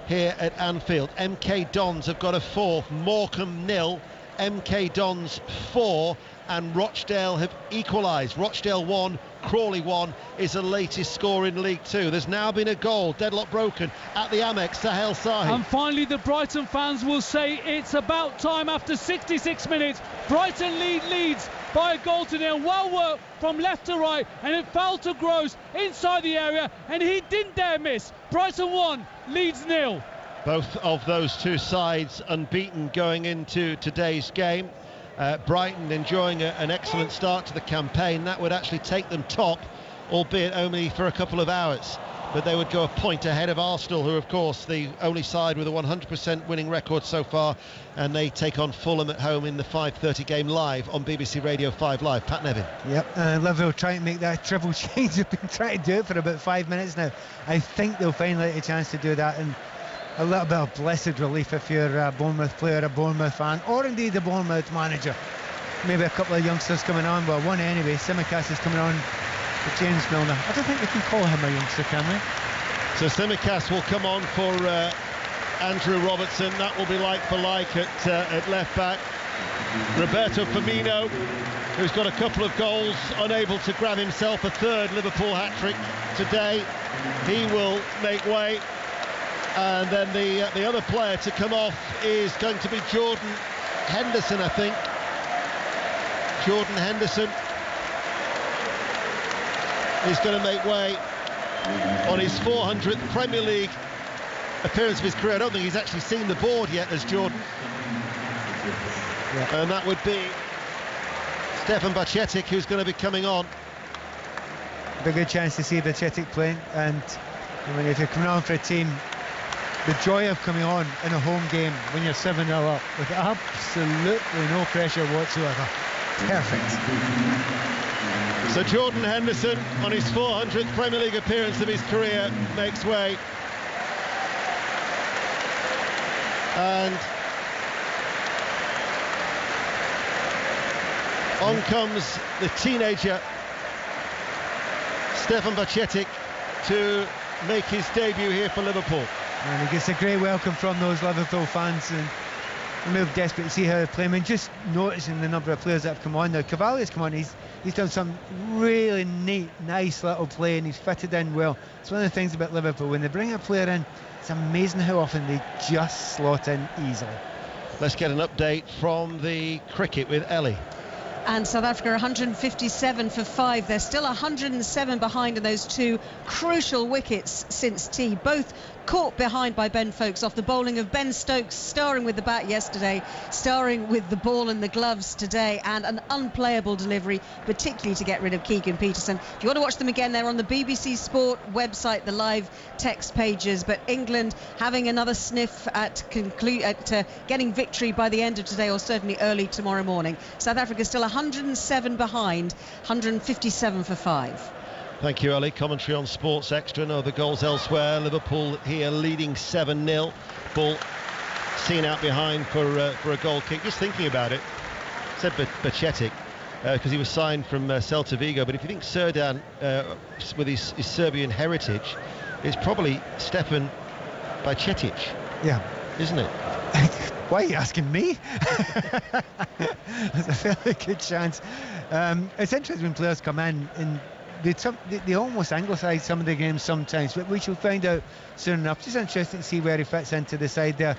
here at Anfield. MK Dons have got a 4, Morecambe 0, MK Dons 4, and Rochdale have equalised. Rochdale 1, Crawley 1 is the latest score in League 2. There's now been a goal, deadlock broken at the Amex, Sahel Sahi. And finally the Brighton fans will say it's about time. After 66 minutes, Brighton leads by a goal to nil. Well worked from left to right, and it fell to Gross inside the area, and he didn't dare miss. Brighton 1, Leeds 0. Both of those two sides unbeaten going into today's game. Brighton enjoying an excellent start to the campaign. That would actually take them top, albeit only for a couple of hours. But they would go a point ahead of Arsenal, who of course the only side with a 100% winning record so far, and they take on Fulham at home in the 5:30 game live on BBC Radio 5 Live. Pat Nevin. Yep, Liverpool trying to make that triple change. They've been trying to do it for about 5 minutes now. I think they'll finally get a chance to do that, and a little bit of blessed relief if you're a Bournemouth player, a Bournemouth fan, or indeed a Bournemouth manager. Maybe a couple of youngsters coming on, well, one anyway. Tsimikas is coming on for James Milner. I don't think we can call him a youngster, can we? So Tsimikas will come on for Andrew Robertson. That will be like for like at left back. Roberto Firmino, who's got a couple of goals, unable to grab himself a third Liverpool hat-trick today. He will make way. And then the other player to come off is going to be Jordan Henderson, I think. Jordan Henderson is going to make way on his 400th Premier League appearance of his career. I don't think he's actually seen the board yet as Jordan. Yeah. And that would be Stefan Bajcetic, who's going to be coming on. A good chance to see Bajcetic playing, and I mean, if you're coming on for a team, the joy of coming on in a home game when you're 7-0 up with absolutely no pressure whatsoever. Perfect. So Jordan Henderson, on his 400th Premier League appearance of his career, makes way. And on comes the teenager Stefan Bajcetic to make his debut here for Liverpool. And he gets a great welcome from those Liverpool fans, and we're desperate to see how they play. I mean, just noticing the number of players that have come on now. Cavalier's come on, he's done some really neat, nice little play, and he's fitted in well. It's one of the things about Liverpool, when they bring a player in, it's amazing how often they just slot in easily. Let's get an update from the cricket with Ellie. And South Africa 157 for 5. They're still 107 behind in those two crucial wickets since tea. Both caught behind by Ben Foakes off the bowling of Ben Stokes, starring with the bat yesterday, starring with the ball and the gloves today, and an unplayable delivery, particularly to get rid of Keegan Peterson. If you want to watch them again, they're on the BBC Sport website, the live text pages. But England having another sniff at getting victory by the end of today, or certainly early tomorrow morning. South Africa still 107 behind, 157 for 5. Thank you, Ellie. Commentary on Sports Extra. No other goals elsewhere. Liverpool here leading 7-0. Ball seen out behind for a goal kick. Just thinking about it, said Bajcetic, because he was signed from Celta Vigo. But if you think Serdan, with his Serbian heritage, is probably Stefan Bajcetic. Yeah, isn't it? Why are you asking me? There's a fairly good chance. It's interesting when players come in and they almost anglicise some of the games sometimes, but we shall find out soon enough. Just interesting to see where he fits into the side there.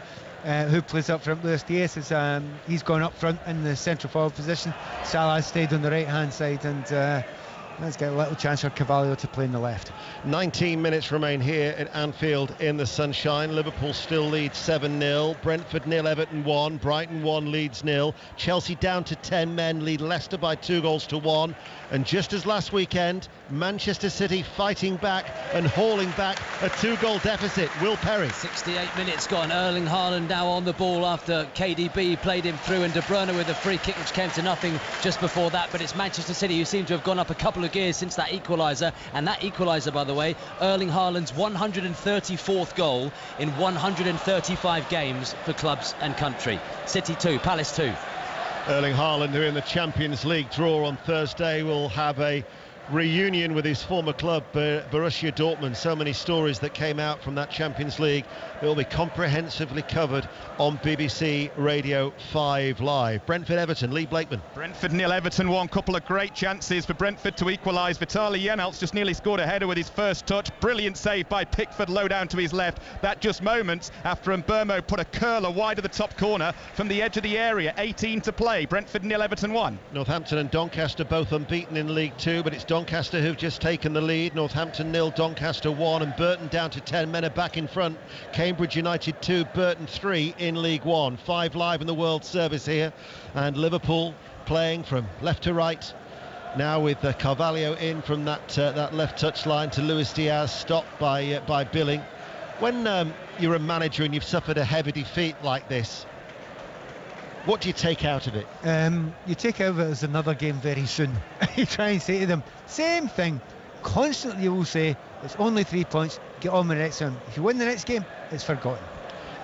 Who plays up front? Lewis Diaz he's gone up front in the central forward position. Salah stayed on the right hand side, and let's get a little chance for Cavalier to play in the left. 19 minutes remain here at Anfield in the sunshine. Liverpool still lead 7-0. Brentford 0, Everton 1. Brighton 1, Leeds 0. Chelsea down to 10 men, lead Leicester by 2-1. And just as last weekend, Manchester City fighting back and hauling back a 2-goal deficit. Will Perry. 68 minutes gone. Erling Haaland now on the ball after KDB played him through, and De Bruyne with a free kick which came to nothing just before that. But it's Manchester City who seem to have gone up a couple of gears since that equaliser. And that equaliser, by the way, Erling Haaland's 134th goal in 135 games for clubs and country. City 2, Palace 2. Erling Haaland, who in the Champions League draw on Thursday will have a reunion with his former club, Borussia Dortmund. So many stories that came out from that Champions League. It will be comprehensively covered on BBC Radio 5 Live. Brentford-Everton, Lee Blakeman. Brentford 0, Everton 1. Couple of great chances for Brentford to equalise. Vitaly Jenelts just nearly scored a header with his first touch. Brilliant save by Pickford, low down to his left. That just moments after Mbeumo put a curler wide of the top corner from the edge of the area. 18 to play. Brentford 0, Everton 1. Northampton and Doncaster both unbeaten in League 2, but it's Doncaster who've just taken the lead. Northampton 0, Doncaster 1, and Burton down to 10 men are back in front. Cambridge United 2, Burton 3 in League 1. 5 Live in the World Service here, and Liverpool playing from left to right. Now with Carvalho in from that left touch line to Luis Diaz, stopped by Billing. When you're a manager and you've suffered a heavy defeat like this, what do you take out of it? You take out of it as another game very soon. You try and say to them, same thing. Constantly you will say, it's only 3 points, get on with the next one. If you win the next game, it's forgotten.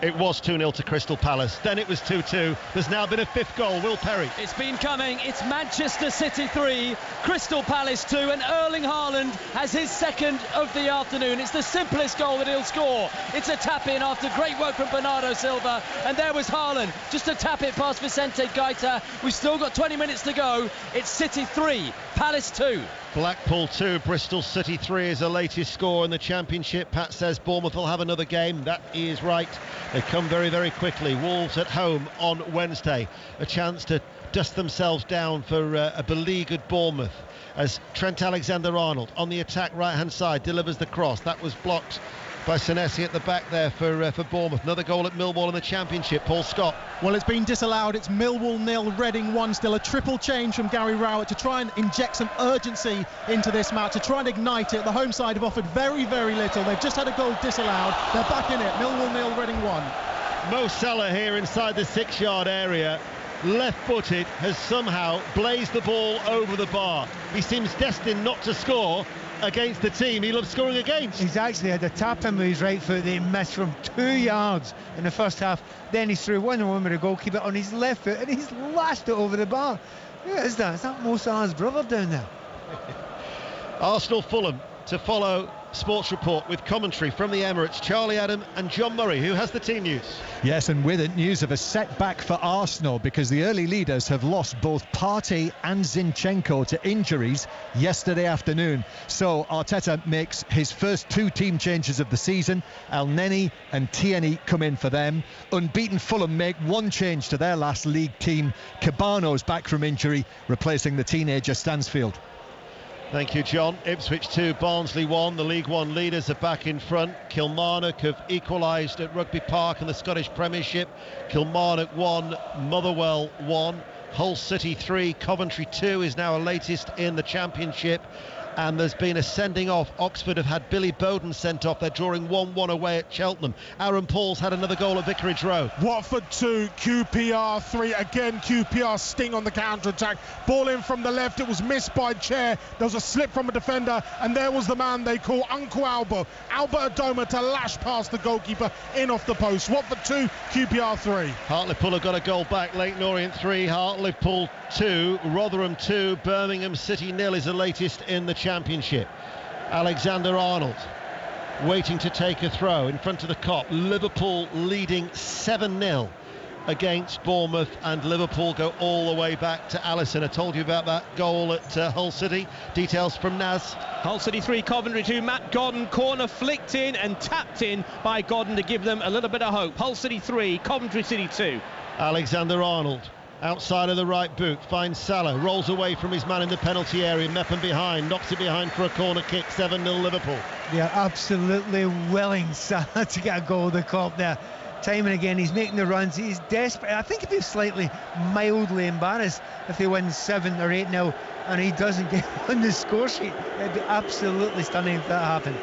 It was 2-0 to Crystal Palace, then it was 2-2. There's now been a fifth goal. Will Perry. It's been coming. It's Manchester City 3, Crystal Palace 2, and Erling Haaland has his second of the afternoon. It's the simplest goal that he'll score. It's a tap-in after great work from Bernardo Silva, and there was Haaland, just to tap it past Vicente Gaeta. We've still got 20 minutes to go. It's City 3, Palace 2. Blackpool 2, Bristol City 3 is the latest score in the Championship. Pat says Bournemouth will have another game. That is right. They come very, very quickly. Wolves at home on Wednesday. A chance to dust themselves down for a beleaguered Bournemouth, as Trent Alexander-Arnold on the attack right-hand side delivers the cross. That was blocked by Senesi at the back there for Bournemouth. Another goal at Millwall in the Championship. Paul Scott. Well, it's been disallowed. It's Millwall 0, Reading 1. Still a triple change from Gary Rowett to try and inject some urgency into this match, to try and ignite it. The home side have offered very, very little. They've just had a goal disallowed. They're back in it. Millwall 0, Reading 1. Mo Salah here inside the 6-yard area, left-footed, has somehow blazed the ball over the bar. He seems destined not to score against the team he loves scoring against. He's actually had a tap in with his right foot that he missed from 2 yards in the first half. Then he's through 1-1 with a goalkeeper on his left foot, and he's lashed it over the bar. Who is that? Is that Mo Salah's brother down there? Arsenal-Fulham to follow Sports Report with commentary from the Emirates. Charlie Adam and John Murray, who has the team news. Yes, and with it, news of a setback for Arsenal, because the early leaders have lost both Partey and Zinchenko to injuries yesterday afternoon. So Arteta makes his first 2 team changes of the season. El Neni and Tierney come in for them. Unbeaten Fulham make 1 change to their last league team. Cabano's back from injury, replacing the teenager Stansfield. Thank you, John. Ipswich 2, Barnsley 1. The League One leaders are back in front. Kilmarnock have equalised at Rugby Park in the Scottish Premiership. Kilmarnock 1, Motherwell 1. Hull City 3, Coventry 2 is now latest in the Championship. And there's been a sending off. Oxford have had Billy Bowden sent off. They're drawing 1-1 away at Cheltenham. Aaron Paul's had another goal at Vicarage Road. Watford 2, QPR 3. Again, QPR sting on the counter-attack. Ball in from the left. It was missed by Chair. There was a slip from a defender, and there was the man they call Uncle Albert Adoma, to lash past the goalkeeper in off the post. Watford 2, QPR 3. Hartlepool have got a goal back. Leyton Orient 3, Hartlepool 2, Rotherham 2, Birmingham City 0 is the latest in the Championship. Alexander-Arnold waiting to take a throw in front of the Kop. Liverpool leading 7-0 against Bournemouth, and Liverpool go all the way back to Alisson. I told you about that goal at Hull City. Details from Naz. Hull City 3, Coventry 2. Matt Godden, corner flicked in and tapped in by Godden to give them a little bit of hope. Hull City 3, Coventry City 2. Alexander-Arnold outside of the right boot, finds Salah, rolls away from his man in the penalty area. Mepham behind, knocks it behind for a corner kick. 7-0 Liverpool. Yeah, absolutely willing Salah to get a goal of the Kop there. Time and again, he's making the runs. He's desperate. I think he'd be slightly mildly embarrassed if he wins 7 or 8-0 and he doesn't get on the score sheet. It'd be absolutely stunning if that happened.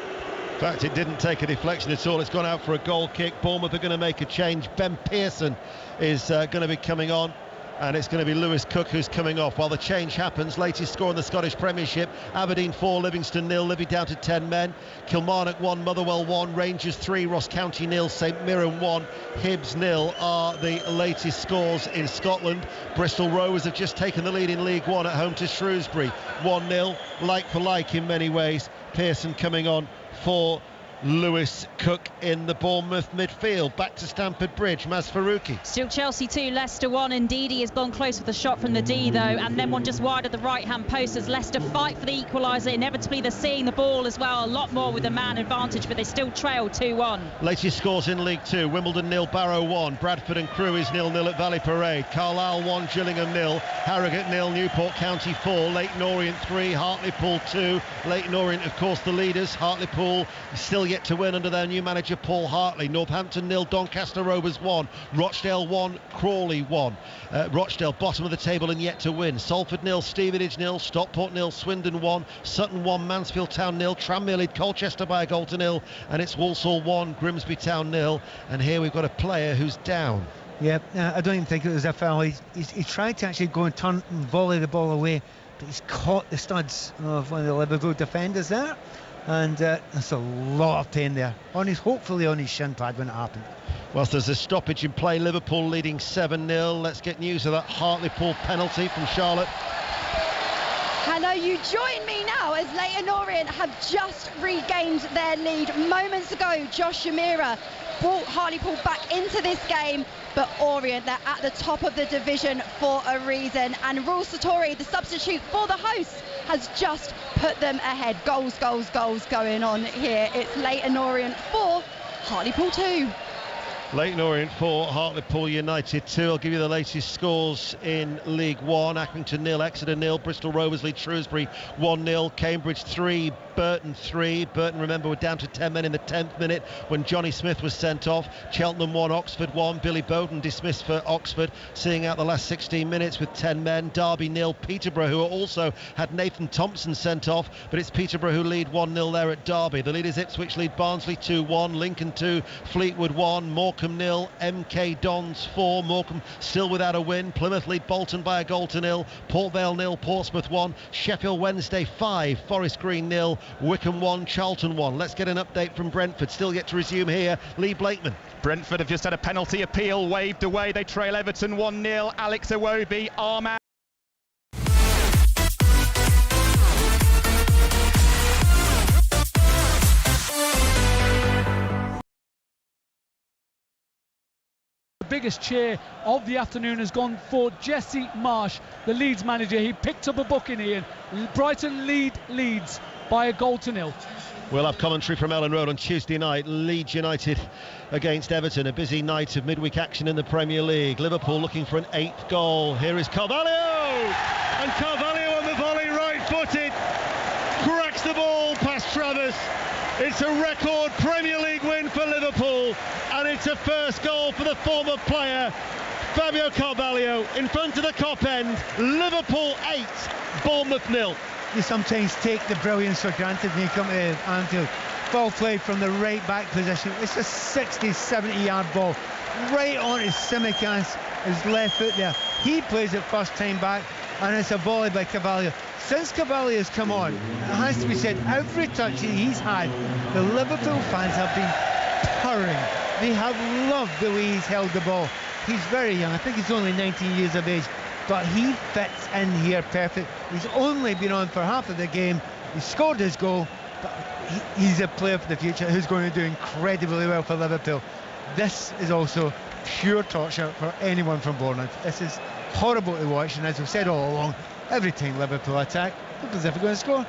In fact, it didn't take a deflection at all. It's gone out for a goal kick. Bournemouth are going to make a change. Ben Pearson is going to be coming on. and it's going to be Lewis Cook who's coming off while the change happens. Latest score in the Scottish Premiership: Aberdeen 4, Livingston 0, Livy down to 10 men. Kilmarnock 1, Motherwell 1, Rangers 3, Ross County 0, St Mirren 1, Hibs 0 are the latest scores in Scotland. Bristol Rovers have just taken the lead in League One at home to Shrewsbury, 1-0, like for like in many ways. Pearson coming on for Lewis Cook in the Bournemouth midfield. Back to Stamford Bridge, Maz Faruqi. Still Chelsea 2, Leicester 1. Indeed, he has gone close with a shot from the D, though, and then one just wide of the right-hand post as Leicester fight for the equaliser. Inevitably, they're seeing the ball as well, a lot more with the man advantage, but they still trail 2-1. Latest scores in League Two: Wimbledon 0, Barrow 1, Bradford and Crewe is 0-0 at Valley Parade, Carlisle 1, Gillingham 0, Harrogate 0, Newport County 4, Leyton Orient 3, Hartlepool 2. Leyton Orient, of course, the leaders. Hartlepool still yet to win under their new manager Paul Hartley. Northampton 0, Doncaster Rovers 1, Rochdale 1, Crawley 1. Rochdale bottom of the table and yet to win. Salford 0, Stevenage 0, Stockport 0, Swindon 1, Sutton 1, Mansfield Town 0, Tranmere lead Colchester by a goal to 0, and it's Walsall 1, Grimsby Town 0. And here we've got a player who's down. Yeah, I don't even think it was a foul. He tried to actually go and turn and volley the ball away, but he's caught the studs of one of the Liverpool defenders there. And there's a lot of pain there, hopefully on his shin pad when it happened. Whilst there's a stoppage in play, Liverpool leading 7-0. Let's get news of that Hartlepool penalty from Charlotte. Hello, you join me now as Leyton Orient have just regained their lead. Moments ago, Josh Shamira brought Hartlepool back into this game, but Orient, they're at the top of the division for a reason, and Raul Sartori, the substitute for the hosts, has just put them ahead. Goals going on here. It's Leyton Orient 4, Hartlepool 2. Leyton Orient 4, Hartlepool United 2. I'll give you the latest scores in League One. Accrington 0, Exeter 0, Bristol Rovers lead Shrewsbury 1-0, Cambridge 3, Burton 3. Burton, remember, were down to 10 men in the 10th minute when Johnny Smith was sent off. Cheltenham 1, Oxford 1. Billy Bowden dismissed for Oxford, seeing out the last 16 minutes with 10 men. Derby 0, Peterborough, who also had Nathan Thompson sent off, but it's Peterborough who lead 1-0 there at Derby. The leaders Ipswich lead Barnsley 2-1, Lincoln 2, Fleetwood 1, Morecambe 0, MK Dons 4. Morecambe still without a win. Plymouth lead Bolton by a goal to 0. Port Vale 0, Portsmouth 1. Sheffield Wednesday 5, Forest Green 0, Wickham 1, Charlton 1. Let's get an update from Brentford, still yet to resume here. Lee Blakeman. Brentford have just had a penalty appeal waved away. They trail Everton 1-0. Alex Iwobi, arm out. Biggest cheer of the afternoon has gone for Jesse Marsh, the Leeds manager. He picked up a booking, Ian. Brighton lead Leeds by a goal to 0. We'll have commentary from Ellen Road on Tuesday night. Leeds United against Everton, a busy night of midweek action in the Premier League. Liverpool looking for an 8th goal. Here is Carvalho, and Carvalho on the volley, right-footed, cracks the ball past Travers. It's a record Premier League win for Liverpool, and it's a first goal for the former player, Fabio Carvalho, in front of the Cop End. Liverpool 8, Bournemouth 0. You sometimes take the brilliance for granted when you come to Anfield. Ball played from the right back position. It's a 60-70 yard ball right onto Simicas, his left foot there. He plays it first time back, and it's a volley by Carvalho. Since Carvalho has come on, it has to be said, every touch he's had, the Liverpool fans have been purring. They have loved the way he's held the ball. He's very young, I think he's only 19 years of age, but he fits in here perfect. He's only been on for half of the game. He scored his goal, but he's a player for the future who's going to do incredibly well for Liverpool. This is also pure torture for anyone from Bournemouth. This is horrible to watch, and as we've said all along, every time Liverpool attack, Liverpool's never going to score.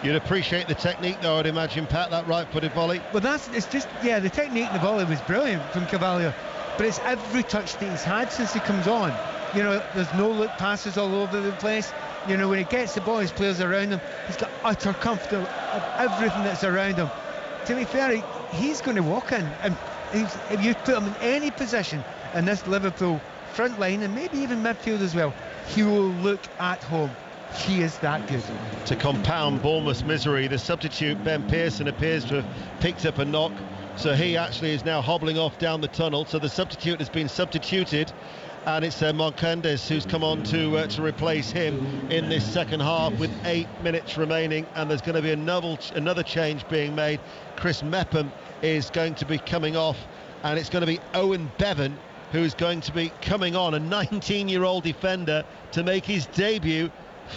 You'd appreciate the technique, though, I'd imagine, Pat, that right-footed volley. Well, the technique in the volley was brilliant from Carvalho, but it's every touch that he's had since he comes on. You know, there's no look passes all over the place. You know, when he gets the ball, his players around him, he's got utter comfort of everything that's around him. To be fair, he's going to walk in, and if you put him in any position in this Liverpool front line, and maybe even midfield as well, he will look at home. He is that good. To compound Bournemouth's misery, the substitute Ben Pearson appears to have picked up a knock. So he actually is now hobbling off down the tunnel. So the substitute has been substituted, and it's Marcandes who's come on to replace him in this second half with 8 minutes remaining. And there's going to be another change being made. Chris Mepham is going to be coming off, and it's going to be Owen Bevan who's going to be coming on, a 19-year-old defender, to make his debut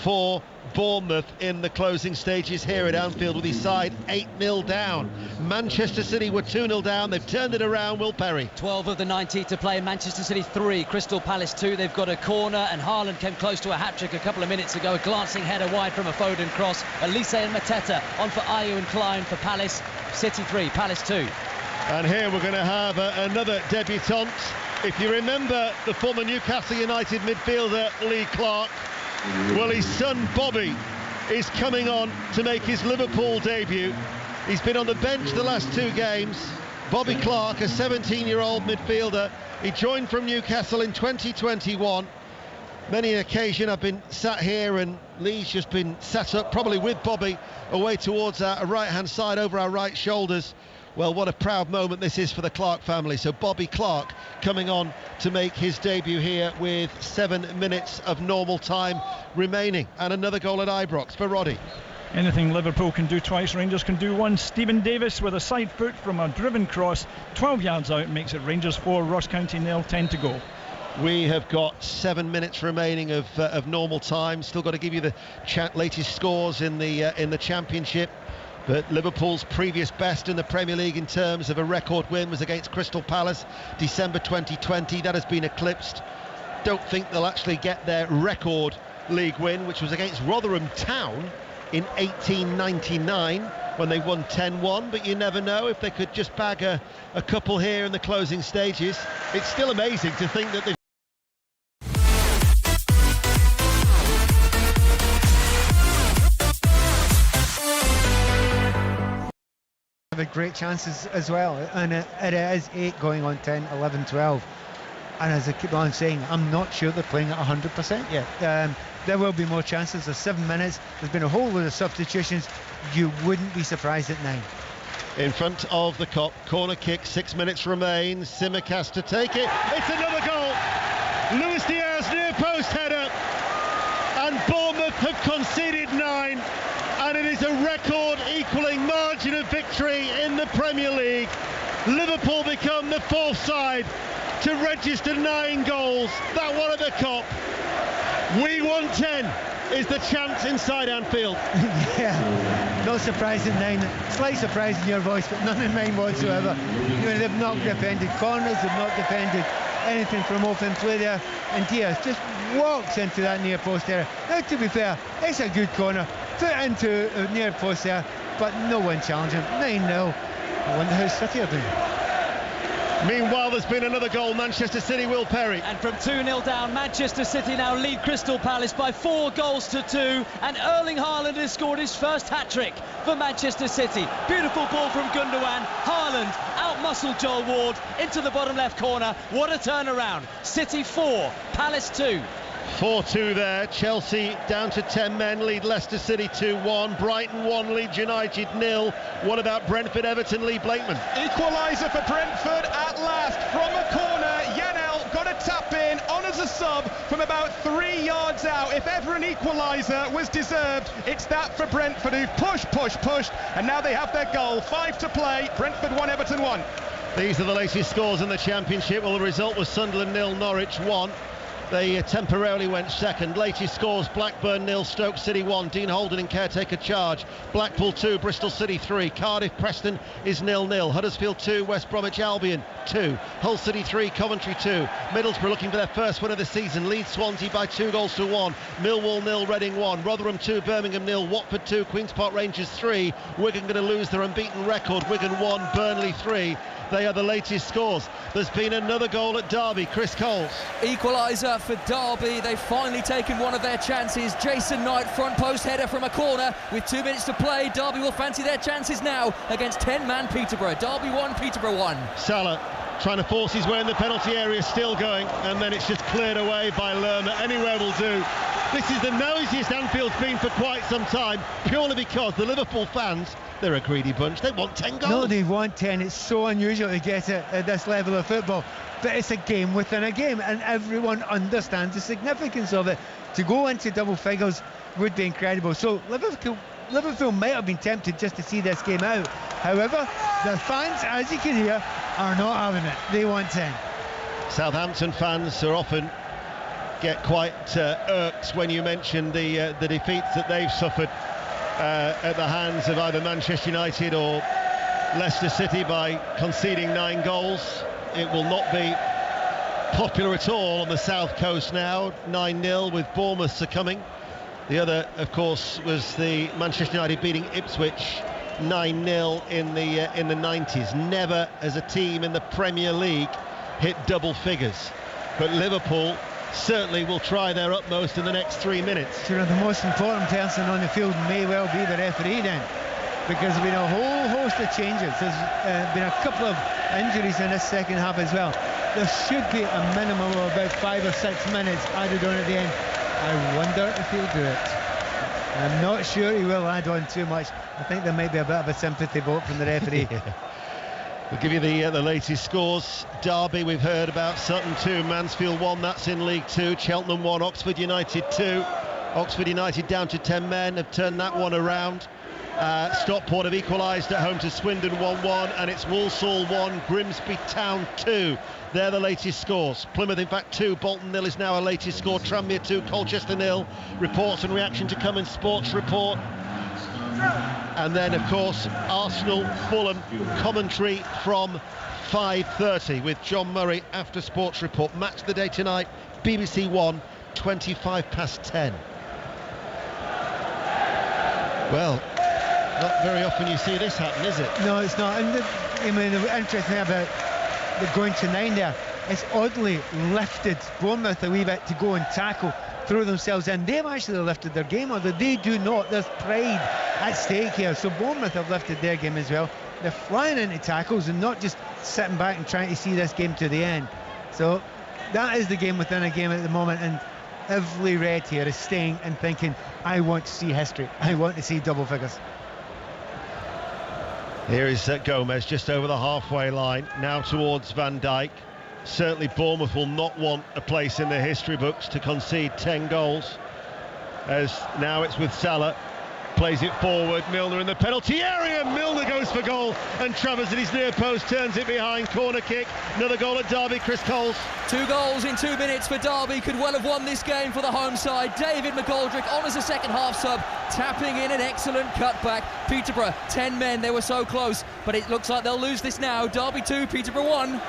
for Bournemouth in the closing stages here at Anfield, with his side 8-0 down. Manchester City were 2-0 down. They've turned it around. Will Perry. 12 of the 90 to play. Manchester City 3, Crystal Palace 2. They've got a corner, and Haaland came close to a hat-trick a couple of minutes ago. A glancing header wide from a Foden cross. Elise and Mateta on for Ayew and Klein for Palace. City 3, Palace 2. And here we're going to have another debutant. If you remember the former Newcastle United midfielder Lee Clark, well, his son Bobby is coming on to make his Liverpool debut. He's been on the bench the last 2 games. Bobby Clark, a 17-year-old midfielder. He joined from Newcastle in 2021. Many an occasion I've been sat here and Lee's just been sat up, probably with Bobby, away towards our right-hand side over our right shoulders. Well, what a proud moment this is for the Clark family. So Bobby Clark coming on to make his debut here with 7 minutes of normal time remaining. And another goal at Ibrox for Roddy. Anything Liverpool can do twice, Rangers can do once. Stephen Davis with a side foot from a driven cross, 12 yards out, makes it Rangers 4, Ross County 0, 10 to go. We have got 7 minutes remaining of normal time. Still got to give you the latest scores in the Championship. But Liverpool's previous best in the Premier League in terms of a record win was against Crystal Palace, December 2020. That has been eclipsed. Don't think they'll actually get their record league win, which was against Rotherham Town in 1899 when they won 10-1. But you never know, if they could just bag a couple here in the closing stages. It's still amazing to think that they've had great chances as well, and it is 8 going on 10, 11, 12. And as I keep on saying, I'm not sure they're playing at 100% yet. There will be more chances. There's 7 minutes. There's been a whole load of substitutions. You wouldn't be surprised at 9. In front of the Kop, corner kick, 6 minutes remain. Simicast to take it. It's another goal. Luis Diaz near post header, and Bournemouth have conceded 9. And it is a record equalling margin of victory in the Premier League. Liverpool become the 4th side to register 9 goals. That one at the Kop. We won 10 is the chant inside Anfield. Yeah, no surprise in 9. Slight surprise in your voice, but none in mine whatsoever. They've not defended corners, they've not defended anything from open play there. And Diaz just walks into that near post area. Now, to be fair, it's a good corner. Put it into a near post there, but no one challenging. 9-0. I wonder how City are doing. Meanwhile, there's been another goal. Manchester City, Will Perry. And from 2-0 down, Manchester City now lead Crystal Palace by 4 goals to 2. And Erling Haaland has scored his first hat-trick for Manchester City. Beautiful ball from Gundogan. Haaland out-muscled Joel Ward into the bottom left corner. What a turnaround. City 4, Palace 2. 4-2 there. Chelsea down to 10 men, lead Leicester City 2-1. Brighton 1, Leeds United 0. What about Brentford, Everton, Lee Blakeman? Equaliser for Brentford at last from a corner. Yanel got a tap in on as a sub from about 3 yards out. If ever an equaliser was deserved, it's that for Brentford, who've pushed, and now they have their goal. 5 to play. Brentford 1, Everton 1. These are the latest scores in the Championship. Well, the result was Sunderland 0, Norwich 1. They temporarily went second. Latest scores: Blackburn 0, Stoke City 1. Dean Holden in caretaker charge. Blackpool 2, Bristol City 3. Cardiff Preston is 0-0. Huddersfield 2, West Bromwich Albion 2. Hull City 3, Coventry 2. Middlesbrough looking for their first win of the season. Leeds Swansea by 2 goals to 1. Millwall 0, Reading 1. Rotherham 2, Birmingham 0. Watford 2, Queen's Park Rangers 3. Wigan going to lose their unbeaten record. Wigan 1, Burnley 3. They are the latest scores. There's been another goal at Derby. Chris Coles. Equaliser for Derby. They've finally taken one of their chances. Jason Knight, front post header from a corner with 2 minutes to play. Derby will fancy their chances now against 10-man Peterborough. Derby 1, Peterborough 1. Salah trying to force his way in the penalty area, still going, and then it's just cleared away by Lerma. Anywhere will do. This is the noisiest Anfield's been for quite some time, purely because the Liverpool fans, they're a greedy bunch. They want 10 goals. No, they want 10. It's so unusual to get it at this level of football. But it's a game within a game, and everyone understands the significance of it. To go into double figures would be incredible. So Liverpool might have been tempted just to see this game out. However, the fans, as you can hear, are not having it. They want 10. Southampton fans are often get quite irked when you mention the defeats that they've suffered at the hands of either Manchester United or Leicester City by conceding 9 goals. It will not be popular at all on the south coast now. 9-0 with Bournemouth succumbing. The other, of course, was the Manchester United beating Ipswich 9-0 in the 90s. Never as a team in the Premier League hit double figures. But Liverpool certainly will try their utmost in the next 3 minutes. You know, the most important person on the field may well be the referee then, because there's been a whole host of changes. There's been a couple of injuries in this second half as well. There should be a minimum of about 5 or 6 minutes added on at the end. I wonder if he'll do it. I'm not sure he will add on too much. I think there might be a bit of a sympathy vote from the referee. We'll give you the latest scores. Derby, we've heard about. Sutton 2, Mansfield 1, that's in League 2. Cheltenham 1, Oxford United 2. Oxford United down to 10 men, have turned that one around. Stockport have equalised at home to Swindon 1-1, and it's Walsall 1, Grimsby Town 2. They're the latest scores. Plymouth, in fact, 2, Bolton 0 is now our latest score. Tranmere 2, Colchester 0. Reports and reaction to come in Sports Report. And then, of course, Arsenal, Fulham, commentary from 5:30 with John Murray after Sports Report. Match of the day tonight, BBC One, 10:25. Well, not very often you see this happen, is it? No, it's not. And the interesting thing about the going to 9 there, it's oddly lifted Bournemouth a wee bit to go and tackle, throw themselves in. They've actually lifted their game, although they do not. There's pride at stake here. So Bournemouth have lifted their game as well. They're flying into tackles and not just sitting back and trying to see this game to the end. So that is the game within a game at the moment, and every red here is staying and thinking, I want to see history. I want to see double figures. Here is Gomez just over the halfway line, now towards Van Dijk. Certainly Bournemouth will not want a place in the history books to concede 10 goals. As now it's with Salah, plays it forward, Milner in the penalty area, Milner goes for goal, and Travers at his near post turns it behind, corner kick. Another goal at Derby, Chris Coles. 2 goals in 2 minutes for Derby, could well have won this game for the home side. David McGoldrick on as a second half sub, tapping in an excellent cutback. Peterborough, 10 men, they were so close, but it looks like they'll lose this now. Derby 2, Peterborough 1.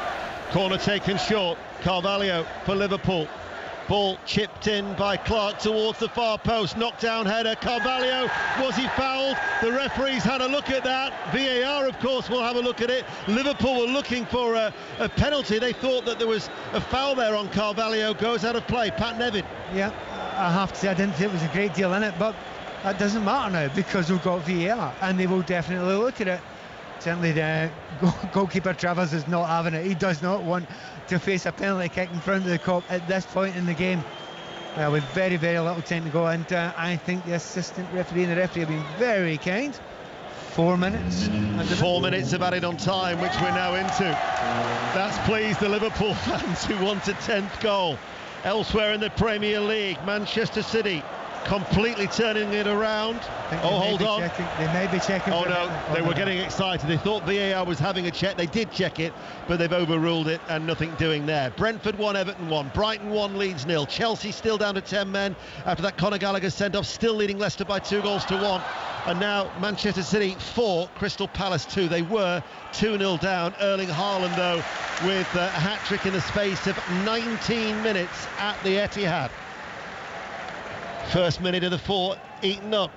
Corner taken short, Carvalho for Liverpool. Ball chipped in by Clark towards the far post, knockdown header. Carvalho, was he fouled? The referees had a look at that. VAR, of course, will have a look at it. Liverpool were looking for a penalty. They thought that there was a foul there on Carvalho. Goes out of play. Pat Nevin. Yeah, I have to say I didn't think there was a great deal in it, but that doesn't matter now because we've got VAR and they will definitely look at it. Certainly the goalkeeper Travers is not having it. He does not want to face a penalty kick in front of the Kop at this point in the game. Well, with very, very little time to go, and I think the assistant referee and the referee have been very kind. 4 minutes. 4 minutes of added on time, which we're now into. That's pleased the Liverpool fans who want a 10th goal. Elsewhere in the Premier League, Manchester City completely turning it around. Oh, hold on. They may be checking. Oh, no, they were getting excited. They thought VAR was having a check. They did check it, but they've overruled it and nothing doing there. Brentford 1, Everton 1. Brighton 1, Leeds 0. Chelsea still down to 10 men after that Conor Gallagher sent-off, still leading Leicester by 2-1. And now Manchester City 4, Crystal Palace 2. They were 2-0 down. Erling Haaland, though, with a hat-trick in the space of 19 minutes at the Etihad. First minute of the 4 eaten up.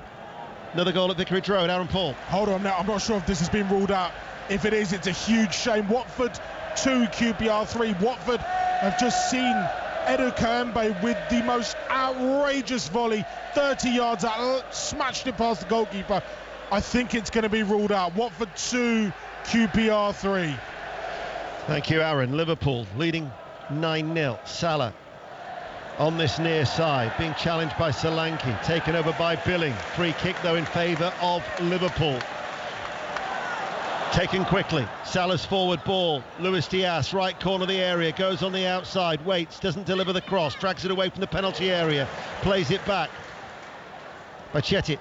Another goal at Vicarage Road. Aaron Paul. Hold on now, I'm not sure if this has been ruled out. If it is, it's a huge shame. Watford 2, QPR 3. Watford have just seen Edu Kembe with the most outrageous volley, 30 yards out, smashed it past the goalkeeper. I think it's going to be ruled out. Watford 2, QPR 3. Thank you, Aaron. Liverpool leading 9-0. Salah on this near side, being challenged by Solanke, taken over by Billing. Free kick though in favour of Liverpool. Taken quickly, Salah's forward ball, Luis Diaz, right corner of the area, goes on the outside, waits, doesn't deliver the cross, drags it away from the penalty area, plays it back. Bajcetic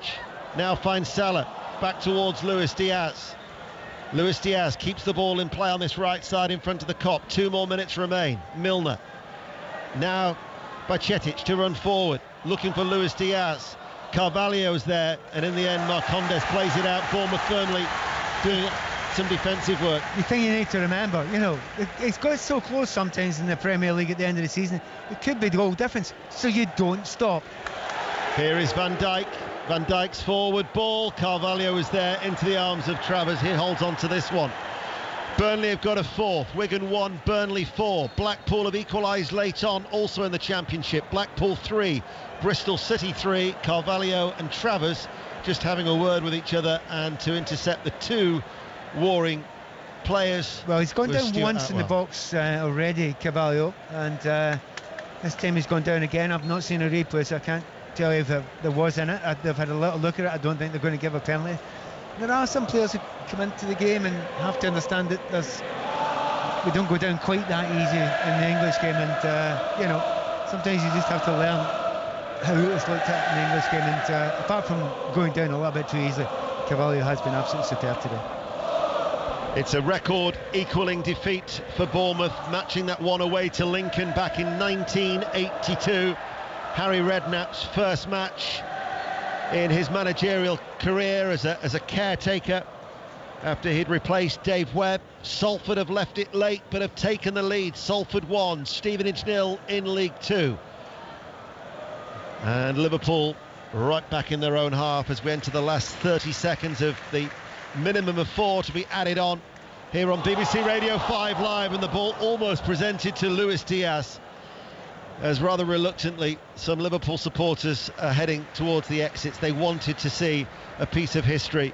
now finds Salah, back towards Luis Diaz. Luis Diaz keeps the ball in play on this right side in front of the Kop. 2 more minutes remain. Milner. Now Bajcetic to run forward, looking for Luis Diaz. Carvalho's there, and in the end Marcondes plays it out. Bournemouth firmly doing some defensive work. The thing you need to remember, it's got so close sometimes in the Premier League at the end of the season. It could be the goal difference, so you don't stop. Here is Van Dijk. Van Dijk's forward ball. Carvalho is there into the arms of Travers. He holds on to this one. Burnley have got a 4th. Wigan 1, Burnley 4. Blackpool have equalised late on, also in the Championship. Blackpool 3, Bristol City 3. Carvalho and Travers just having a word with each other and to intercept the 2 warring players. Well, he's gone down Stuart once in the box already, Carvalho, and this time he's gone down again. I've not seen a replay, so I can't tell you if there was in it. They've had a little look at it. I don't think they're going to give a penalty. There are some players who come into the game and have to understand that we don't go down quite that easy in the English game, and sometimes you just have to learn how it's looked at in the English game, and apart from going down a little bit too easily, Carvalho has been absolutely superb today. It's a record equalling defeat for Bournemouth, matching that one away to Lincoln back in 1982. Harry Redknapp's first match in his managerial career as a caretaker after he'd replaced Dave Webb. Salford have left it late but have taken the lead. Salford 1, Stevenage 0 in League 2. And Liverpool right back in their own half as we enter the last 30 seconds of the minimum of 4 to be added on here on BBC Radio 5 Live, and the ball almost presented to Luis Diaz as rather reluctantly some Liverpool supporters are heading towards the exits. They wanted to see a piece of history.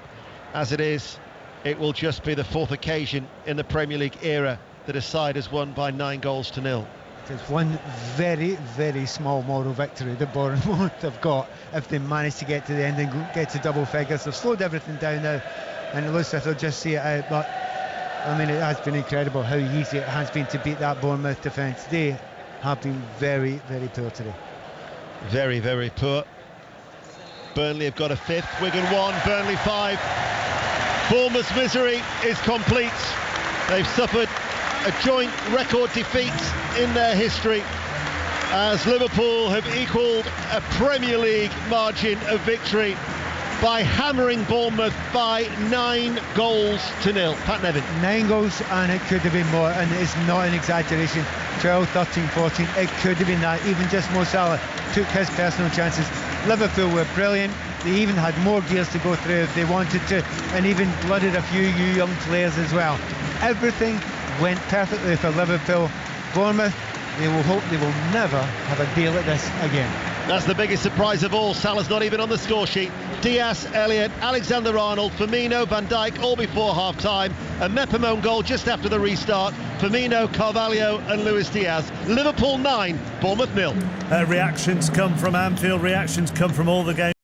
As it is, it will just be the 4th occasion in the Premier League era that a side has won by 9-0. There's one very, very small moral victory that Bournemouth have got if they manage to get to the end and get to double figures. They've slowed everything down now, and it looks like they'll just see it out. But I mean, it has been incredible how easy it has been to beat that Bournemouth defence. They have been very, very poor today. Very, very poor. Burnley have got a 5th. Wigan 1, Burnley 5. Bournemouth's misery is complete. They've suffered a joint record defeat in their history as Liverpool have equalled a Premier League margin of victory by hammering Bournemouth by 9-0. Pat Nevin. 9 goals, and it could have been more, and it's not an exaggeration. 12, 13, 14, it could have been that. Even just Mo Salah took his personal chances. Liverpool were brilliant. They even had more gears to go through if they wanted to, and even blooded a few young players as well. Everything went perfectly for Liverpool. Bournemouth, they will hope they will never have a deal like this again. That's the biggest surprise of all. Salah's not even on the score sheet. Diaz, Elliott, Alexander-Arnold, Firmino, Van Dijk, all before half-time. A Mepamone goal just after the restart. Firmino, Carvalho and Luis Diaz. Liverpool 9, Bournemouth 0. Reactions come from Anfield. Reactions come from all the games.